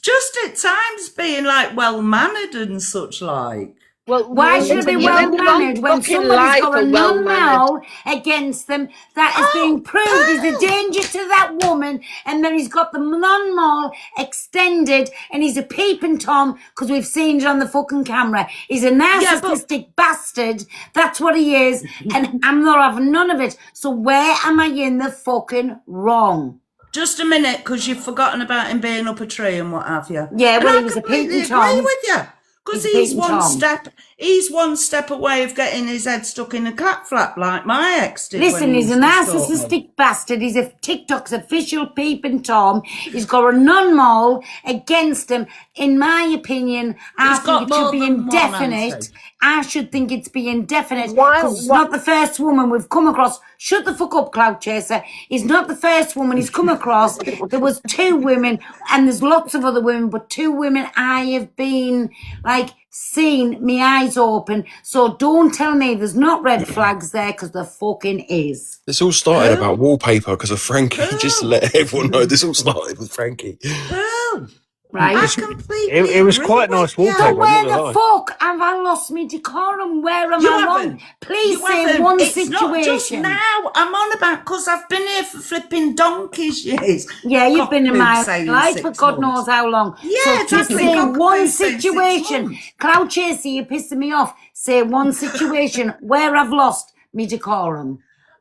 Just at times being like well mannered and such like. Well, Why should it be well mannered when somebody's got a non-null against them that is being proved is a danger to that woman, and then he's got the non-null extended, and he's a peeping Tom because we've seen it on the fucking camera. He's a narcissistic bastard. That's what he is, and I'm not having none of it. So where am I in the fucking wrong? Just a minute, because you've forgotten about him being up a tree and what have you. Yeah, And well, I he was a completely peeping Tom. agree with you. Because He's a he's peeping one Tom. he's one step away of getting his head stuck in a cat flap like my ex did. when Listen, he he's a used to stalk me. narcissistic bastard. He's a TikTok's official peeping Tom. He's got a non-mole against him. In my opinion, I He's got think it should more be than one, indefinite. Auntie. I should think it's be indefinite because it's not the first woman we've come across. Shut the fuck up, Cloud Chaser. He's not the first woman he's come across. There was 2 women, and there's lots of other women, but 2 women I have been seen me eyes open. So don't tell me there's not red flags there, because there fucking is. This all started about wallpaper because of Frankie. Just to let everyone know, this all started with Frankie. Pearl, right? I completely It was agree quite with nice you. So wallpaper. where I'm not the gonna lie. fuck have I lost me decorum? Where am You I wrong? haven't. Please You say haven't. one It's not just situation. now. I'm on about because I've been here for flipping donkeys years. Yeah, you've been in Cockboob my saying life for 6 God months. knows how long. Yeah, So just exactly. say one Cockapoo saying 6 situation. months. Cloud Chaser, you're pissing me off. Say one situation where I've lost me decorum.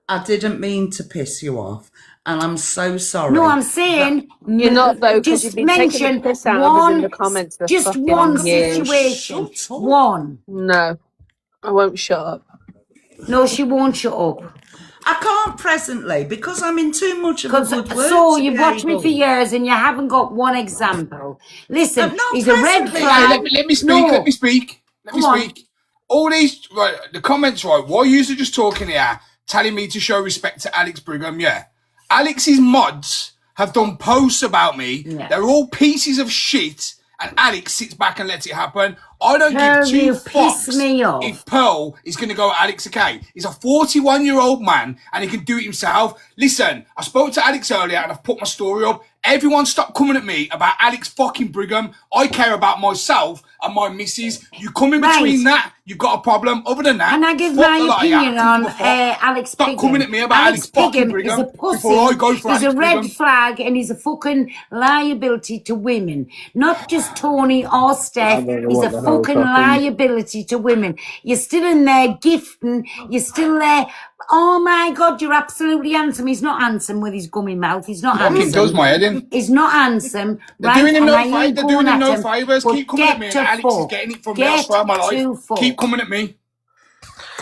I didn't mean to piss you off, and I'm so sorry. No, I'm saying You're not though, because just you've been taking the mention piss out of us in one, the comments for just fucking one years. situation. Shut up. One. No, I won't shut up. No, she won't shut up. I can't presently because I'm in too much of a Because good word so to you've be watched me for able. years and you haven't got one example. Listen, Not he's a red presently. flag. Let me speak. Let No, me speak. Let me come on. speak. All these right, the comments, right? Why you are just talking here, telling me to show respect to Alex Brigham? Yeah, Alex's mods have done posts about me. Yeah. They're all pieces of shit, and Alex sits back and lets it happen. I don't Pearl, give two you piss fucks me off. if Pearl is going to go at Alex. Okay, he's a 41-year-old man and he can do it himself. Listen, I spoke to Alex earlier and I've put my story up. Everyone stop coming at me about Alex fucking Brigham. I care about myself and my missus. You come in between that, you've got a problem. Other than that, Can I give fuck my the lot of you. opinion I on don't give a fuck. Alex Stop Piggum? coming at me about Alex fucking Piggum is Brigham a pussy. before I go for He's Alex a red Brigham. flag and he's a fucking liability to women. Not just Tony or Steph. He's a fucking liability to women. You're still in there gifting. You're still there. Oh my God, you're absolutely handsome. He's not handsome with his gummy mouth. He's not Fucking handsome. does my head in. He's not handsome, They're right? doing him And no I favours. ain't They're going doing him at no him. favours. But Keep coming at me, get and to Alex is fuck. getting it from me. I Get swear on my life. to fuck. Keep coming at me.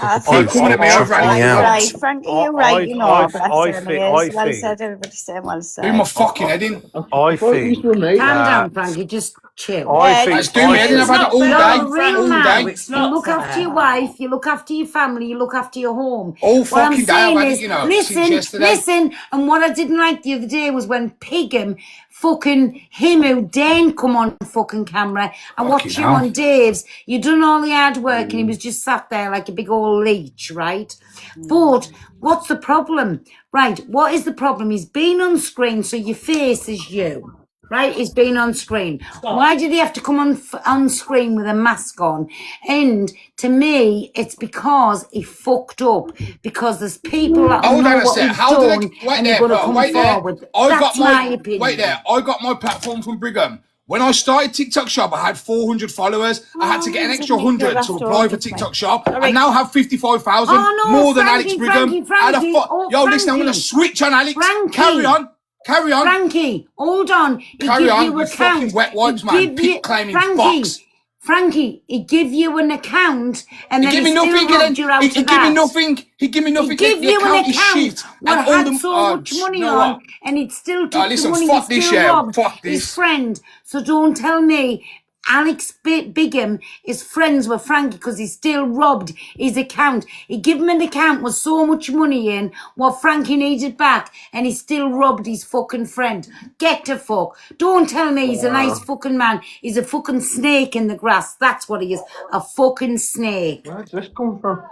I Keep think coming at me you're over Alex right, Brigham. right. Frankie, you're right, you know, bless him, he is. Well said, everybody saying well Doing said. my fucking head in. I think Calm that down, Frankie. Just chill. I Yeah, think It's doing me head in. I've It's had it not all fair You're day. a on real All Frankie, man. though. day. It's You not look after fair. your wife, you look after your family, you look after your home. All What I'm fucking day. I've saying had is, it, you know, since listen, yesterday. listen. And what I didn't like the other day was when Piggum, fucking him who daren't come on fucking camera and watch Fucking you hell. on Dave's. You done all the hard work and he was just sat there like a big old leech, right? But what's the problem? Right, what is the problem? He's been on screen, so your face is you. Right, he's been on screen. Why did he have to come on screen with a mask on? And to me, it's because he fucked up. Because there's people that Hold know on a what sec. he's How did I done, wait and there, they're going to Pearl? come Wait there. forward. I got That's my my opinion. wait there. I got my platform from Brigham. When I started TikTok Shop, I had 400 followers. I had to get an extra 100 to apply for TikTok Shop. I now have 55,000, Oh no, more than Frankie, Alex Brigham. How the Frankie. fuck? Oh, Yo, listen, I'm gonna Frankie. switch on Alex. Frankie. Carry on. Carry on. Frankie, hold on. He Carry give on. you You a fucking count. wet wipes, He man. give you- Pit claiming Frankie, fox. Frankie, he give you an account and He then give he me still nothing. robbed you out He of give me that. nothing. He give me nothing. He give The you an account is account shit. what And all had them. so much money you know on what? and it still took the Listen, money, fuck he this, still yeah. robbed Fuck his this. friend. So don't tell me Alex Bigham is friends with Frankie because he still robbed his account. He gave him an account with so much money in what Frankie needed back and he still robbed his fucking friend. Get to fuck. Don't tell me he's a nice fucking man. He's a fucking snake in the grass. That's what he is. A fucking snake. Where does this come from?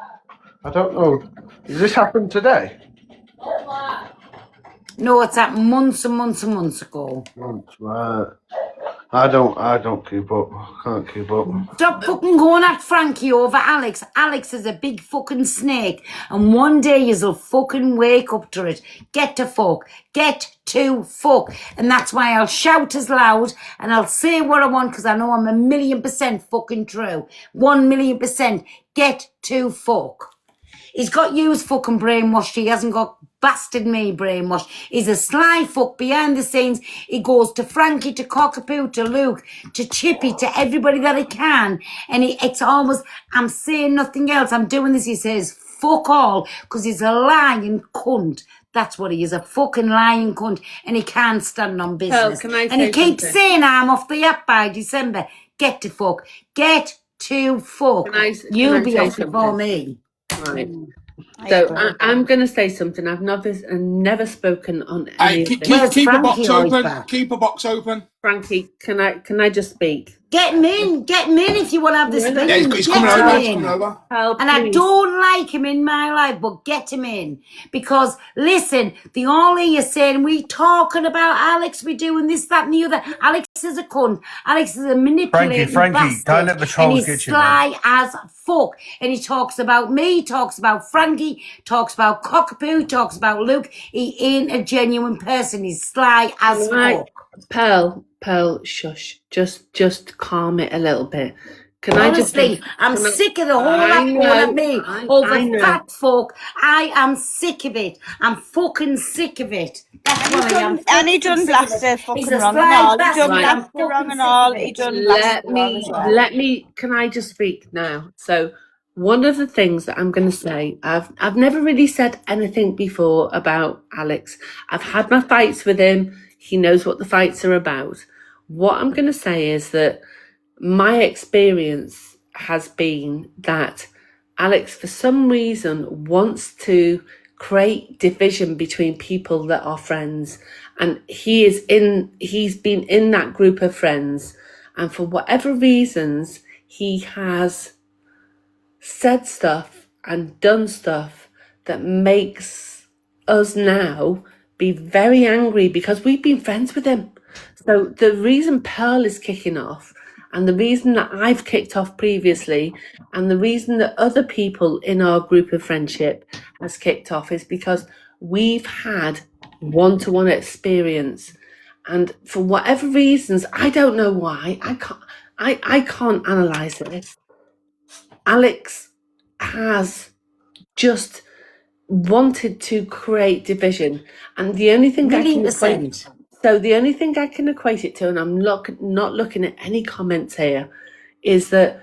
I don't know. Does this happen today? No, it's happened months and months and months ago. Months, right. I don't keep up. I can't keep up. Stop fucking going at Frankie over Alex. Alex is a big fucking snake. And one day you'll fucking wake up to it. Get to fuck. Get to fuck. And that's why I'll shout as loud and I'll say what I want because I know I'm 1,000,000% fucking true. 1,000,000%. Get to fuck. He's got you fucking brainwashed. He hasn't got bastard me brainwashed. He's a sly fuck behind the scenes. He goes to Frankie, to Cockapoo, to Luke, to Chippy, to everybody that he can. And it's almost, I'm saying nothing else. I'm doing this. He says, fuck all, because he's a lying cunt. That's what he is, a fucking lying cunt. And he can't stand on business. can I and he say keeps something? saying I'm off the app by December. Get to fuck. Get to fuck. You'll be off before me. Right. So I'm going to say something. I've never spoken on any Hey, of keep this. a box open. Keep a box open. Frankie, can I just speak? Get him in. Get him in if you want to have this Yeah, opinion. he's Get coming him over. He's in. coming over. Help, And I please. don't like him in my life, but get him in. Because, listen, the all you're saying, we talking about Alex, we doing this, that, and the other. Alex is a cunt. Alex is a manipulating Frankie, bastard. don't let the trolls and he's get you, man. sly as fuck. And he talks about me, talks about Frankie, talks about Cockapoo, talks about Luke. He ain't a genuine person. He's sly as Right. fuck. Pearl, shush. Just calm it a little bit. Can I just Honestly, I'm sick of the whole I lot going at me over I know. fat folk. I am sick of it. I'm fucking sick of it. That's what I am. And he fucking done sick of Blaster it. fucking He's a wrong and sly all. He bastard. done Right. I'm Blaster wrong fucking and sick all. of He it. done let Blaster wrong as well. can I just speak now? So one of the things that I'm going to say, I've never really said anything before about Alex. I've had my fights with him. He knows what the fights are about. What I'm going to say is that my experience has been that Alex, for some reason, wants to create division between people that are friends, and he's been in that group of friends, and for whatever reasons, he has said stuff and done stuff that makes us now be very angry because we've been friends with him. So the reason Pearl is kicking off, and the reason that I've kicked off previously, and the reason that other people in our group of friendship has kicked off is because we've had one-to-one experience. And for whatever reasons, I don't know why, I can't analyse this. Alex has just wanted to create division, and the only thing I can equate, 1,000,000%. so the only thing I can equate it to, and I'm not looking at any comments here, is that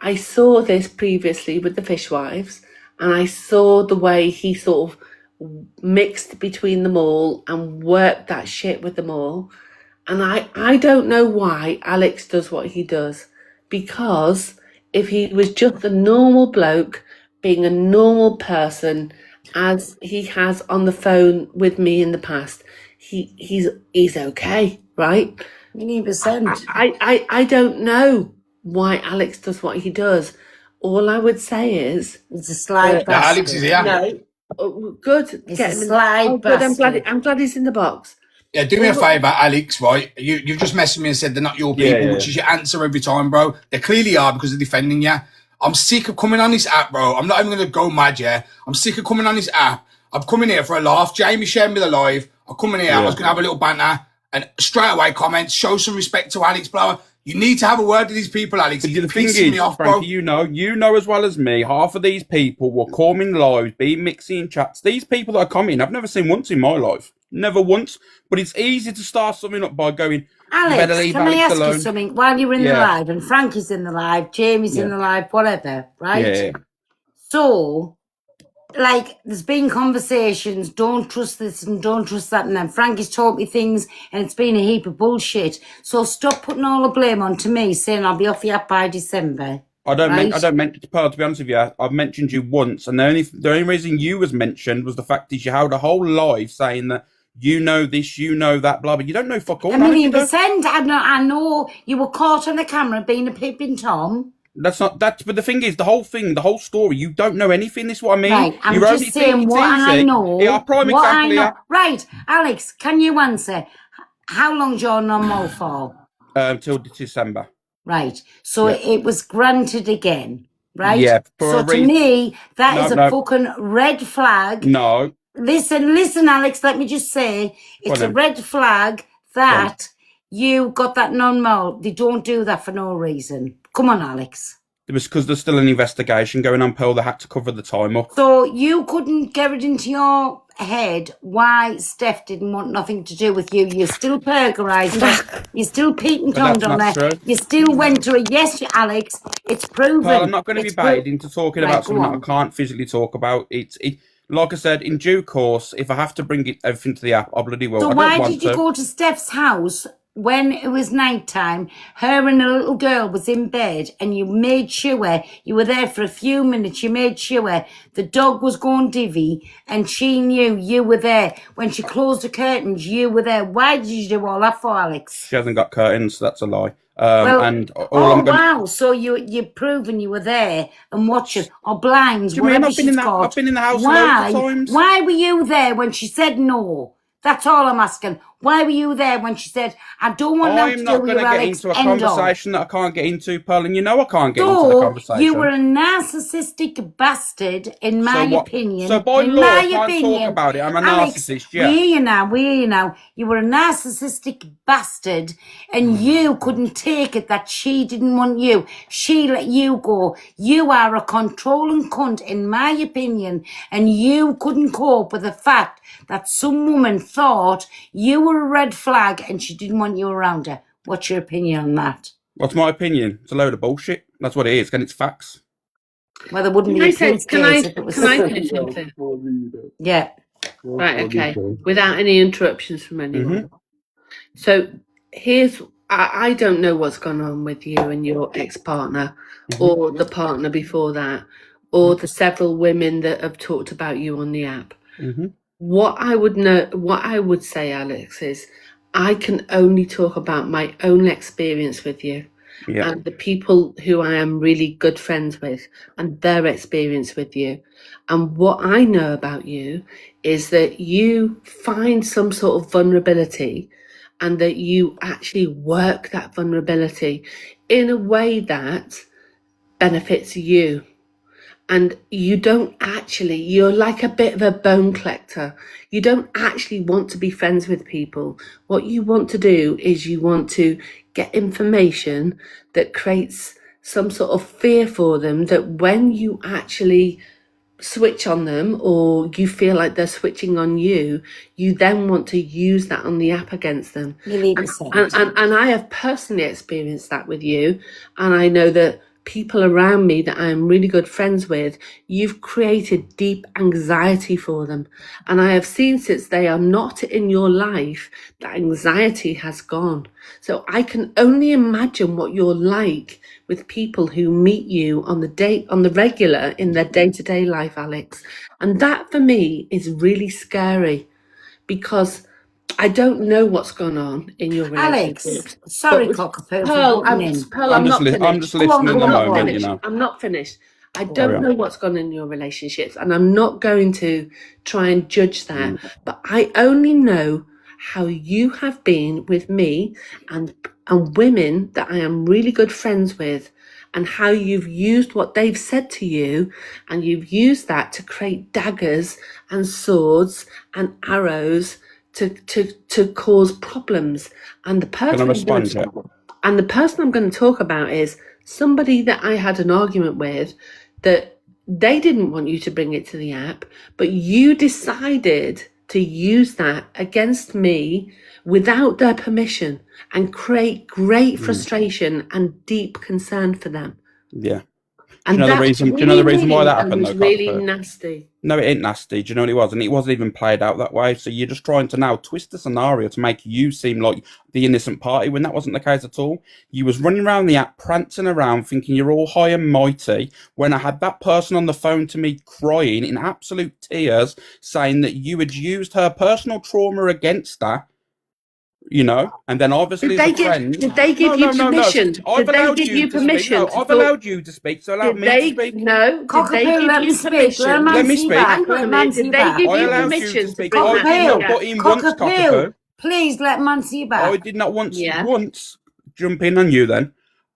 I saw this previously with the Fishwives, and I saw the way he sort of mixed between them all and worked that shit with them all. And I don't know why Alex does what he does, because if he was just a normal bloke being a normal person, as he has on the phone with me in the past, he's okay, right? 1,000,000%. I don't know why Alex does what he does. All I would say is He's a sly Yeah, Alex is here. no. Good. He's Get a him in. sly Oh, good. bastard. I'm glad he's in the box. Yeah, do me a favour, Alex, right? You've just messaged me and said they're not your people, which is your answer every time, bro. They clearly are because they're defending you. I'm sick of coming on this app, bro. I'm not even going to go mad, yeah? I'm sick of coming on this app. I'm coming here for a laugh. Jamie shared me the live. I'm coming here. I was going to have a little banter. And straight away, comments, show some respect to Alex, bro. You need to have a word with these people, Alex. The You're thing pissing is, me off, bro. Frankie, you know as well as me, half of these people will come in lives, be mixing chats. These people that are coming, I've never seen once in my life. Never once. But it's easy to start something up by going, you better Alex, leave can I Alex ask alone. you something? While you're in the Yeah. live, and Frankie's in the live, Jamie's in the live, whatever, right? Yeah. So, like, there's been conversations, don't trust this and don't trust that, and then Frankie's taught me things, and it's been a heap of bullshit. So stop putting all the blame onto me, saying I'll be off the app by December. I don't right? mention Pearl, to be honest with you. I've mentioned you once, and the only reason you was mentioned was the fact that you held a whole live saying that you know this, you know that, blah, but you don't know fuck all. Alex, you don't. 1,000,000%. I know you were caught on the camera being a peeping Tom. But the thing is, the whole story, you don't know anything. This is what I mean. Right, I'm You're only just saying what I teasing. know. Yeah, prime what example I know. here. Right, Alex, can you answer? How long's your normal for? Till December. Right, so Yeah. it was granted again, right? Yeah, for so a to reason. me, that No, is a no. fucking red flag. No. Listen, Alex, let me just say, it's a then. red flag that you got that non-mole. They don't do that for no reason. Come on, Alex. It was because there's still an investigation going on, Pearl. They had to cover the time up. So you couldn't get it into your head why Steph didn't want nothing to do with you. You still burglarised her. You still Pete and But Tom that's on not there. true. You still went to her. Yes, Alex, it's proven. Pearl, I'm not going to be It's baited into talking Right, about go something that I on. can't physically talk about. Like I said, in due course, if I have to bring everything to the app, I bloody will. So I don't why want did you to. go to Steph's house when it was night time, her and a little girl was in bed, and you made sure you were there for a few minutes. You made sure the dog was going divvy, and she knew you were there. When she closed the curtains, you were there. Why did you do all that for, Alex? She hasn't got curtains, so that's a lie. Well, And all oh I'm going wow! So you've proven you were there and watching, or blinds, Do you mean whatever I've been she's in that? got. I've been in the house Why? loads of times. Why were you there when she said no? That's all I'm asking. Why were you there when she said, "I don't want nothing I'm to not do with going you, to get Alex"? into a End of. conversation that I can't get into, Pearl, and you know I can't get into the So conversation. you were a narcissistic bastard, in my So what? opinion. So by In law, my I can't opinion, talk about it. I'm a Alex, narcissist, we yeah. hear you now. We hear you now. You were a narcissistic bastard, and you couldn't take it that she didn't want you. She let you go. You are a controlling cunt, in my opinion, and you couldn't cope with the fact that some woman thought you were a red flag and she didn't want you around her. What's your opinion on that? What's my opinion? It's a load of bullshit. That's what it is, and it's facts. Well, there wouldn't Can be I a say? police Can case I? if it was. Can I finish something? Yeah. Right. Okay. Without any interruptions from anyone. So here's. I don't know what's gone on with you and your ex-partner, or the partner before that, or the several women that have talked about you on the app. What I would say, Alex, is I can only talk about my own experience with you Yeah. and the people who I am really good friends with and their experience with you. And what I know about you is that you find some sort of vulnerability and that you actually work that vulnerability in a way that benefits you. And you don't actually, you're like a bit of a bone collector. You don't actually want to be friends with people. What you want to do is you want to get information that creates some sort of fear for them, that when you actually switch on them or you feel like they're switching on you, you then want to use that on the app against them. And I have personally experienced that with you, and I know that people around me that I'm really good friends with, you've created deep anxiety for them. And I have seen since they are not in your life, that anxiety has gone. So I can only imagine what you're like with people who meet you on the regular in their day-to-day life, Alex. And that for me is really scary, because I don't know what's gone on in your Alex, relationship. sorry, But Cockapoo, for Pearl, butting in. I'm not finished. I'm just listening at the moment, you know. I'm not finished. I Carry don't on. know what's gone on in your relationships, and I'm not going to try and judge that. But I only know how you have been with me and women that I am really good friends with, and how you've used what they've said to you, and you've used that to create daggers and swords and arrows to cause problems. And the Can I person respond to it? and the person I'm going to talk about is somebody that I had an argument with, that they didn't want you to bring it to the app, but you decided to use that against me without their permission and create great frustration and deep concern for them. Yeah. And Do you know the that's reason? Do you know the really reason why mean that and happened, was though, really Cockapoo? nasty. No, it ain't nasty. Do you know what it was? And it wasn't even played out that way. So you're just trying to now twist the scenario to make you seem like the innocent party when that wasn't the case at all. You was running around the app, prancing around, thinking you're all high and mighty, when I had that person on the phone to me crying in absolute tears, saying that you had used her personal trauma against her. You know, and then obviously Did as they a friend. did they give you permission? I've Did they allowed give you you to permission? speak. No, to I've talk- allowed you to speak, so allow Did me they? to speak. No. Did they Cockapoo, give let you me speak. permission? Let Let me Mancy speak. back. Hang on Let a minute. Mancy Did they back. give I you allowed you permission to to speak. bring I that did to not the butt app? in once, Cockapoo, Cockapoo. please let Mancy I back. did not once Yeah. jump in on you then.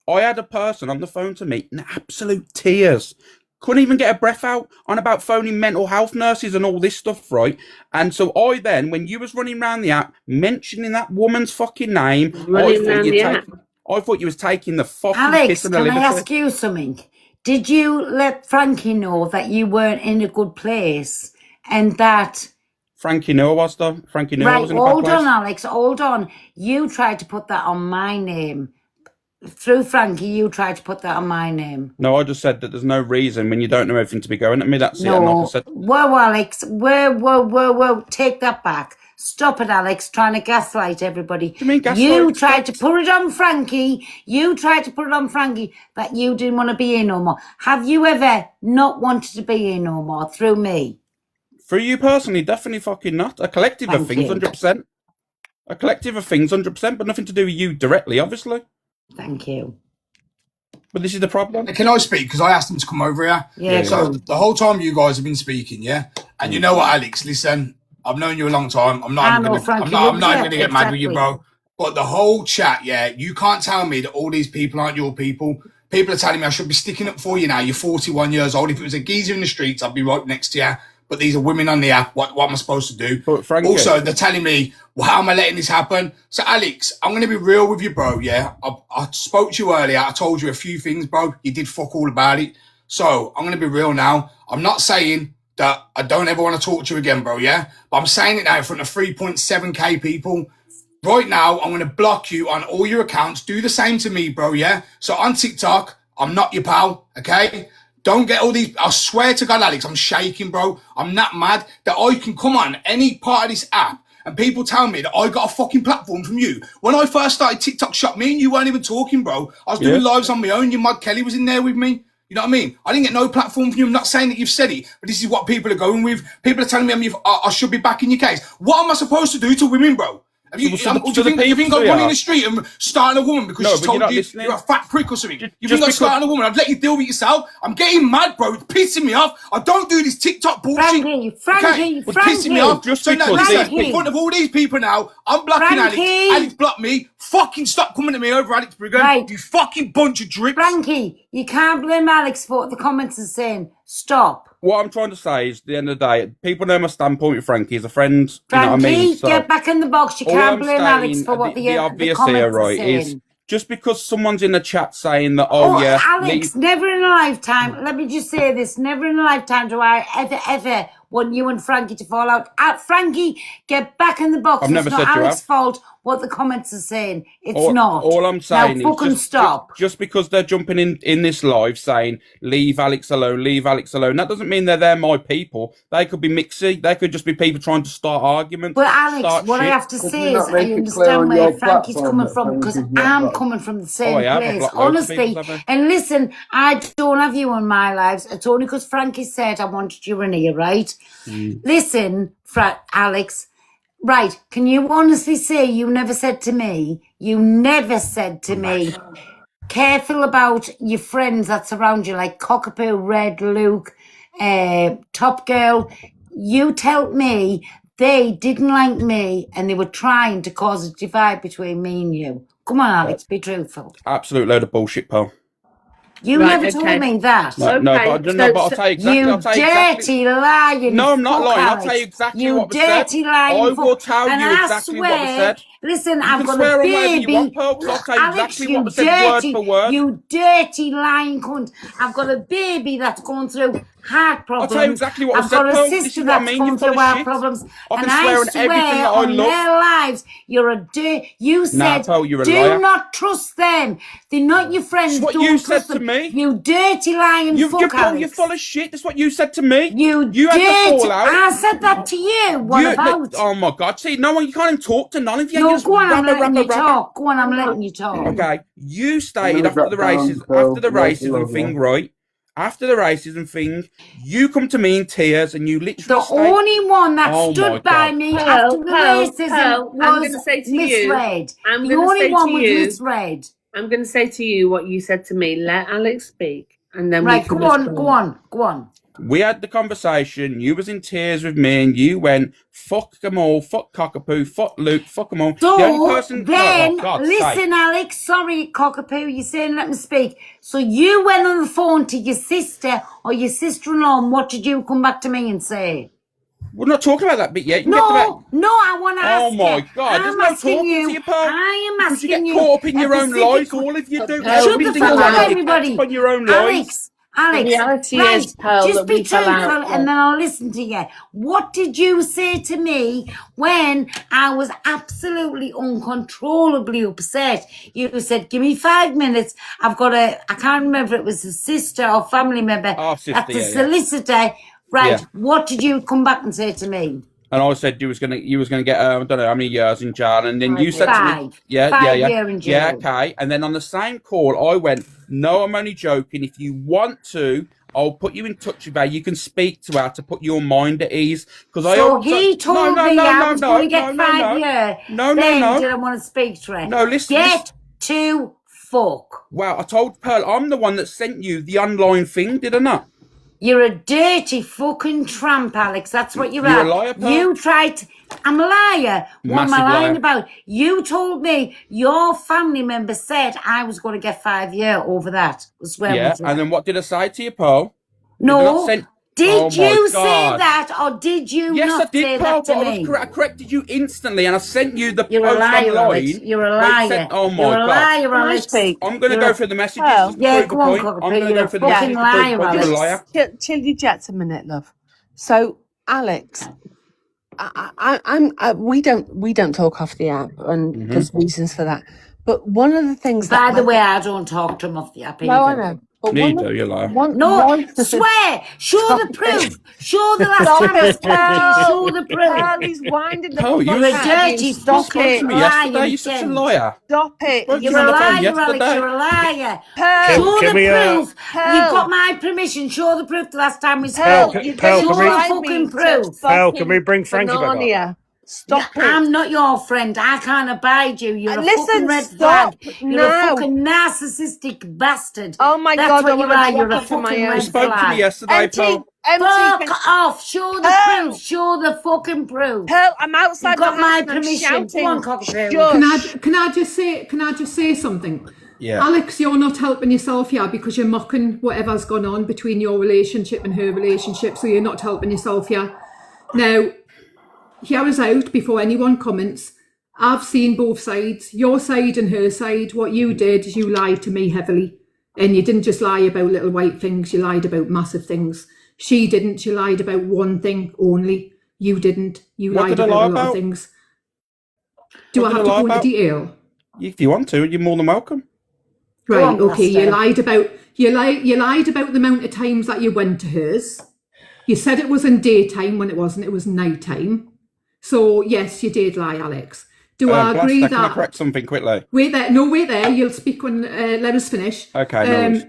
I had a person on the phone to me in absolute tears. Couldn't even get a breath out on about phoning mental health nurses and all this stuff, right? And so I then, when you was running around the app, mentioning that woman's fucking name, Running around the app. I thought you was taking the fucking Alex, piss and the can I liberty. ask you something? Did you let Frankie know that you weren't in a good place and that... Frankie knew I was, though. Frankie knew I Right, was in a bad hold place. on, Alex, hold on. You tried to put that on my name. Through Frankie, you tried to put that on my name. No, I just said that there's no reason when you don't know everything to be going at me. That's it. And like I No. said, Whoa, Alex. Whoa. Take that back. Stop it, Alex, trying to gaslight everybody. Do you mean gaslight? You tried to put it on Frankie. You tried to put it on Frankie that you didn't want to be here no more. Have you ever not wanted to be here no more through me? For you personally, definitely fucking not. A collective of Thank things, you. 100%. A collective of things, 100%, but nothing to do with you directly, obviously. Thank you. But this is the problem. Can I speak? Because I asked him to come over here. Yeah, So go on. the whole time you guys have been speaking, yeah? And you know what, Alex, listen, I've known you a long time. I'm not even gonna get mad with you, bro. But the whole chat, yeah, you can't tell me that all these people aren't your people. People are telling me I should be sticking up for you now. You're 41 years old. If it was a geezer in the streets, I'd be right next to you. But these are women on the app. What am I supposed to do? But Frankie, also, they're telling me, well, how am I letting this happen? So, Alex, I'm going to be real with you, bro, yeah? I spoke to you earlier. I told you a few things, bro. You did fuck all about it. So, I'm going to be real now. I'm not saying that I don't ever want to talk to you again, bro, yeah? But I'm saying it now in front of 3.7k people. Right now, I'm going to block you on all your accounts. Do the same to me, bro, yeah? So, on TikTok, I'm not your pal, okay? Don't get all these. I swear to God, Alex, I'm shaking, bro. I'm not mad that I can come on any part of this app and people tell me that I got a fucking platform from you. When I first started TikTok Shop, me and you weren't even talking, bro. I was doing lives on my own. Your Mod Kelly was in there with me. You know what I mean? I didn't get no platform from you. I'm not saying that you've said it, but this is what people are going with. People are telling me I should be back in your case. What am I supposed to do to women, bro? Do you think I'm running the street and starting a woman because she's told you you're a fat prick or something? You think I'm starting a woman? I'd let you deal with yourself. I'm getting mad, bro. It's pissing me off. I don't do this TikTok bullshit. Frankie, It's pissing me off. Just so now, because listen, in front of all these people now, I'm blocking Alex. Alex blocked me. Fucking stop coming at me over Alex Brigham. Right. You fucking bunch of drips. Frankie, you can't blame Alex for what the comments are saying. Stop. What I'm trying to say is, at the end of the day, people know my standpoint with Frankie. He's a friend. Frankie, you know what I mean? So, get back in the box. You all can't I'm blame Alex for what the the obvious comments here, are right, saying. is just because someone's in the chat saying that, oh yeah, Alex, never in a lifetime, let me just say this, never in a lifetime do I ever want you and Frankie to fall out. Frankie, get back in the box. I've never it's said not you Alex's have. fault what the comments are saying. It's all, not. All I'm saying now, fucking is stop. Just because they're jumping in this live saying, leave Alex alone, leave Alex alone, that doesn't mean they're my people. They could be mixy. They could just be people trying to start arguments. But Alex, what I have to say is I understand where Frankie's coming from because I'm coming from the same place. Honestly, and listen, I don't have you in my lives. It's only because Frankie said I wanted you in here, right? Listen, Alex, right, can you honestly say you never said to me, careful about your friends that surround you, like Cockapoo, Red, Luke, Top Girl. You tell me they didn't like me and they were trying to cause a divide between me and you. Come on, Alex, be truthful. Absolute load of bullshit, pal. You never told me that. No, but I'll tell you exactly. You dirty lying. No, I'm not fuck, lying. I'll Alex. tell you exactly You what was said. dirty lying. I will fuck. tell And you I exactly swear, what was said. Listen, You I've can got swear a on whatever you baby. want, Pokes. I'll tell you Alex, exactly you what was said word for word. You dirty lying cunt. I've got a baby that's going through heart problems. I'll tell you exactly what was I've said, got a Pokes. This sister is what I that's mean. going You're full through of heart shit. problems. I can And swear I on swear everything that I on love. their lives, you're a you said, Pal, you're a do liar. not trust them. They're not your friends. That's what Don't you trust said to them. me. You dirty lying fuck, Alex. You're full of shit. That's what you said to me. You had dirty. the fallout. I said that to you. What about? Oh my God! See, no one. You can't even talk to none of you. No, You just go on. I'm letting you rabba. talk. Go on. I'm letting you talk. Okay, you stated after the racism thing, right? After the racism thing, you come to me in tears and you literally The only one that Oh my stood by God. me after the racism I'm was gonna say to Miss you, Red. I'm The gonna only say one to was you, Miss Red. I'm going to say to you what you said to me. Let Alex speak, and then Right, we can go on, respond. go on. We had the conversation. You was in tears with me, and you went, "Fuck them all, fuck Cockapoo, fuck Luke, fuck them all." So the only person. then, oh, God's listen, sake. Alex, sorry, Cockapoo, you're saying let me speak. So you went on the phone to your sister or your sister-in-law, and what did you come back to me and say? We're not talking about that bit yet. You can get to that. No, I want to ask Oh my you. God! There's I'm no asking talking you. to you, Paul. I am Because you asking get you. caught up in a your own specific- lies. All of you do. Shut the fuck up, everybody. On your own lies. Alex, The reality right, is, Pearl, just that be we fell truthful out. and then I'll listen to you. What did you say to me when I was absolutely uncontrollably upset? You said, give me 5 minutes. I can't remember if it was a sister or family member. Our sister, That's a yeah. solicitor. Right, Yeah. what did you come back and say to me? And I said you was gonna get I don't know how many years in jail, and then you said to me, 5. yeah, 5 yeah, year in yeah, jail. okay. And then on the same call, I went, no, I'm only joking. If you want to, I'll put you in touch with her. You can speak to her to put your mind at ease. Because So he told me I was going to get 5 years. No, Then did I want to speak to her? No, listen. Get to fuck. Well, I told Pearl, I'm the one that sent you the online thing, did I not? You're a dirty fucking tramp, Alex. That's what you're You're at. a liar, Pearl. You tried to... I'm a liar. What am Massive I lying liar. about? You told me your family member said I was going to get 5 years over that. I swear Yeah, with you. and then what did I say to you, Pearl? No. Oh Did my you say God. that or did you Yes, not I did, say Pearl, that to but I, me? I corrected you instantly, and I sent you the You're a post liar, online. Alex. You're a where it liar. said- oh my You're a God. liar, Alex. I'm going to You're go a- through the messages. Well, just to yeah, prove go the on, point. Cockapoo, I'm going to you're go a through the messages fucking to prove liar, the point. You're a liar. Chill your jets a minute, love. So, Alex, we don't talk off the app, and there's reasons for that. But one of the things By that the way, I don't talk to him off the app no, I either. know. But You one do, of- you liar. No, swear. Show the proof. Show the last Stop time I it, spoke to you. Show the proof. Pearl, he's winding the Pearl, You're a fuck out of dirty you. Stop fucking it. To me yesterday, lying you're such a cunt. liar. Stop it. Spoke to You're you on a the phone liar, Alex. yesterday. You're a liar. Pearl, Show Can the we, proof. Pearl. You've got my permission. Show the proof the last time we Pearl, spoke. you're Pearl, going Show to can we- the drive me fucking to proof. Pearl, can we fucking bring Frankie back up? Banania. Stop it. I'm not your friend. I can't abide you. You're a Listen, fucking red stop flag. You're a now. fucking narcissistic bastard. Oh my That's God, what I you wanna are. You're a block her from my fucking own. red You spoke to me flag. yesterday, Empty, Pearl. Fuck can- off. Show the Pearl. proof. Show the fucking proof. Pearl, I'm outside You've got the my house and I'm permission. shouting. Go on, Cockapoo. Shush. Can I just say something? Yeah. Alex, you're not helping yourself here because you're mocking whatever's gone on between your relationship and her relationship, so you're not helping yourself here. Now, hear us out before anyone comments. I've seen both sides, your side and her side. What you did is you lied to me heavily. And you didn't just lie about little white things, you lied about massive things. She didn't, she lied about one thing only. You didn't, you What lied did I about lie a lot of about? things. Do What I did have I to lie go into about? detail? If you want to, you're more than welcome. Right, on, okay, you Blaster. lied about you lied about the amount of times that you went to hers. You said it was in daytime when it wasn't, it was nighttime. So yes, you did lie, Alex. Do I agree Blaster, can I that correct something quickly? wait there, you'll speak when let us finish. Okay, no worries.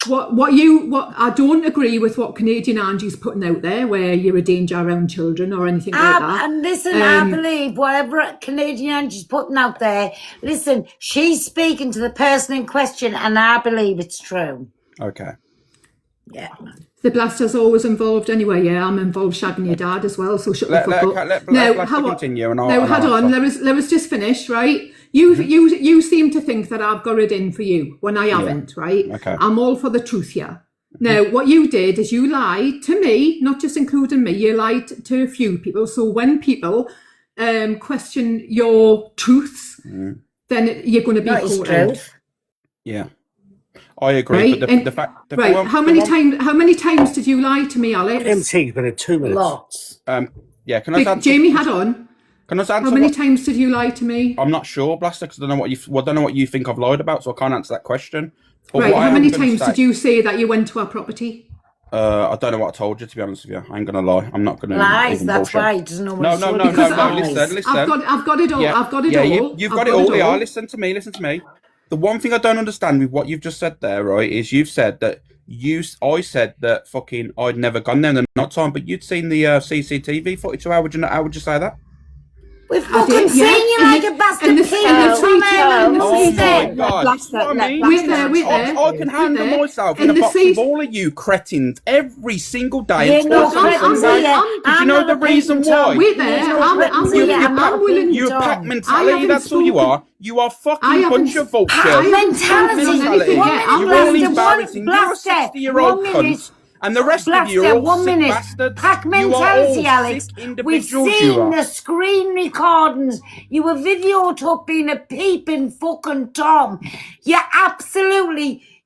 What I don't agree with what Canadian Angie's putting out there, where you're a danger around children or anything like that. And listen, I believe whatever Canadian Angie's putting out there, listen, she's speaking to the person in question, and I believe it's true. Okay. Yeah. The Blaster's always involved anyway. Yeah, I'm involved shagging your dad as well. So shut the fuck up. Let Now, Blaster how- continue, and I'll. Now, and hold I'll on. answer. Let us just finish, right? You seem to think that I've got it in for you when I haven't, right? Okay. I'm all for the truth here. Now, what you did is you lied to me, not just including me. You lied to a few people. So when people question your truths, then you're going to be That is caught out. truth. Yeah. I agree, Right, but and- the fact. Right? How many times did you lie to me, Alex? MT, been in 2 minutes. Lots. Yeah, can I just answer? Jamie had on. Can I just answer? How many what- times did you lie to me? I'm not sure, Blaster, because I don't know what you think I've lied about, so I can't answer that question. But Right, what I how am many gonna times say- did you say that you went to our property? I don't know what I told you, to be honest with you. I ain't gonna lie. I'm not gonna Lies, even that's bullshit. why he doesn't know what No, he's no, talking no, no, about. no. Lies. Listen. I've got it all. Yeah, I've got it yeah, all. You've I've got it all. Yeah, listen to me. The one thing I don't understand with what you've just said there, right, is you've said that I said that fucking I'd never gone there in the night time, but you'd seen the CCTV footage. So how would you say that? We've fucking seen you like a bastard in the pig tweet, from Ireland. Oh my Instead. God! Blaster, What I let mean, Wait there, wait there. I can handle Wait there. myself In in a the box sea- of all of you cretins every single day. Yeah, and no, twice on cretins Sunday. here. Did you I'm know not the a reason peeping Tom. why? Wait there. No, I'm cretins here. I'm not a willing. peeping You're a Tom. pack I mentality. haven't That's all you spoken- are. You are I fucking haven't bunch of vultures. I haven't Mentality. spoken on anything One yet. minute, I'm You're all Blaster, embarrassing. You're a Blaster, 60-year-old 1 minute. cunt. And the rest of you are Blaster, all 1 sick minute. bastards. Pack You are mentality, all Alex. sick We've individuals, you seen are. the screen recordings. You were videoed up being a peeping fucking Tom.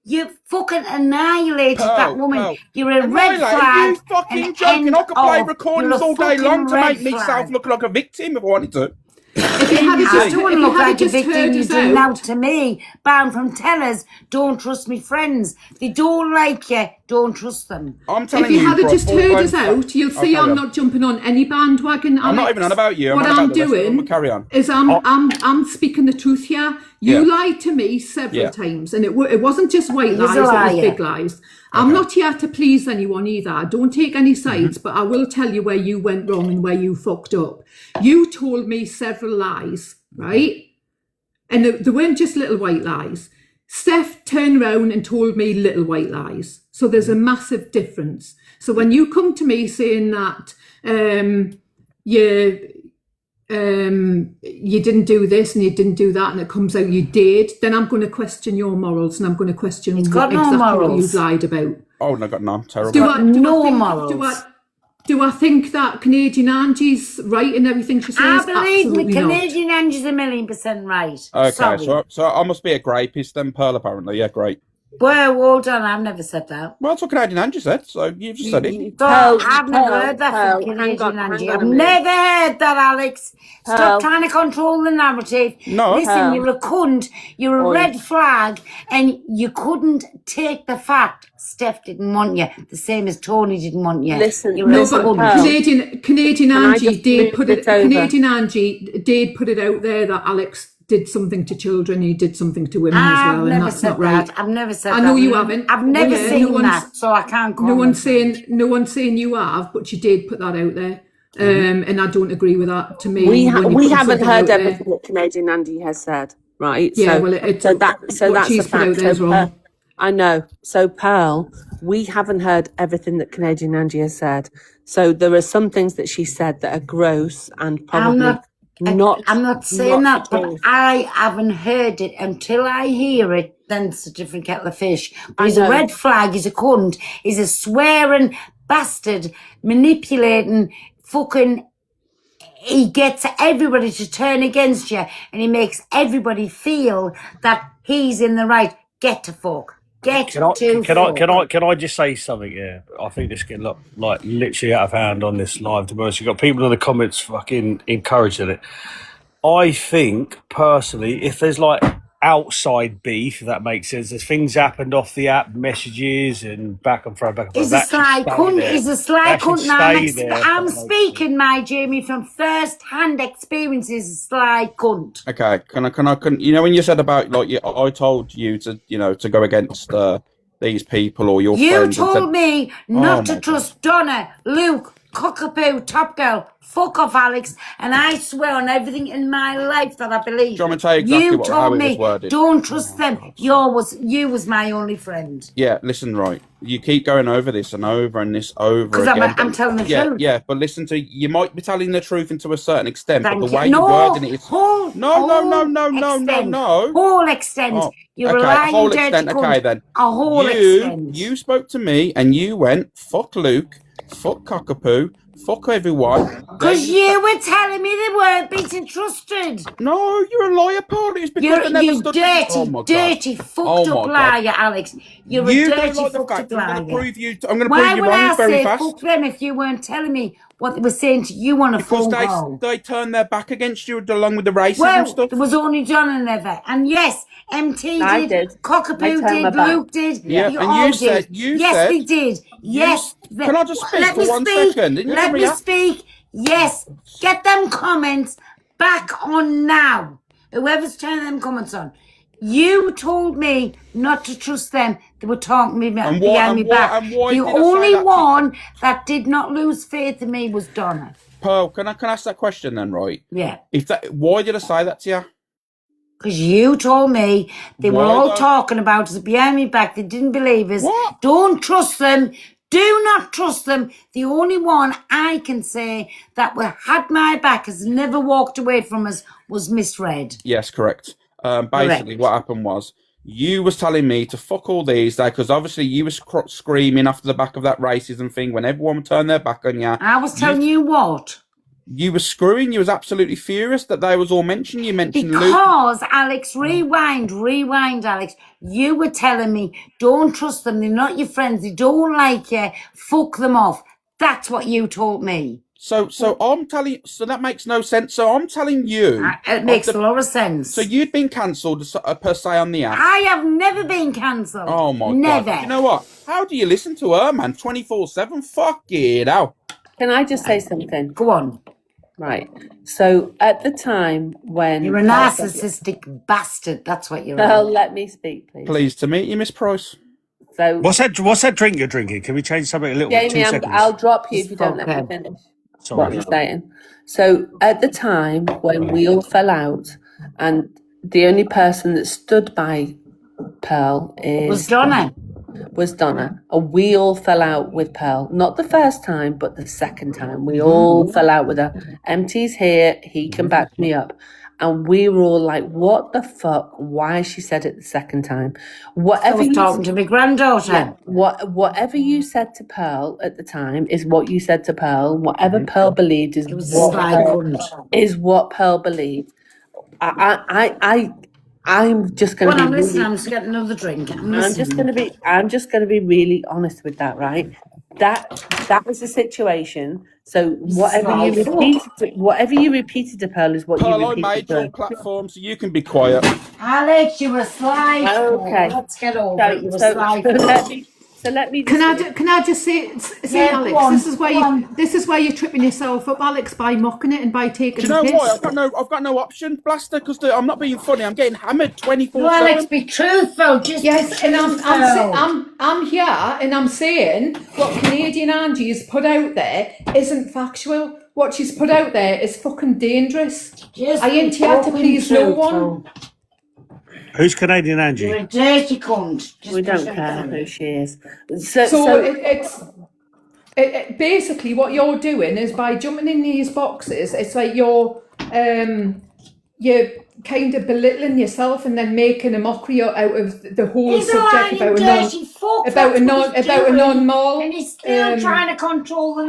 You fucking annihilated that woman. Pearl, You're a red Annihilate? flag. You fucking and joking. I could play end of. recordings You're a all day long to fucking make red myself flag. look like a victim if I wanted to. If you had I just, don't if look you had like a just victim. heard You us do now out, to me. Bound from tellers, don't trust me friends. They don't like you, don't trust them. I'm if telling you you, had for a just heard full-blown us out, you'll see Okay, I'm on. not jumping on any bandwagon, Alex. I'm not even on about you. I'm What on about I'm the rest of them. doing Carry on. is I'm speaking the truth here. You lied to me several Yeah. times, and it wasn't just white He's lies; a it was liar. big lies. I'm not here to please anyone either. I don't take any sides, but I will tell you where you went wrong and where you fucked up. You told me several lies, right? And they weren't just little white lies. Steph turned around and told me little white lies. So there's a massive difference. So when you come to me saying that you didn't do this and you didn't do that, and it comes out you did, then I'm going to question your morals, and I'm going to question got no exactly what morals. you've lied about. Oh, no, got none. Terrible. Do I think that Canadian Angie's right in everything she I says? believe me, Absolutely not. Canadian Angie's 1,000,000% right. Okay, Sorry. so I must be a grapist then, Pearl, apparently. Yeah, great. Well, hold on, I've never said that. Well, that's what Canadian Angie said, so you've just said it. So I've never heard that from Canadian Angie. I've never heard that, Alex. Stop trying to control the narrative. No. Listen, you're a cunt. You're a red flag, and you couldn't take the fact Steph didn't want you, the same as Tony didn't want you. Listen, You're No, a but cunt. Canadian Can I Angie just did move put it. this over? Canadian Angie did put it out there that Alex did something to children. He did something to women as I've well, and never that's said not right. that. I've never said I that. know you haven't. I've never Yeah, seen no one's- that, so I can't comment. No one's saying you have, but you did put that out there, and I don't agree with that. To me, We when you we put haven't something heard out there- everything that Canadian Andy has said, right? Yeah, so, well, so that's what a she's put out fact. there is wrong. I know. So Pearl, we haven't heard everything that Canadian Angie has said. So there are some things that she said that are gross and probably I'm not saying that, the but truth. I haven't heard it. Until I hear it, then it's a different kettle of fish. But I he's a know. red flag, he's a cunt, he's a swearing bastard, manipulating, fucking. He gets everybody to turn against you, and he makes everybody feel that he's in the right. Get to fuck. Can I just say something? Yeah, I think this getting like literally out of hand on this live. To be honest, you've got people in the comments fucking encouraging it. I think personally, if there's like outside beef, if that makes sense, there's things happened off the app, messages and back and forth. He's a sly cunt. He's a sly cunt. Now I'm speaking. speaking, my Jamie, from first-hand experiences. Sly cunt. Okay, can you know when you said about like I told you to go against these people or your You friends? and said- told me Oh not my to trust Donna, Luke, Cockapoo, Top Girl. Fuck off, Alex. And I swear on everything in my life that I believe. Do you want me to tell you exactly you how told it me was worded? don't trust them. You was my only friend. Yeah, listen, right. You keep going over this and over and this over 'Cause again. I'm telling the yeah, truth. Yeah, but listen to you might be telling the truth to a certain extent, Thank but the you. way No, you're wording it is whole extent. You're Okay, a lying, whole dirty extent. cunt. Okay, then. A whole extent. You spoke to me and you went, fuck Luke, fuck Cockapoo, fuck everyone. Because you were telling me they weren't being trusted. No, you're a liar, Paul. It's because they never You stood- dirty, Oh my God. dirty, fucked Oh my up God. liar, Alex. You're a You don't dirty, like the fucked fact up I'm liar. going to prove you. I'm going to Why prove you would I wrong very say fast. fuck them if you weren't telling me what they were saying to you on a Because phone call? they turned their back against you along with the racism Well, stuff. there was only John and Ever. And yes, MT I did, did. I Cockapoo turned my did, back. Luke did, Yeah, you and all you did. said- yes, they did. Yes. Can I just speak Let for me 1 speak. second? Didn't you Let let me me out? speak. Yes. Get them comments back on now. Whoever's turning them comments on. You told me not to trust them. They were talking me behind me back. and why The did I say only that to- one that did not lose faith in me was Donna. Pearl, can I ask that question then, right? Yeah. Why did I say that to you? Because you told me they were Why all don't- talking about us behind me back. They didn't believe us. Don't trust them. Do not trust them. The only one I can say that had my back, has never walked away from us, was Miss Red. Yes, correct. Basically, what happened was you was telling me to fuck all these because obviously you was screaming after the back of that racism thing when everyone turned their back on you. I was telling you what? You were screwing. You was absolutely furious that they was all mentioned. You mentioned Luke. Because, Alex, rewind, Alex. You were telling me, don't trust them. They're not your friends. They don't like you. Fuck them off. That's what you told me. So I'm telling. So that makes no sense. So I'm telling you. It makes a lot of sense. So you'd been cancelled per se on the app. I have never been cancelled. Oh my never. God! You know what? How do you listen to her, man? 24/7. Fuck it out. Can I just say something? Go on. Right. So at the time when You're a narcissistic bastard. That's what you're. Well, let me speak, please. Pleased to meet you, Miss Price. So What's that drink you're drinking? Can we change something a little bit? Jamie, 2 seconds. I'll drop you if you don't let me finish what Sorry. I'm saying. So at the time when we all fell out, and the only person that stood by Pearl Was Donna. And we all fell out with Pearl. Not the first time, but the second time. We all fell out with her. MT's here, he can back me up. And we were all like, what the fuck? Why she said it the second time? I was talking to my granddaughter. Yeah, whatever you said to Pearl at the time is what you said to Pearl. Whatever Pearl believed is what Pearl believed. I'm just going to be. I'm listening. I'm just getting another drink. I'm just going to be really honest with that, right? That was the situation. So whatever you repeated to Pearl is what Pearl, you I repeated made to her. your platform, so you can be quiet. Alex, you were slide. Okay. Let's get over it. You were slide. So let me. Can I just say, Yeah, Alex, go on, this is why you're tripping yourself up, Alex, by mocking it and by taking. Do you know the why? piss. I've got no option, Blaster, because I'm not being funny. I'm getting hammered 24/7. No, Alex, be truthful. Just Yes, and I'm here and I'm saying what Canadian Angie has put out there isn't factual. What she's put out there is fucking dangerous. Just I ain't here to please no one. Who's Canadian Angie? You're a dirty cunt. Just We don't push it care down. who she is. It basically what you're doing is by jumping in these boxes, it's like you're kind of belittling yourself and then making a mockery out of the whole He's a subject lying, dirty fuck. about a non-moral. And he's still trying to control the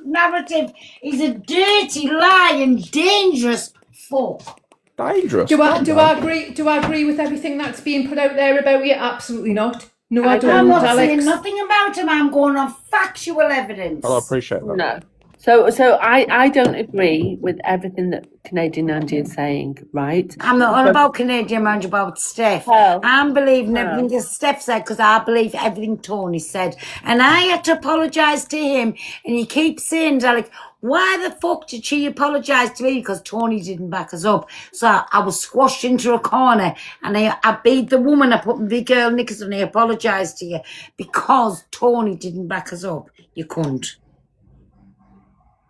narrative. He's a dirty, lying, dangerous fuck. Dangerous. Do I agree with everything that's being put out there about you? Absolutely not. No, I don't. I'm not Alex. saying nothing about him. I'm going on factual evidence. Well, I appreciate that. No. So I don't agree with everything that Canadian Angie is saying, right? I'm not all about Canadian, I'm about Steph. I'm believing everything that Steph said because I believe everything Tony said. And I had to apologise to him. And he keeps saying, Alex, why the fuck did she apologise to me? Because Tony didn't back us up. So I was squashed into a corner and I beat the woman. I put my big girl knickers on. I apologised to you because Tony didn't back us up. You couldn't.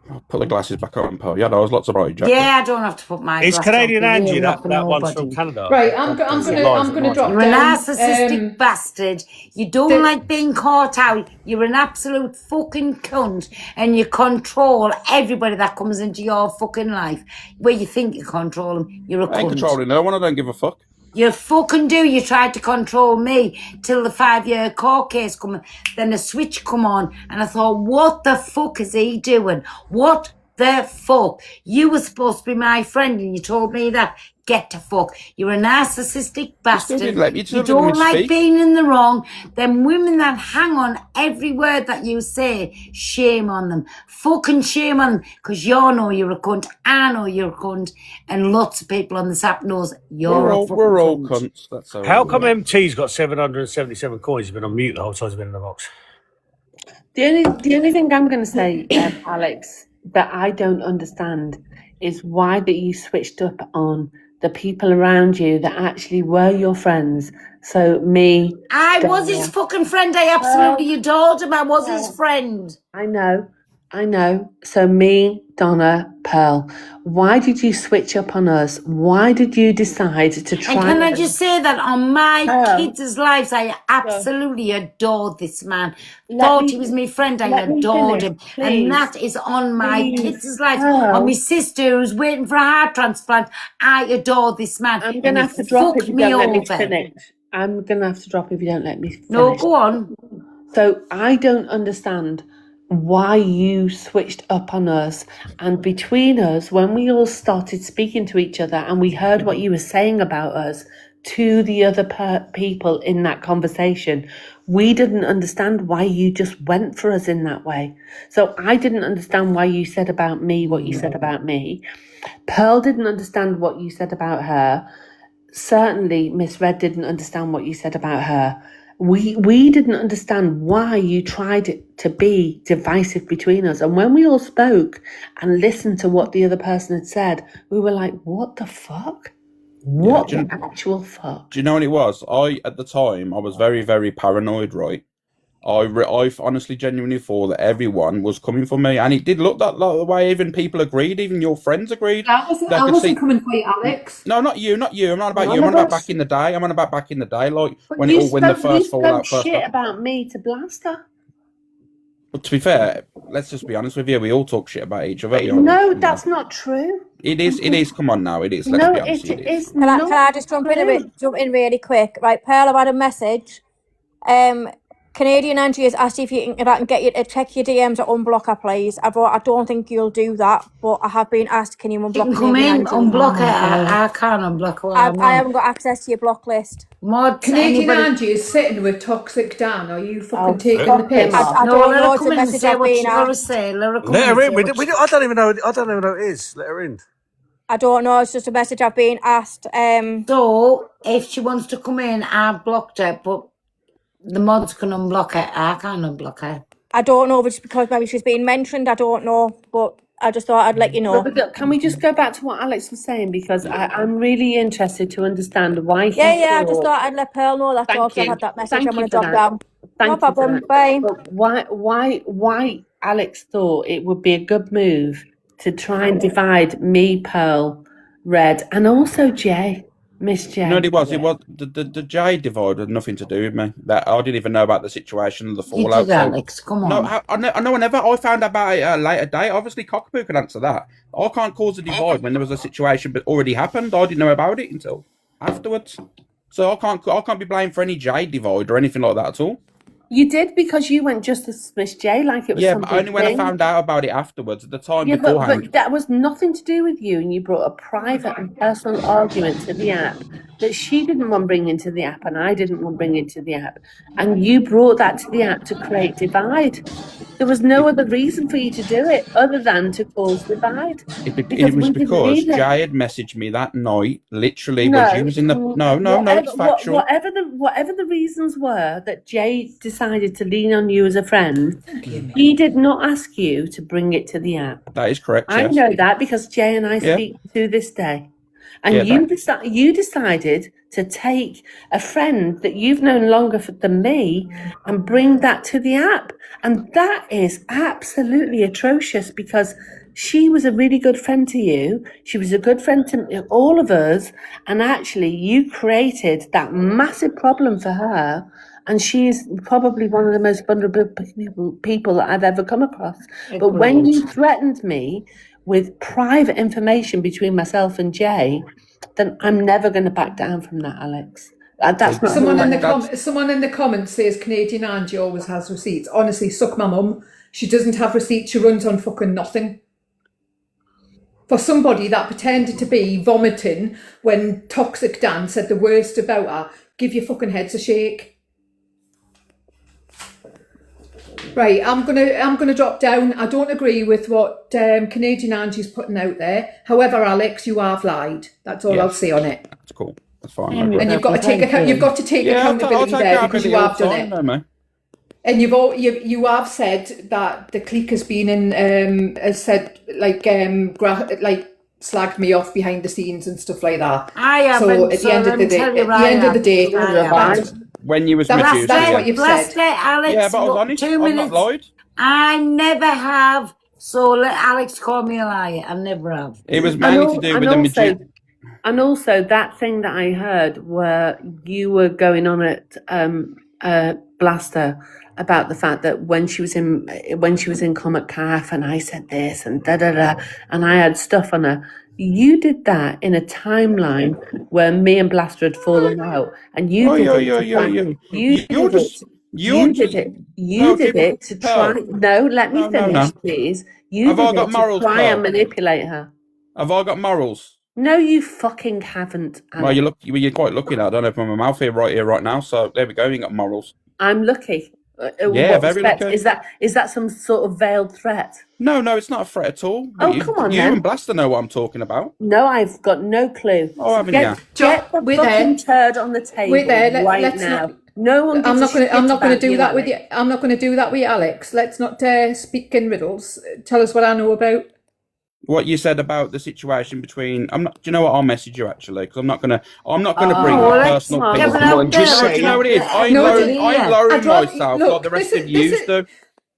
I'll put the glasses back on, Pearl. Yeah, there was lots of right, Jack. Yeah, I don't have to put my Is glasses Canadian on. Angie You're that not one's nobody. from Canada? Right, I'm gonna drop You're a down. narcissistic bastard. You don't like being caught out. You're an absolute fucking cunt. And you control everybody that comes into your fucking life. Where you think you control them, you're a I ain't cunt. controlling no one. I don't give a fuck. You fucking do. You tried to control me till the 5-year court case come. Then the switch come on. And I thought, what the fuck is he doing? What the fuck? You were supposed to be my friend and you told me that. Get the fuck. You're a narcissistic bastard. didn't let me- You still didn't let don't me like speak. being in the wrong. Them women that hang on every word that you say, shame on them. Fucking shame on them. Because you know you're a cunt. I know you're a cunt. And lots of people on this app knows you're a fucking We're all cunt. cunts. That's How come MT's got 777 coins? He's been on mute the whole time he's been in the box. The only thing I'm going to say, Alex, that I don't understand is why that you switched up on the people around you that actually were your friends. So me, I was his fucking friend. I absolutely adored him. I was his friend. I know. So me, Donna, Pearl, why did you switch up on us? Why did you decide to try? And can I just say that on my kids' lives, I absolutely adored this man. Thought he was my friend. I adored him. And that is on my kids' lives. On my sister who's waiting for a heart transplant, I adore this man. I'm going to have to drop if you don't let me finish. I'm going to have to drop if you don't let me finish. No, go on. So I don't understand why you switched up on us, and between us, when we all started speaking to each other and we heard what you were saying about us, to the other people in that conversation. We didn't understand why you just went for us in that way. So I didn't understand why you said about me what you said about me. Pearl didn't understand what you said about her. Certainly, Miss Red didn't understand what you said about her. We didn't understand why you tried to be divisive between us. And when we all spoke and listened to what the other person had said, we were like, what the fuck? What the actual fuck? Do you know what it was? At the time, I was very, very paranoid, right? I honestly, genuinely thought that everyone was coming for me, and it did look that the way. Even people agreed, even your friends agreed. I wasn't coming for you, Alex. No, not you. I'm not about None you. I'm of on about us. back in the day. I'm on about back in the day, like But when you when the spoke, first fallout first shit happened. about me to Blaster. But to be fair, let's just be honest with you. We all talk shit about each other. No, that's not true. It is. It is. Come on now. It is. Let's No, be honest. it It is. is Can I not just jump true. in really quick? Right, Pearl, I've had a message. Canadian Angie has asked if I can get you to check your DMs or unblock her, please. I don't think you'll do that, but I have been asked, can you You unblock can come Canadian in, Angie? unblock her. I can't unblock her. I haven't got access to your block list. Mod Canadian anybody. Angie is sitting with Toxic Dan. Are you fucking Oh, taking fuck the him piss? off. I No, don't let know, her it's come a in and message say I've what been she's got to asked. say. Let her come Let in her and in. say We what don't, I don't even know. I don't even know what it is. Let her in. I don't know, it's just a message I've been asked. So, if she wants to come in, I've blocked her, but the mods can unblock her. I can't unblock her. I don't know if it's because maybe she's been mentioned, I don't know, but I just thought I'd let you know. But can we just go back to what Alex was saying? Because I'm really interested to understand why he Yeah, I just thought... thought I'd let Pearl know that's all, Thank because I've you. had that message. Thank I'm you going to for drop that. down. Thank No you for problem, that. bye. But why Alex thought it would be a good move to try and divide me, Pearl, Red, and also Jay, Miss Jay. No, it was. It was the Jade divide had nothing to do with me. That I didn't even know about the situation of the You fallout. did, Alex. Come on. No, I know. Whenever I found out about it at a later date, obviously Cockapoo can answer that. I can't cause a divide when there was a situation but already happened. I didn't know about it until afterwards. So I can't be blamed for any Jade divide or anything like that at all. You did, because you went just to Miss J like it was Yeah, some but big only when I thing. found out about it afterwards. At the time Yeah, beforehand. but that was nothing to do with you, and you brought a private and personal argument to the app that she didn't want bringing to the app, and I didn't want bringing to the app, and you brought that to the app to create divide. There was no other reason for you to do it other than to cause divide. It Because was we didn't because need it. Jay had messaged me that night, literally No, when she was in the no, it's factual. Whatever the reasons were that Jay decided to lean on you as a friend, he did not ask you to bring it to the app. That is correct. I Yes. know that because Jay and I Yeah. speak to this day. And Yeah, you decided to take a friend that you've known longer than me and bring that to the app. And that is absolutely atrocious, because she was a really good friend to you. She was a good friend to all of us. And actually, you created that massive problem for her. And she's probably one of the most vulnerable people that I've ever come across. But when Agreed. you threatened me with private information between myself and Jay, then I'm never going to back down from that, Alex. That's not Someone who I in am. someone in the comments says Canadian Angie always has receipts. Honestly, suck my mum. She doesn't have receipts. She runs on fucking nothing. For somebody that pretended to be vomiting when Toxic Dan said the worst about her, give your fucking heads a shake. Right, I'm gonna drop down. I don't agree with what Canadian Angie's putting out there. However, Alex, you have lied. That's all I'll say on it. That's cool. That's fine. And you've got to take accountability there, because you have done it. And you have said that the clique has been in has said like slagged me off behind the scenes and stuff like that. I haven't. So at the end of the day, when you was that's what you've Bless said. it, Alex. Yeah, but I was look, honest. 2 I've minutes. not lied. I never have. So let Alex call me a liar. I never have. It was mainly to do with the magician. And also that thing that I heard where you were going on at Blaster about the fact that when she was in Comic Calf and I said this and and I had stuff on her. You did that in a timeline where me and Blaster had fallen out, and you did it to try. No, let me finish, please. You did it to try and manipulate her. Have I got morals? No, you fucking haven't, Well, Alex. you're quite lucky now. I don't open my mouth here, right now. So there we go. You got morals. I'm lucky. Yeah, What very respect? lucky. Is that some sort of veiled threat? No, it's not a threat at all. But Oh, come on, you then. and Blaster know what I'm talking about. No, I've got no clue. Oh, haven't Get, you? get the We're fucking there. turd on the table We're there. right Let's now. not. No one gives I'm a not going shit to. I'm not going to about do you, that with Alex. you. I'm not going to do that with you, Alex. Let's not speak in riddles. Tell us what I know about. What you said about the situation between, I'm not. Do you know what? I'll message you actually because I'm not gonna bring Oh, let's personal not. things. Come on, just No, say do you know what it is? it. I ain't No, lowering, I ain't lowering I'd rather myself look. like the rest of you do.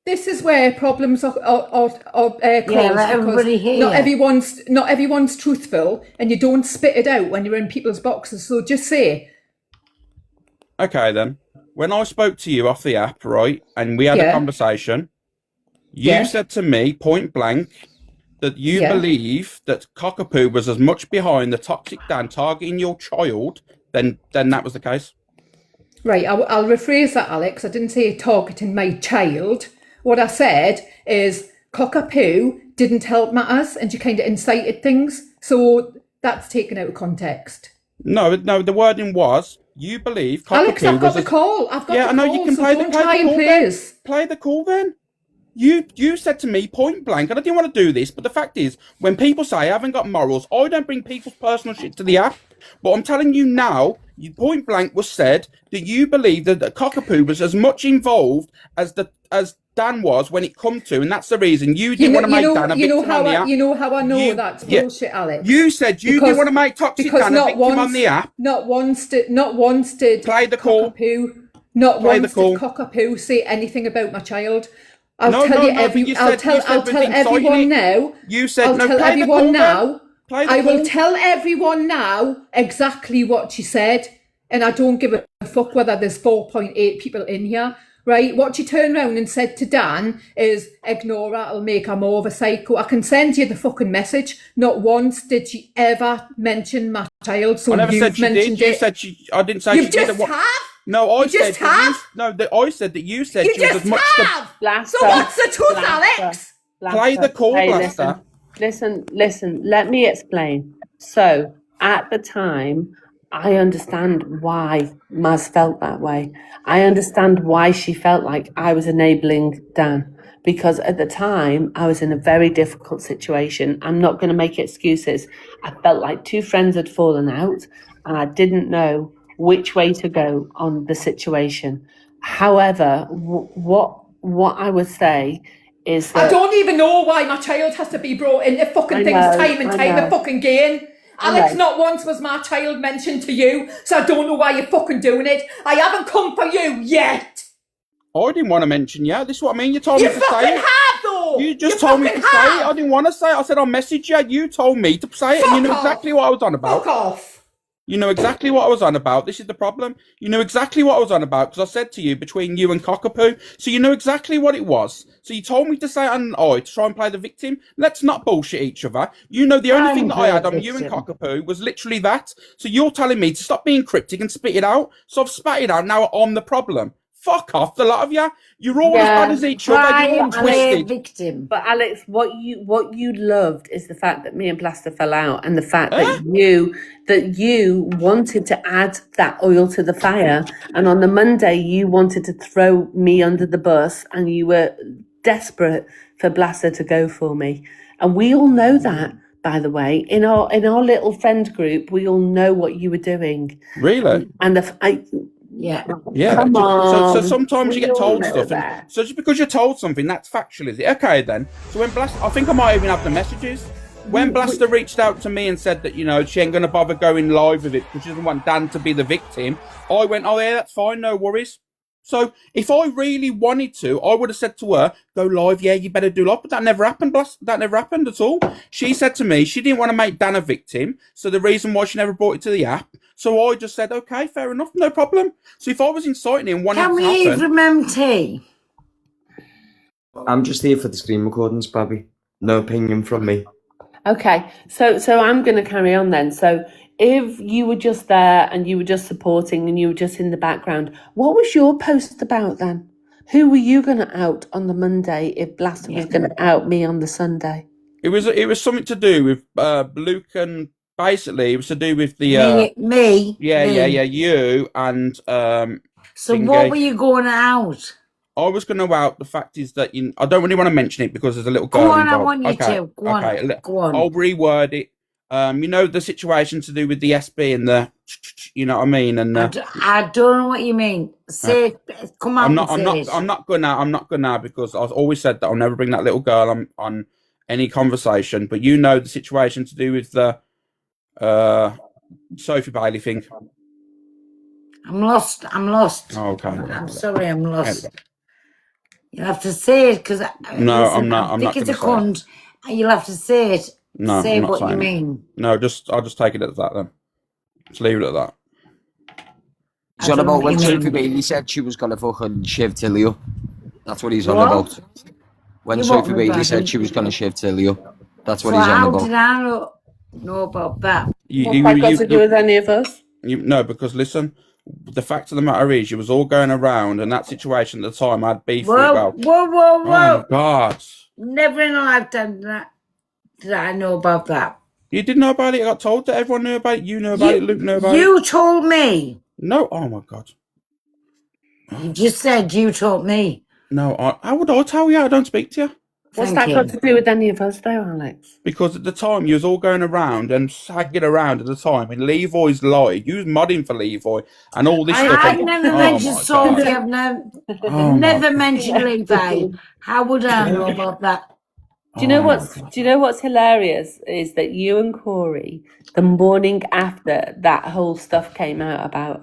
This is where problems are caused let because everybody hear. not everyone's truthful, and you don't spit it out when you're in people's boxes. So just say, Okay then. When I spoke to you off the app, right, and we had a Yeah. conversation, you Yeah. said to me point blank that you Yeah. believe that Cockapoo was as much behind the toxic Dan targeting your child then that was the case. right, I'll rephrase that, Alex. I didn't say targeting my child. What I said is Cockapoo didn't help matters, and she kind of incited things. So that's taken out of context. No, the wording was you believe Cockapoo Alex, I've got was the call. I've got yeah, the I know call, you can so play don't the try and call play then. us. Play the call then. You said to me point blank, and I didn't want to do this, but the fact is, when people say I haven't got morals, I don't bring people's personal shit to the app. But I'm telling you now, you point blank was said that you believe that Cockapoo was as much involved as Dan was when it come to, and that's the reason you didn't want to make Dan a victim on the app. You know how I know that's bullshit, Alex. You said you didn't want to make Toxic Dan a victim on the app. Not once did play the call. Not Play once the call. did Cockapoo say anything about my child. I'll No, tell no, you no, but every. you I'll said- tell. you said I'll we've tell been citing everyone it. now. You said I'll no. tell Play the everyone call now. then. Play the I will call. tell everyone now exactly what she said, and I don't give a fuck whether there's 4.8 people in here. Right? What she turned around and said to Dan is, ignore her, it'll make her more of a psycho. I can send you the fucking message. Not once did she ever mention my child, so I never you've said she mentioned did. You it. said she. I didn't say You she did. just What- have? No, I You said just that you. have? No, that I said that you said You she was just as much. have! Blaster, So what's the truth, Blaster, Alex? Play the call, Hey, Blaster. listen. Let me explain. So, at the time, I understand why Maz felt that way. I understand why she felt like I was enabling Dan. Because at the time, I was in a very difficult situation. I'm not going to make excuses. I felt like two friends had fallen out, and I didn't know which way to go on the situation. However, what I would say is that I don't even know why my child has to be brought into fucking I things know, time and I time know. and fucking again. I Alex, know. not once was my child mentioned to you, so I don't know why you're fucking doing it. I haven't come for you yet. I didn't want to mention you. This is what I mean. You told You me to fucking say it. have, though. You just You told me to fucking say it. have. I didn't want to say it. I said I'll message you. You told me to say it, and you knew Fuck off. exactly what I was on about. Fuck off. You know exactly what I was on about. This is the problem. You know exactly what I was on about because I said to you between you and Cockapoo. So you know exactly what it was. So you told me to say it on I to try and play the victim. Let's not bullshit each other. You know the only thing that I had on you and Cockapoo was literally that. So you're telling me to stop being cryptic and spit it out. So I've spat it out. Now I'm the problem. Fuck off, the lot of you. You're all as bad as each other. You're all twisted. Victim. But Alex, what you loved is the fact that me and Blaster fell out, and the fact that you wanted to add that oil to the fire. And on the Monday, you wanted to throw me under the bus, and you were desperate for Blaster to go for me. And we all know that, by the way, in our little friend group, we all know what you were doing. Really? And Yeah. Yeah. Come So on. sometimes you We get all told know stuff. that. And so just because you're told something, that's factual, is it? Okay, then. So when Blaster, I think I might even have the messages. When Blaster reached out to me and said that, you know, she ain't going to bother going live with it because she doesn't want Dan to be the victim, I went, oh, yeah, that's fine, no worries. So if I really wanted to, I would have said to her, go live, yeah, you better do live. But that never happened, that never happened at all. She said to me she didn't want to make Dan a victim, so the reason why she never brought it to the app. So I just said, okay, fair enough, no problem. So if I was inciting him, wanting Can it to we happen... hear from MT? I'm just here for the screen recordings, Babby. No opinion from me. Okay, so I'm going to carry on then. So if you were just there and you were just supporting and you were just in the background, what was your post about then? Who were you going to out on the Monday if Blaster was going to out me on the Sunday? It was something to do with Luke and basically, it was to do with the Me. yeah, you and So Thingy. what were you going out? I was going to out. The fact is that I don't really want to mention it because there's a little girl Go on, involved. I want you okay, to. Go on. okay. Go on. I'll reword it. You know the situation to do with the SB and the, you know what I mean, and I don't know what you mean. Say, come on. I'm not gonna because I've always said that I'll never bring that little girl on any conversation. But you know the situation to do with the Sophie Bailey thing. I'm lost. Oh, okay. I'm sorry, I'm lost. You'll have to say it because No, I'm not. I'm think not it's a gonna say cunt. You'll have to say it. No, say I'm not what you saying it. mean. No, I'll just take it at that then. Just leave it at that. He's on about when Sophie Bailey said she was gonna fucking shiv Tilio. That's what he's on about. When Sophie Bailey said she was gonna shiv Tilio. That's what So he's on how about. did I know about that? What's that got to do with any of us? No, because listen, the fact of the matter is, you was all going around, and that situation at the time I had beef with Whoa, about. whoa. Oh my God! Never in a lifetime did I know about that. You didn't know about it. I got told that everyone knew about it. You knew about it. Luke knew about it. You told me. No. Oh my God. You just said you told me. No. How would I tell you? I don't speak to you. What's that got to do with any of us, though, Alex? Because at the time you was all going around and sagging around at the time, and Levoy's lied. You was modding for Levoy and all this stuff. I've never mentioned Sophie. I've never mentioned Levi. How would I know about that? Do you know what's hilarious is that you and Corey, the morning after that whole stuff came out about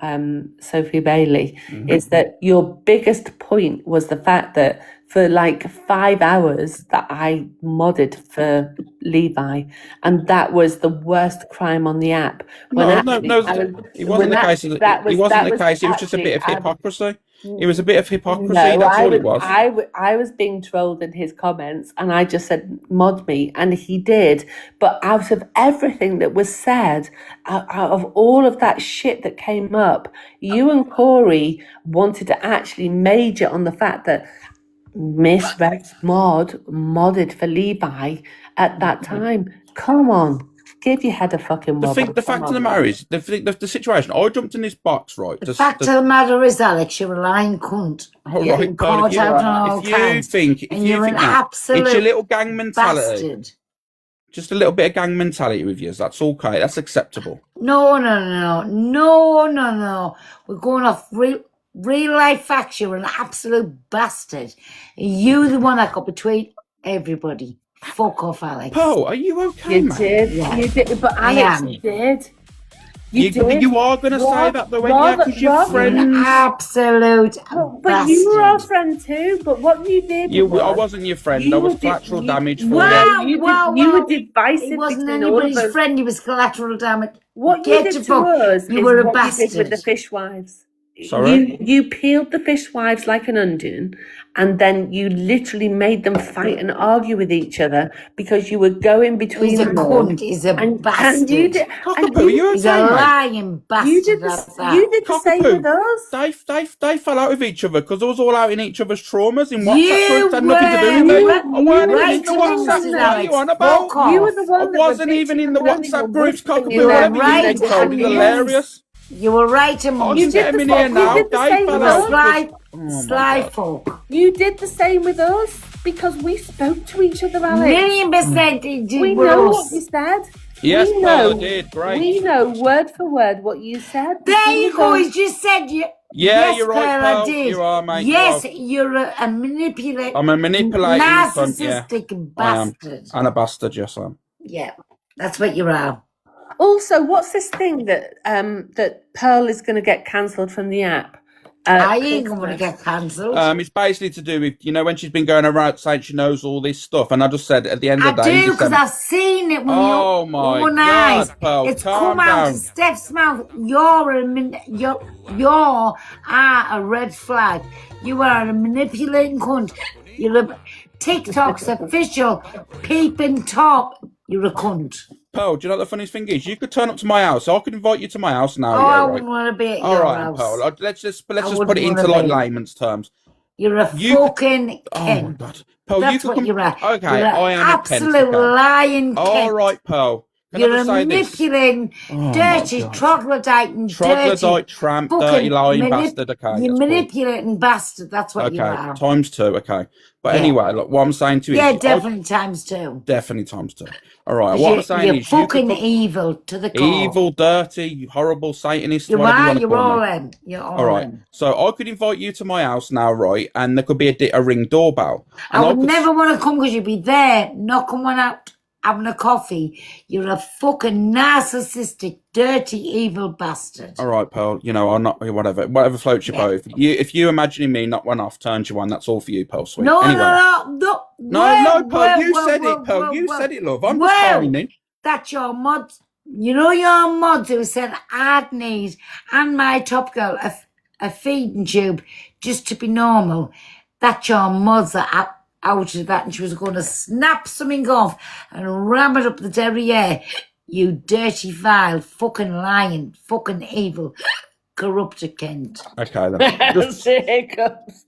Sophie Bailey, is that your biggest point was the fact that for like 5 hours that I modded for Levi, and that was the worst crime on the app. It wasn't the case. It wasn't the case. It was just a bit of hypocrisy. It was a bit of hypocrisy. No, That's all it was. I was being trolled in his comments, and I just said, mod me, and he did. But out of everything that was said, out of all of that shit that came up, you and Corey wanted to actually major on the fact that Miss Rex modded for Levi at that time. Come on. Give your head a fucking wobble. The fact of the matter is, the situation, I jumped in this box, right? The fact of the matter is, Alex, you're a lying cunt. You're Right, caught out on all if you counts. think And you're an that, absolute it's your little gang mentality. bastard. Just a little bit of gang mentality with you. That's okay. That's acceptable. No. We're going off real life facts. You're an absolute bastard. You the one that got between everybody. Fuck off, Alex. Paul, are you okay, You man? did. Yeah. You did. But I Alex, am. you did. You did. You are going to say that though, ain't you? Because you're friends. Absolute But you were our friend too. But what you did, I wasn't your friend. I was collateral damage for Wow, you. you were divisive. He wasn't between all of anybody's us. friend. He was collateral damage. What Get you to did to fuck. us You is were a what bastard. you did with the fishwives. Sorry? You peeled the fishwives like an onion, and then you literally made them fight and argue with each other because you were going between He's a them all. cunt. He's a bastard. And you did, He's a lying bastard. you did that's the, that. you did the same with us. They fell out with each other because they was all out in each other's traumas in WhatsApp You groups. Had nothing to do with it. I weren't even in the WhatsApp group. What are you on about? Fuck off. You were the one I that wasn't was even in the bitching WhatsApp and groups. Cockapoo, You were whatever right. you told me, hilarious. You were right amongst You did Get the him in here same. now. You did the They same fell with out. us. Sly, my sly God. folk. You did the same with us because we spoke to each other, Alex. $1,000,000% he did We with know us. what you said. Yes, we Paul, know. I did. Great. We know word for word what you said. There you go. He's just said you. Yeah, yes, you're right, Pearl, pal. I did. You are, mate. Yes, You are. you're a manipulator. I'm a manipulating cunt, yeah. narcissistic I am. bastard. And a bastard, yes, I am. Yeah, that's what you are. Also, what's this thing that that Pearl is going to get cancelled from the app? I ain't going to get cancelled. It's basically to do with, when she's been going around saying she knows all this stuff, and I just said at the end I of the day, do, because I've seen it with Oh your my own God, eyes. Pearl, It's calm come out down. of Steph's mouth. You're a red flag. You are a manipulating cunt. You're a TikTok's official peeping top. You're a cunt. Pearl, do you know what the funniest thing is? You could turn up to my house. I could invite you to my house now. Oh, yeah, I right. wouldn't want to be at All your right, house. Pearl. Let's just put it wouldn't into wanna like be. layman's terms. You're a fucking Oh my Ken. God, Pearl, That's you could what you're at. Okay, You're I an am a Ken. absolute lying All Ken. right, Pearl. Can I You're just a say this? manipulating, Oh my dirty, God. troglodyte, Troglodyte, tramp, dirty, lying bastard. Okay, you that's cool. manipulating bastard. That's what you Okay, are. times 2. Okay, but Yeah. anyway, look, what I'm saying to you Yeah, is, definitely times 2. definitely times 2. All right, 'Cause what I'm saying you're is, you could fucking put evil to the core. evil, dirty, you horrible Satanist, You whatever you are. want to You're call all me. in. You're all All right, in. so I could invite you to my house now, right? And there could be a ring doorbell, I and would could never want to come because you'd be there knocking one out, having a coffee. You're a fucking narcissistic, dirty, evil bastard. All right, Pearl. You know, I'll not whatever floats your boat. If you imagining me knock one off, turns you on, that's all for you, Pearl. Sweet. No, anyway. no, Pearl. You said it, Pearl. You said it, love. I'm just timing. That's your mod. You know your mods who said I'd need and my top girl a feeding tube just to be normal. That's your mods that out of that, and she was going to snap something off and ram it up the derriere. You dirty, vile, fucking lying, fucking evil, corrupted Kent. Okay, then.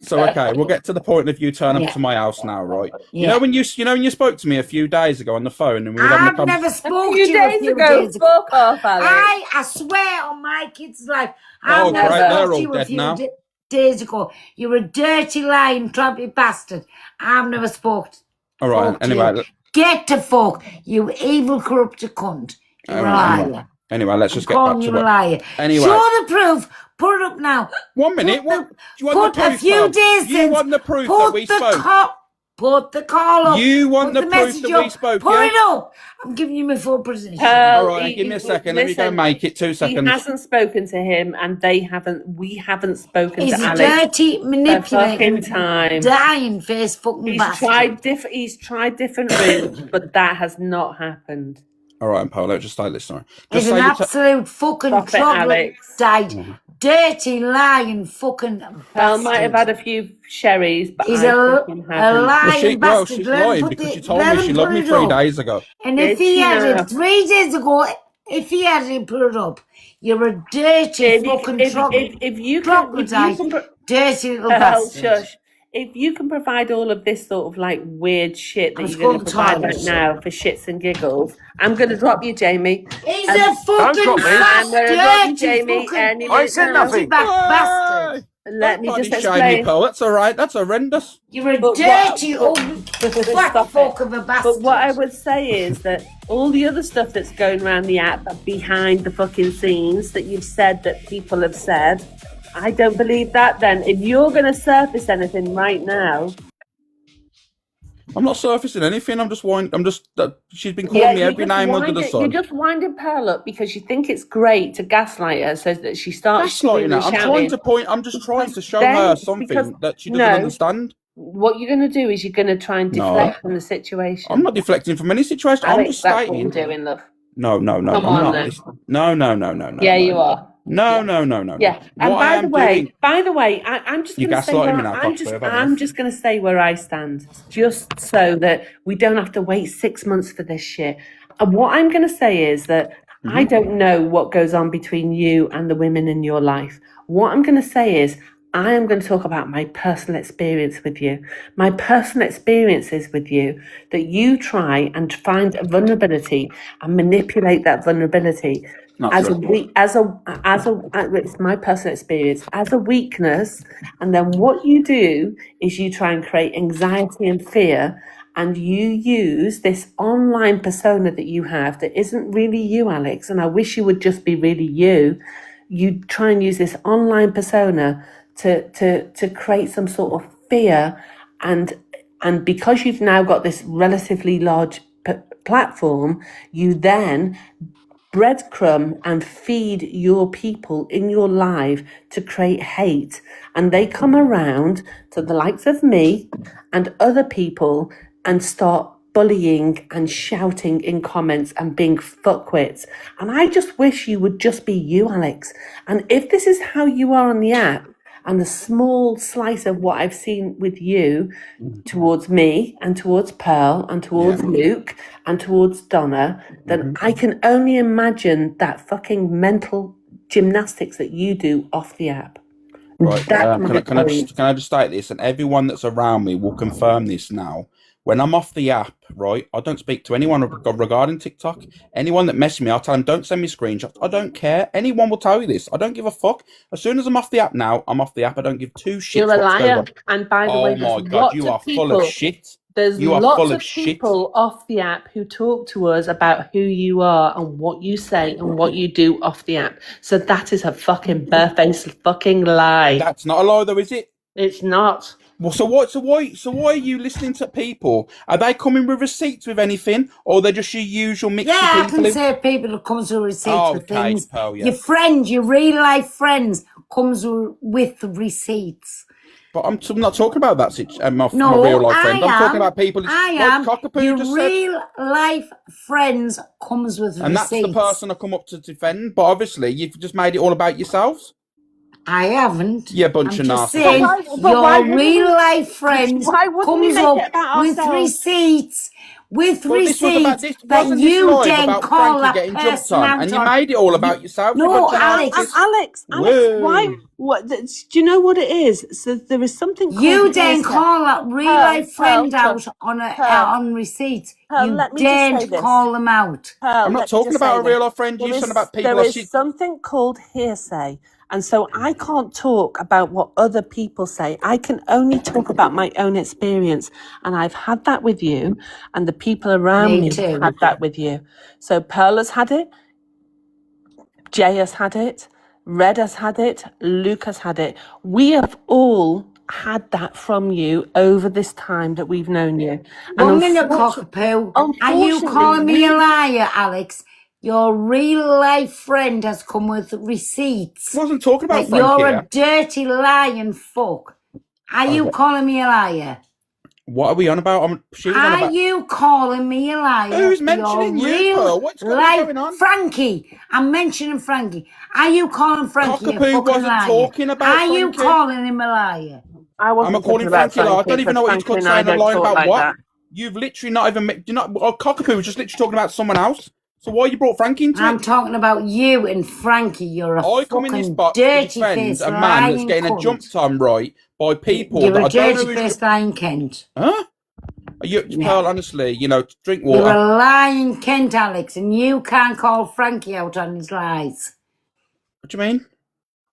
So okay, we'll get to the point of you turning up to my house now, right? You Yeah. know when you spoke to me a few days ago on the phone, and we were having I've never spoke to few you a days few ago, days ago. fuck off, Alex. I swear on my kid's life, Oh, I've never great, spoke they're to all you a dead few now. days ago. You're a dirty, lying, trampy bastard. I've never spoke All right. to Anyway, you. Get to fuck, you evil, corrupted cunt. You're a liar. anyway, let's just get Calling back to you a what. liar. Anyway. Show the proof. Put it up now. 1 minute. What? Do you want the Put a proof? few Pearl? days You since. want the proof Put that we the spoke? Put the call up. You want Put the proof message that we up. spoke, Put yeah? it up. I'm giving you my full position. All right, give me a second. Let me go listen, make it 2 He seconds. hasn't spoken to him, and we haven't spoken He's to a Alex. dirty, for manipulating, fucking time. dying face fucking He's bastard. he's tried different routes, but that has not happened. All right, Paul, let's just start this story. He's Just an say you absolute fucking Stop it, Alex. troglodyte, dirty, lying fucking Pearl might have bastard. had a few sherries, but He's I a fucking haven't. lying bastard. she's Let him lying put because the- she told let me him she put loved me it 3 up. days ago. And Did if he she had now? it 3 days ago, if he had it put it up, you're a dirty fucking if you troglodyte, can dirty little Pearl, bastard. shush. If you can provide all of this sort of like weird shit that Let's you're going go to to provide toilet. right now for shits and giggles, I'm going to drop you, Jamie. He's And- a fucking drop me. fat, I'm going to drop you, dirty Jamie, fucking any I ain't minute said now. nothing. bastard. Let me just Body shame me, explain. Pearl. That's all right. That's horrendous. You're a But dirty, what- old, but- fat stop fuck it. of a bastard. But what I would say is that all the other stuff that's going around the app behind the fucking scenes that you've said that people have said, I don't believe that. Then if you're going to surface anything right now, I'm not surfacing anything. I'm just. She's been calling me you're every just name under the winding- sun. You're just winding Pearl up because you think it's great to gaslight her so that she starts Gaslighting her. screaming and I'm trying shouting. to point. I'm just trying to show Then, her because- something that she doesn't no. understand. What you're going to do is you're going to try and No. deflect from the situation. I'm not deflecting from any situation. I'm Alex, just that's what stating. you're doing, love. No, Come I'm on, not. then. No. Yeah, no, you are. No. Yeah, and What I by am the way, I'm just You're going to say gaslighting where me now, I'm Coxie, just I've had I'm enough. just going to say where I stand, just so that we don't have to wait 6 months for this shit. And what I'm going to say is that I don't know what goes on between you and the women in your life. What I'm going to say is I am going to talk about my personal experience with you. My personal experiences with you that you try and find a vulnerability and manipulate that vulnerability Not as true. it's my personal experience as a weakness, and then what you do is you try and create anxiety and fear, and you use this online persona that you have that isn't really you, Alex, and I wish you would just be really you. You try and use this online persona to create some sort of fear, and because you've now got this relatively large platform, you then breadcrumb and feed your people in your life to create hate, and they come around to the likes of me and other people and start bullying and shouting in comments and being fuckwits. And I just wish you would just be you, Alex. And if this is how you are on the app, and the small slice of what I've seen with you towards me and towards Pearl and towards Luke and towards Donna, then I can only imagine that fucking mental gymnastics that you do off the app. Right. That's Can my I point. just state this, and everyone that's around me will confirm this now. when I'm off the app, right, I don't speak to anyone regarding TikTok. Anyone that messes me, I'll tell them, don't send me screenshots. I don't care. Anyone will tell you this. I don't give a fuck. As soon as I'm off the app now, I'm off the app. I don't give two shits. You're a what's going liar. on. And by the Oh way, my there's God, lots you of are full of people. shit. There's You are lots full of of shit. people off the app who talk to us about who you are and what you say and what you do off the app. So that is a fucking barefaced fucking lie. That's not a lie, though, is it? It's not. Well, so why are you listening to people? Are they coming with receipts with anything, or they're just your usual mix Yeah, I of people? can say people who comes with receipts with Okay, things. Pearl, yeah. Your friends, your real life friends, comes with receipts. But I'm not talking about that my No, real life friend. I'm talking am. about people. I Like am. Cockapoo Your just said. real life friends comes with And that's receipts. the person I come up to defend. But obviously, you've just made it all about yourselves. I haven't. You bunch I'm of just narcissists. saying, why your wouldn't real we- life friends why wouldn't we comes make up it about with ourselves? receipts. With Well, this was about receipts this. that Wasn't this you live then about call Frankie that getting jumped person on, out and you on. made it all about yourself? you No, bunch of Alex. Alex, Whoa. why? Do you know what it is? So there is something called You then hearsay. call that real life friend out on receipts. Pearl, You let me just say daren't this. call them out. Pearl, I'm not let me talking just about say a real this. life friend. You're talking about people. There is something called hearsay, and so I can't talk about what other people say. I can only talk about my own experience, and I've had that with you, and the people around Me me too. have had that with you. So Pearl has had it, Jay has had it, Red has had it, Luke has had it. We have all had that from you over this time that we've known you. One minute, Cockapoo. Are you calling me a liar, Alex? Your real life friend has come with receipts. I wasn't talking about that you're Frankie. a dirty lying fuck. Are you what? calling me a liar? What are we on about? She was on Are about. you calling me a liar? Who's mentioning Your you, real Pearl? What's life- going on? Frankie. I'm mentioning Frankie. Are you calling Frankie a Cockapoo fucking wasn't liar? talking about Are you Frankie. calling him a liar? I I'm not calling Frankie a liar. I don't even know what he's called saying a line about what. You've literally not even. Do you not? Cockapoo was just literally talking about someone else. So why you brought Frankie into I'm it? talking about you and Frankie. You're a I come in this fucking box to dirty defend face a man that's lying getting a cunt. jumped on right by people You're that a I don't know dirty who's. face lying Kent. Huh? You, Pearl, honestly, drink You're water. a lying Kent, Alex, and you can't call Frankie out on his lies. What do you mean?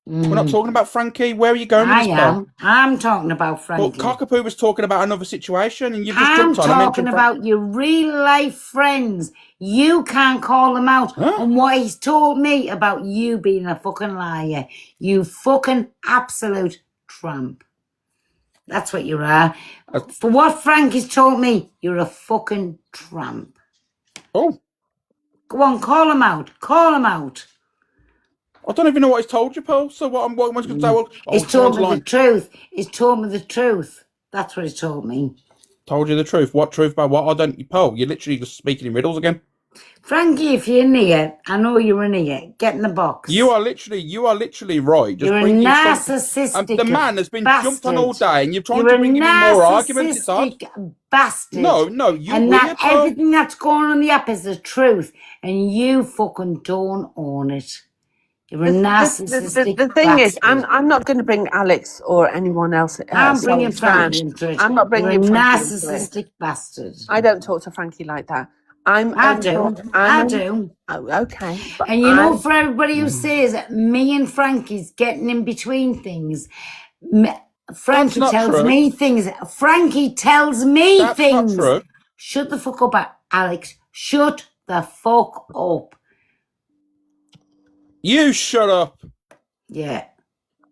We're not talking about Frankie. Where are you going with I this, Pearl? am. I'm talking about But Frankie. Cockapoo was talking about another situation, and you've just I'm jumped on and talking mentioned about your real life friends. You can't call them out on what he's told me about you being a fucking liar. You fucking absolute tramp. That's what you are. For what Frankie's told me, you're a fucking tramp. Oh. Go on, call him out. Call him out. I don't even know what he's told you, Pearl. So what am I going to say? Well, He's told me the truth. He's told me the truth. That's what he told me. Told you the truth. What truth about what? I don't. Pearl, you're literally just speaking in riddles again. Frankie, if you're near, I know you're near. Get in the box. You are literally right. Just You're a bringing narcissistic the man has been bastard. jumped on all day, and you're trying You're to bring him in more arguments. It's hard. narcissistic bastard. No, you're and weird, that Pearl. everything that's going on the app is the truth, and you fucking don't own it. You're a narcissistic The thing is, bastard. I'm not going to bring Alex or anyone else. I'm bringing Frankie Frankie into it. I'm not You're bringing a Frankie into it. narcissistic bastard. I don't talk to Frankie like that. I do. Oh, okay. But And you know, for everybody who says that me and Frankie's getting in between things, Frankie not tells true. me things. Frankie tells me That's not things. true. Shut the fuck up, Alex. Shut the fuck up. You shut up. Yeah.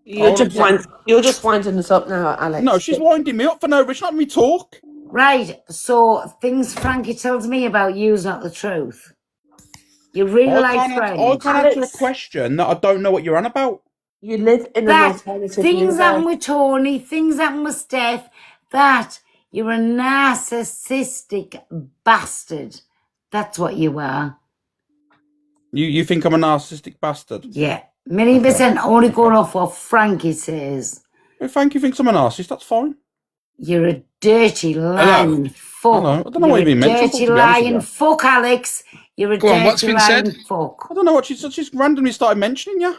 You're just winding us up now, Alex. No, she's winding me up for no reason. She's not letting me talk. Right. So things Frankie tells me about you is not the truth. Your real life friend. I can't answer a question that I don't know what you're on about. You live in an That alternative things universe. happen with Tony, things happen with Steph, that you're a narcissistic bastard. That's what you are. You think I'm a narcissistic bastard? Yeah. Million percent only going off what Frankie says. If Frankie thinks I'm a narcissist, that's fine. You're a dirty lying fuck. Hello. I don't know what you mean, mental, Dirty to be honest with lying you. fuck, Alex. You're a Go on, what's dirty been lying said? fuck. I don't know what she's randomly started mentioning you.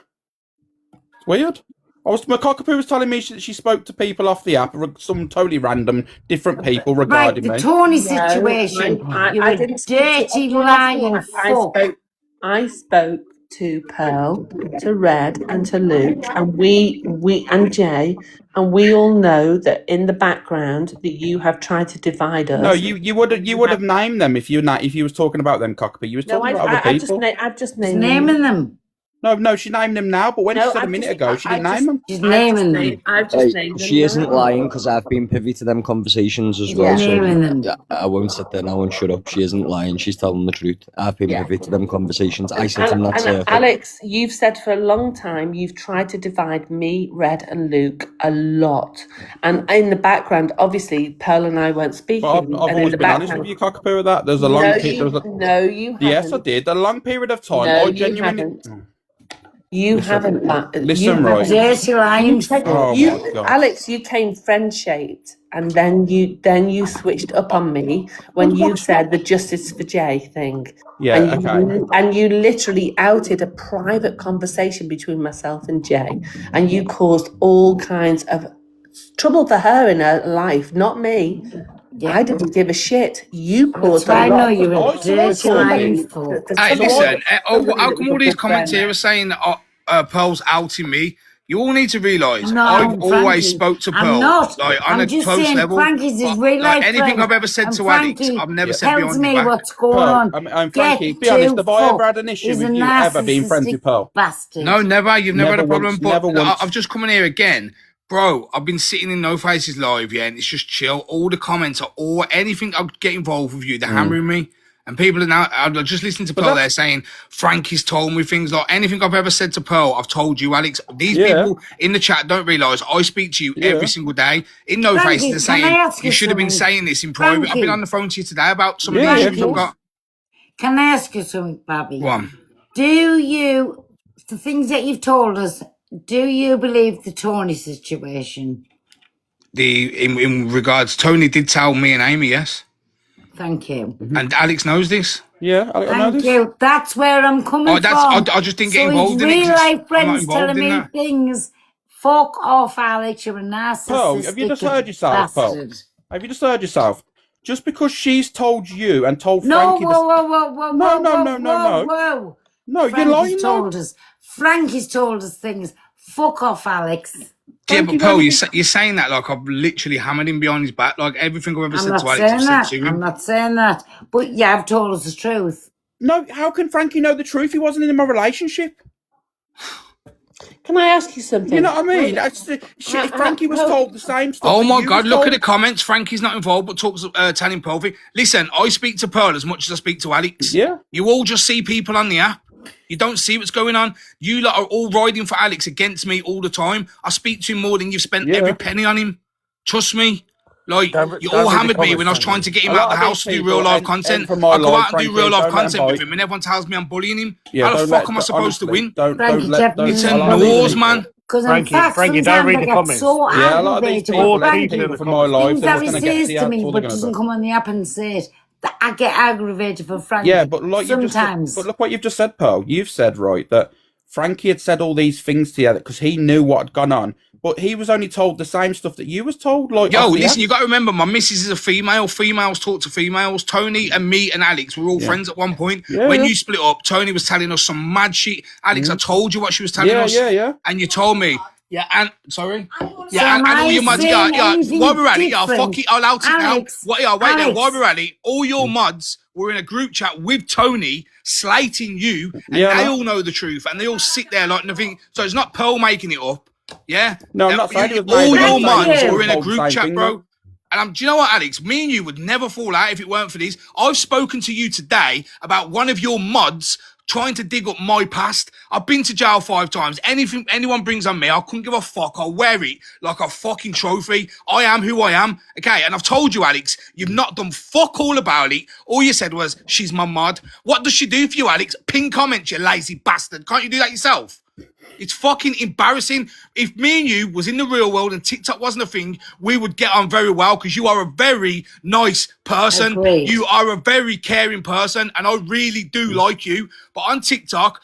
It's weird. My cockapoo was telling me she spoke to people off the app, some totally random, different people regarding Right, the me. Tony situation. You're a didn't speak to dirty, anyone off the lying app. fuck. I spoke to Pearl, to Red, and to Luke, and we and Jay, and we all know that in the background that you have tried to divide us. No, you would have named them if you was talking about them, cockapoo. You was No, talking about other people. I've just She's named naming them. No, she named them now, but when she said a minute ago, she didn't name them. She's naming them. I've just named them. She isn't lying because I've been privy to them conversations as well. So yeah, I won't sit there now and shut up. She isn't lying. She's telling the truth. I've been privy to them conversations. I sit in that circle. Alex, you've said for a long time you've tried to divide me, Red, and Luke a lot. And in the background, obviously, Pearl and I weren't speaking. But I've and always in the been honest with you, cockapoo, with that. There's a long period. No, you haven't. Yes, I did. A long period of time. No, I you genuinely. haven't. You haven't. Listen, right. Dirty lying. Oh my God. Alex, you came friend-shaped, and then you switched up on me when you said the Justice for Jay thing. Yeah, And you literally outed a private conversation between myself and Jay, and you caused all kinds of trouble for her in her life, not me. Yeah. I didn't give a shit. You caused a lot. I know you're a dirty lying fuck. Hey, listen, how come all these comments here are saying that Pearl's outing me? You all need to realise I've always spoke to Pearl like on a close level. Frankie's his real life anything friend. I've ever said And to Alex, Frankie I've never said tells behind me your back. what's going on. I'm Frankie, be honest, have I ever had an issue with you ever being friends with Pearl? Bastard. No, never. You've never had a problem. Never But once. I've just come in here again. Bro, I've been sitting in No Faces Live, yeah, and it's just chill. All the comments are all anything I get involved with you, they're hammering me. And people are now, I'm just listening to Pearl there saying, Frankie's told me things like anything I've ever said to Pearl, I've told you, Alex. These people in the chat don't realise I speak to you every single day. In No Frankie, Faces, they're can I saying, ask you you should have been something? saying this in private. I've Frankie. been on the phone to you today about some of the issues I've got. Can I ask you something, Bobby? Go on. Do you, the things that you've told us, do you believe the Tony situation? In regards, Tony did tell me and Amy, yes. Thank you. And Alex knows this. Yeah, I know Thank this. you. That's where I'm coming from. I just didn't get involved in it. Real 'cause life I'm not friends involved telling in me that. things. Fuck off, Alex. You're a narcissistic Pearl, have you just heard yourself, Pearl? bastard. Have you just heard yourself? Just because she's told you and told No, Frankie... whoa. No, you're lying now. told us. Frankie's told us things. Fuck off, Alex. Yeah, but Pearl, you're saying that like I've literally hammered him behind his back. Like everything I've ever said to Alex, I've said to him. I'm not saying that. But yeah, I've told us the truth. No, how can Frankie know the truth? He wasn't in my relationship. Can I ask you something? You know what I mean? Frankie was told the same stuff. Oh that my you God, was look told. at the comments. Frankie's not involved, but talks telling Pearl. Listen, I speak to Pearl as much as I speak to Alex. Yeah. You all just see people on the app. You don't see what's going on. You lot are all riding for Alex against me all the time. I speak to him more than you've spent every penny on him. Trust me. Like, you all hammered me when I was trying to get him out of the house to do real life content. I go out and do real life content with him and everyone tells me I'm bullying him. How the fuck am I supposed to win? It's a nose, man. Because in fact, Frankie, don't sometimes read I the get comments. so Yeah, a lot of these aggravated people, with Frankie. people from my life, Things they're that he just going to get says the to me, answer but they're going doesn't to come on the app and say it. That I get aggravated for Frankie. Yeah, but like sometimes. but look what you've just said, Pearl. You've said, right, that Frankie had said all these things to you because he knew what had gone on. But he was only told the same stuff that you was told. Like, yo, listen, you got to remember, my missus is a female. Females talk to females. Tony and me and Alex were all friends at one point. When you split up, Tony was telling us some mad shit. Alex, I told you what she was telling us. And you told me. Yeah, and sorry. Yeah, and all your mods, while we're at it, fuck it, I'll out it now. Wait there, while we're at it, all your mods were in a group chat with Tony slating you, and they all know the truth, and they all sit there like nothing. So it's not Pearl making it up. Yeah? No, I'm not saying it was all made your up. mods were in a Told the group same chat, thing, bro. And do you know what, Alex? Me and you would never fall out if it weren't for this. I've spoken to you today about one of your mods trying to dig up my past. I've been to jail 5 times. Anything anyone brings on me, I couldn't give a fuck. I'll wear it like a fucking trophy. I am who I am. Okay, and I've told you, Alex, you've not done fuck all about it. All you said was, she's my mod. What does she do for you, Alex? Pin comments, you lazy bastard. Can't you do that yourself? It's fucking embarrassing. If me and you was in the real world and TikTok wasn't a thing, we would get on very well because you are a very nice person. Agreed. You are a very caring person, and I really do like you. But on TikTok,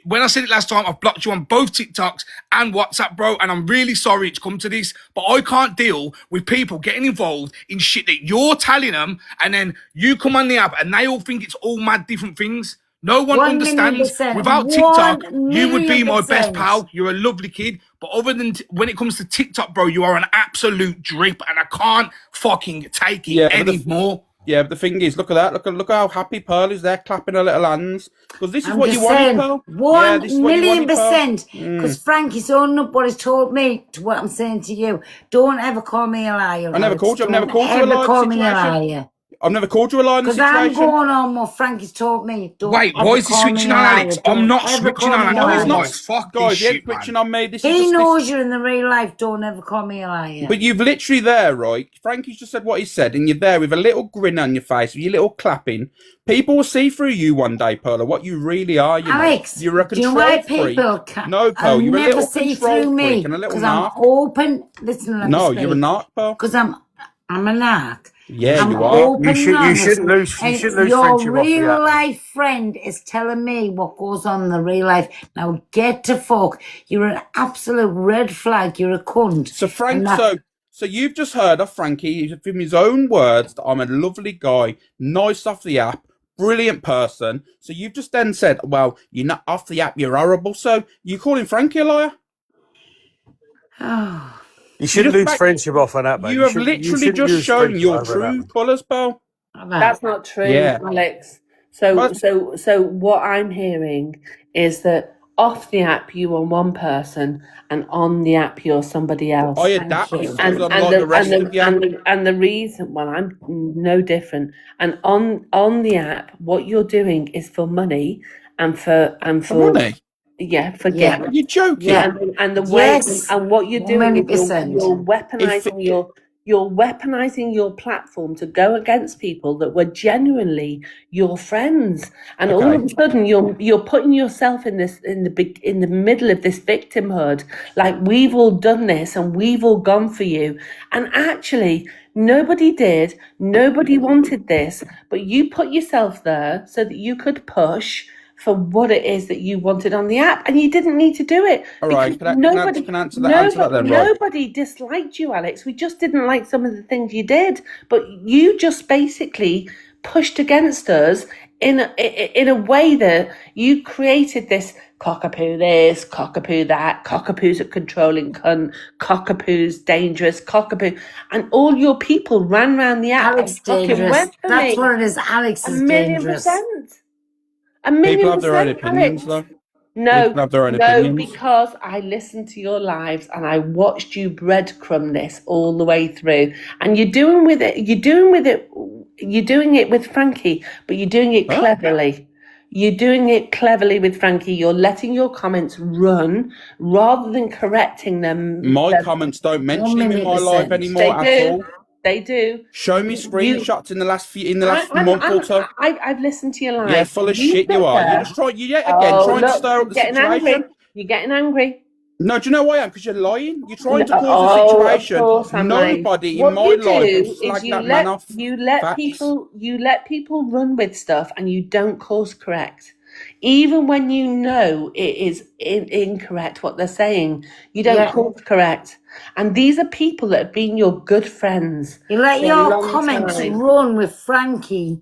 when I said it last time, I've blocked you on both TikToks and WhatsApp, bro, and I'm really sorry it's come to this, but I can't deal with people getting involved in shit that you're telling them, and then you come on the app and they all think it's all mad different things. No one 1 understands. million%. Without TikTok, 1 you would be my best million%. pal. You're a lovely kid. But other than when it comes to TikTok, bro, you are an absolute drip, and I can't fucking take it anymore. Yeah, but the thing is, look at that. Look how happy Pearl is there, clapping her little hands. Because this is I'm what just you wanted, saying, Pearl. 1 this is what you wanted, Pearl. million%. Because Frankie's owning up what he's told me to what I'm saying to you. Don't ever call me a liar. I never Alex. called you. I've never Don't called you a ever liar call in the me a situation. liar. I've never called you a liar in the Because I'm situation. going on what Frankie's told me. Don't Wait, ever why is he call me switching a on liar. Alex? Don't I'm not ever switching call on me a No, he's liar. not. Fuck Guys, this he ain't shit, man. switching on me. This is He just knows you're in the real life. Don't ever call me a liar. But you've literally there, right? Frankie's just said what he said, and you're there with a little grin on your face, with your little clapping. People will see through you one day, Perla, what you really are. You know. Alex, You're a do you control know why freak. people can't? No, Pearl, I'll you're a never little see control through freak me and a little because I'm narc. open. Listen, let me No, speak. you're a narc, Pearl. Because I'm a narc. Yeah, I'm you are. open You and shouldn't honest. lose And friendship your off the real app. life friend is telling me what goes on in the real life. Now get to fuck. You're an absolute red flag. You're a cunt. So Frank, And that- so you've just heard of Frankie from his own words that I'm a lovely guy, nice off the app, brilliant person. So you've just then said, well, you're not off the app, you're horrible. So you calling Frankie a liar? Oh. You shouldn't lose friendship off an app, mate. You have literally just shown your true colours, Pearl. That's not true, Yeah. Alex. So what I'm hearing is that off the app you are one person, and on the app you're somebody else. I adapt you. because I'm like the rest of you. And the reason, well, I'm no different. And on the app, what you're doing is for money and for money? Yeah, for Yeah. gain. You're joking. Yeah. And the way Yes. and what you're doing is 100%. you're weaponizing you're weaponizing your platform to go against people that were genuinely your friends, and all of a sudden you're putting yourself in the middle of this victimhood, like we've all done this and we've all gone for you, and actually nobody did, nobody wanted this, but you put yourself there so that you could push for what it is that you wanted on the app, and you didn't need to do it. All right, because can I answer that then, right? Nobody disliked you, Alex. We just didn't like some of the things you did, but you just basically pushed against us in a way that you created this cockapoo this, cockapoo that, cockapoo's a controlling cunt, cockapoo's dangerous, cockapoo, and all your people ran around the app Alex and fucking dangerous. went for That's me. what it is. Alex is 1,000,000%. dangerous. 1,000,000%, People have their own opinions, Alex. though. No, People have their own no, opinions. because I listened to your lives and I watched you breadcrumb this all the way through, and you're doing it with Frankie, but you're doing it cleverly. You're doing it cleverly with Frankie. You're letting your comments run rather than correcting them. My comments don't mention him in my life anymore at all. They do. Show me screenshots in the last month or two. I've listened to your live. Yeah, full of shit you are. You're just trying to stir up the getting situation. angry. You're getting angry. No, do you know why I am? Because you're lying. You're trying to No, cause a situation. of course I'm lying. Nobody What in my you life do will is slag you that let man off. you let Facts. people run with stuff, and you don't course correct. Even when you know it is incorrect what they're saying, you don't Yeah. course correct. And these are people that have been your good friends. You let for a your long comments time. run with Frankie.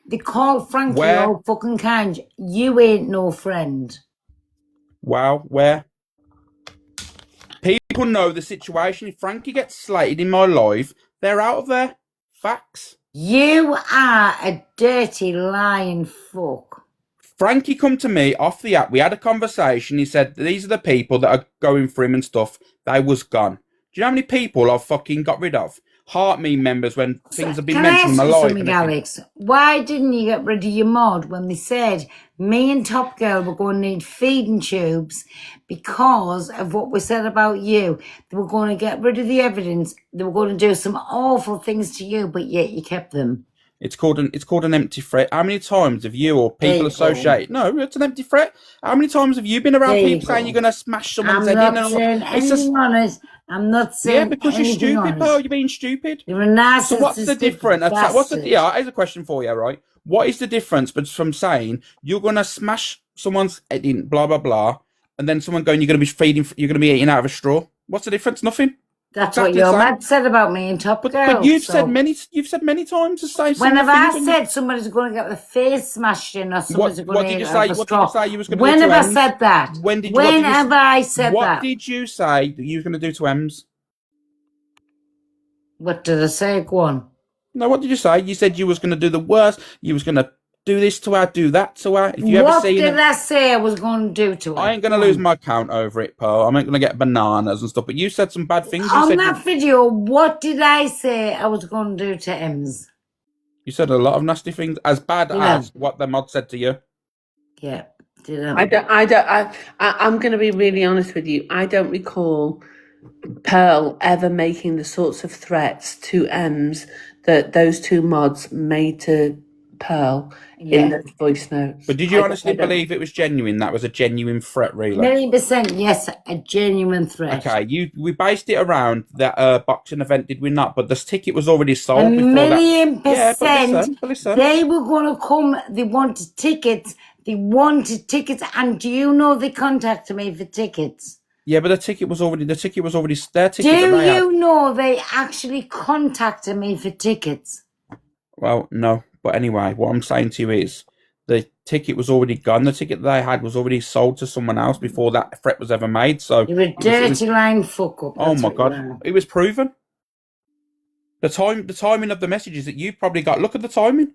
They call Frankie Where? all fucking kind. You ain't no friend. Wow, where? People know the situation. If Frankie gets slated in my life, they're out of there. Facts. You are a dirty lying fuck. Frankie come to me off the app. We had a conversation. He said, these are the people that are going for him and stuff. They was gone. Do you know how many people I've fucking got rid of? Heart me members when things have been Can I mentioned in ask my you life. something, and everything. Alex? Why didn't you get rid of your mod when they said me and Top Girl were going to need feeding tubes because of what we said about you? They were going to get rid of the evidence. They were going to do some awful things to you, but yet you kept them. It's called an empty threat. How many times have you or There people you go. associate? No, it's an empty threat. How many times have you been around There you people saying go. you're going to smash someone's I'm head in? not And saying it's just anything on it. I'm not yeah, saying because you're anything stupid, on Pearl. it. You're being stupid. You're a So what's the narcissistic difference? bastard. Here's a question for you, right? What is the difference from saying you're going to smash someone's head in, blah blah blah, and then someone going you're going to be eating out of a straw? What's the difference? Nothing. That's Exactly what the your same. mad said about me in Top Girl. But you've so said many times the same whenever similar I things. And said somebody's going to get their face smashed in or somebody's going what to did eat you out say? of a What did straw. you say you was going to do Whenever to I Ems? said that. Whenever I said what that. did you say that you was going to do to Ems? What did I say? Go on. No, what did you say? You said you was going to do the worst. You was going to do this to her, do that to her. If you ever What seen did her, I say I was going to do to her? I ain't going to Go lose on. my count over it, Pearl. I'm not going to get bananas and stuff. But you said some bad things. You On said that video, what did I say I was going to do to Ems? you said a lot of nasty things, as bad You know. as what the mod said to you. Yeah. Did I? I'm going to be really honest with you. I don't recall Pearl ever making the sorts of threats to Ems that those two mods made to Pearl in Yeah. those voice notes. But did you I honestly don't- believe it was genuine? That was a genuine threat, really? 1,000,000%, yes, a genuine threat. Okay, we based it around that boxing event, did we not? But this ticket was already sold A before that. million Yeah, percent. but listen. They were going to come. They wanted tickets. And do you know they contacted me for tickets? Yeah, but their ticket was already their ticket Do that they had. you know they actually contacted me for tickets? Well, no. But anyway, what I'm saying to you is the ticket was already gone. The ticket that they had was already sold to someone else before that threat was ever made. So You're a dirty line fuck up. Oh That's my what you god. are. It was proven. The timing of the messages that you've probably got. Look at the timing.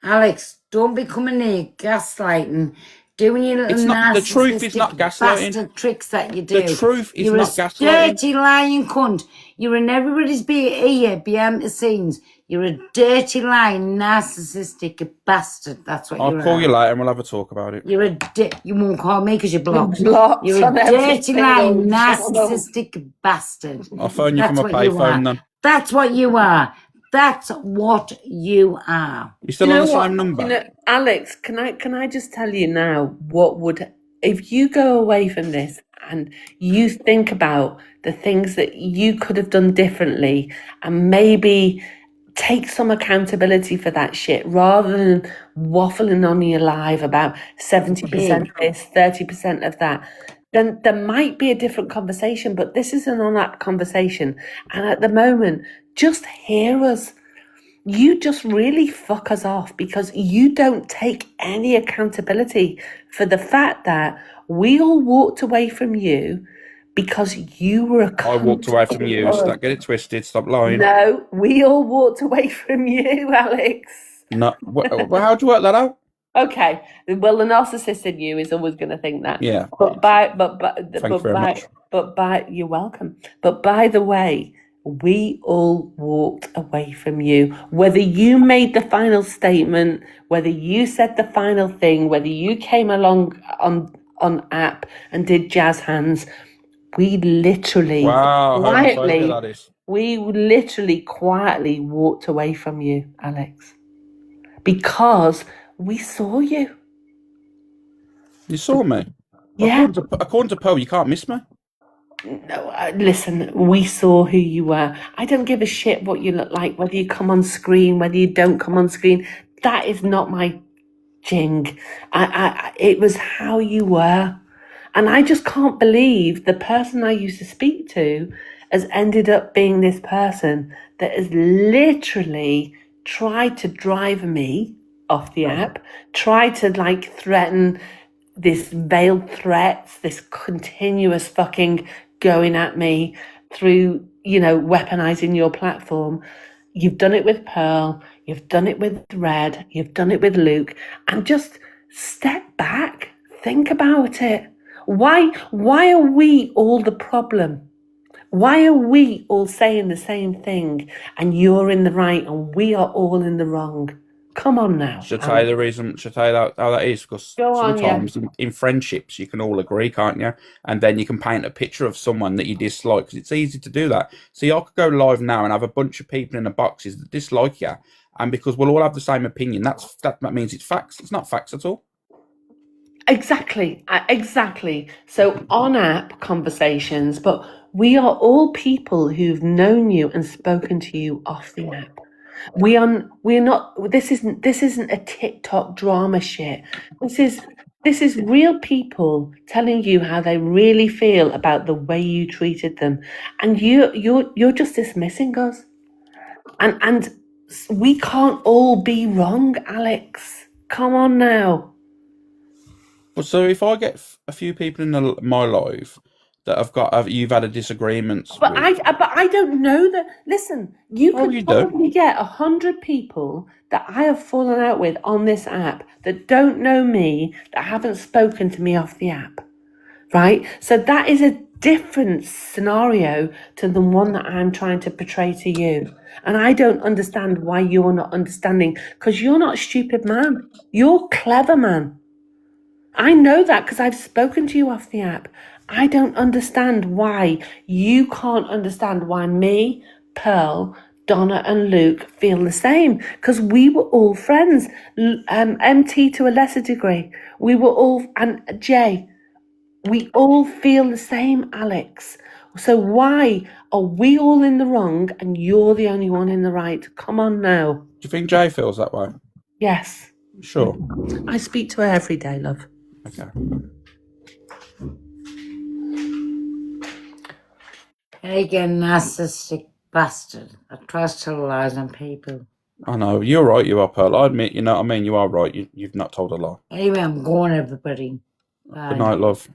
Alex, don't be coming near gaslighting, doing your little It's not- the truth is not narcissistic gaslighting. bastard tricks that you do. The truth is You're not a gaslighting. dirty lying cunt. You're in everybody's ear behind the scenes. You're a dirty lying narcissistic bastard. That's what I'll you're. call you later and we'll have a talk about it. You're you won't call me because you're blocked. blocked You're on a every dirty single lying channel. narcissistic bastard. I'll phone you That's from a what you payphone are. then. That's what you are. That's what you are. You still You on know the what? same number? You know, Alex, can I just tell you now what would, if you go away from this and you think about the things that you could have done differently and maybe take some accountability for that shit rather than waffling on your live about 70% of this, 30% of that, then there might be a different conversation, but this isn't on that conversation. And at the moment, just hear us. You just really fuck us off because you don't take any accountability for the fact that we all walked away from you because you were a I walked away from you. cunt. Stop, get it twisted. Stop lying. No, we all walked away from you, Alex. No. Well, how'd you work that out? Okay, well, the narcissist in you is always going to think that. Yeah. Thank you very much. You're welcome. But by the way, we all walked away from you. Whether you made the final statement, whether you said the final thing, whether you came along on app and did jazz hands, we literally Wow, homophobic quietly, that is. we literally quietly walked away from you, Alex, because we saw you. You saw me? Yeah. According to Poe, you can't miss me. No, listen, we saw who you were. I don't give a shit what you look like, whether you come on screen, whether you don't come on screen. That is not my jing. It was how you were. And I just can't believe the person I used to speak to has ended up being this person that has literally tried to drive me off the app, tried to like threaten this veiled threats, this continuous fucking going at me through, weaponizing your platform. You've done it with Pearl, you've done it with Red, you've done it with Luke, and just step back, think about it. Why are we all the problem? Why are we all saying the same thing and you're in the right and we are all in the wrong? Come on now. Should I tell you the reason? Should I tell you how that is? Because Go on, yeah. sometimes in friendships you can all agree, can't you? And then you can paint a picture of someone that you dislike, because it's easy to do that. See, I could go live now and have a bunch of people in the boxes that dislike you, and because we'll all have the same opinion, that means it's facts. It's not facts at all. Exactly. So on-app conversations, but we are all people who've known you and spoken to you off the app. We're not. This isn't a TikTok drama shit. This is real people telling you how they really feel about the way you treated them, and you're just dismissing us. And we can't all be wrong, Alex. Come on now. Well, so if I get a few people in my life that you've had a disagreement But with, I don't know that. Listen, you Oh, could you do. probably get 100 people that I have fallen out with on this app that don't know me, that haven't spoken to me off the app, right? So that is a different scenario to the one that I'm trying to portray to you. And I don't understand why you're not understanding, because you're not a stupid man. You're clever, man. I know that because I've spoken to you off the app. I don't understand why you can't understand why me, Pearl, Donna and Luke feel the same, because we were all friends. MT to a lesser degree. We were all, and Jay, we all feel the same, Alex. So why are we all in the wrong and you're the only one in the right? Come on now. do you think Jay feels that way? Yes. Sure. I speak to her every day, love. Okay. Again, narcissistic bastard. I tries to lies on people. I know you're right. You are, Pearl. I admit. You know what I mean. You are right. You've not told a lie. Anyway, I'm going, everybody. Bye. Good night, love.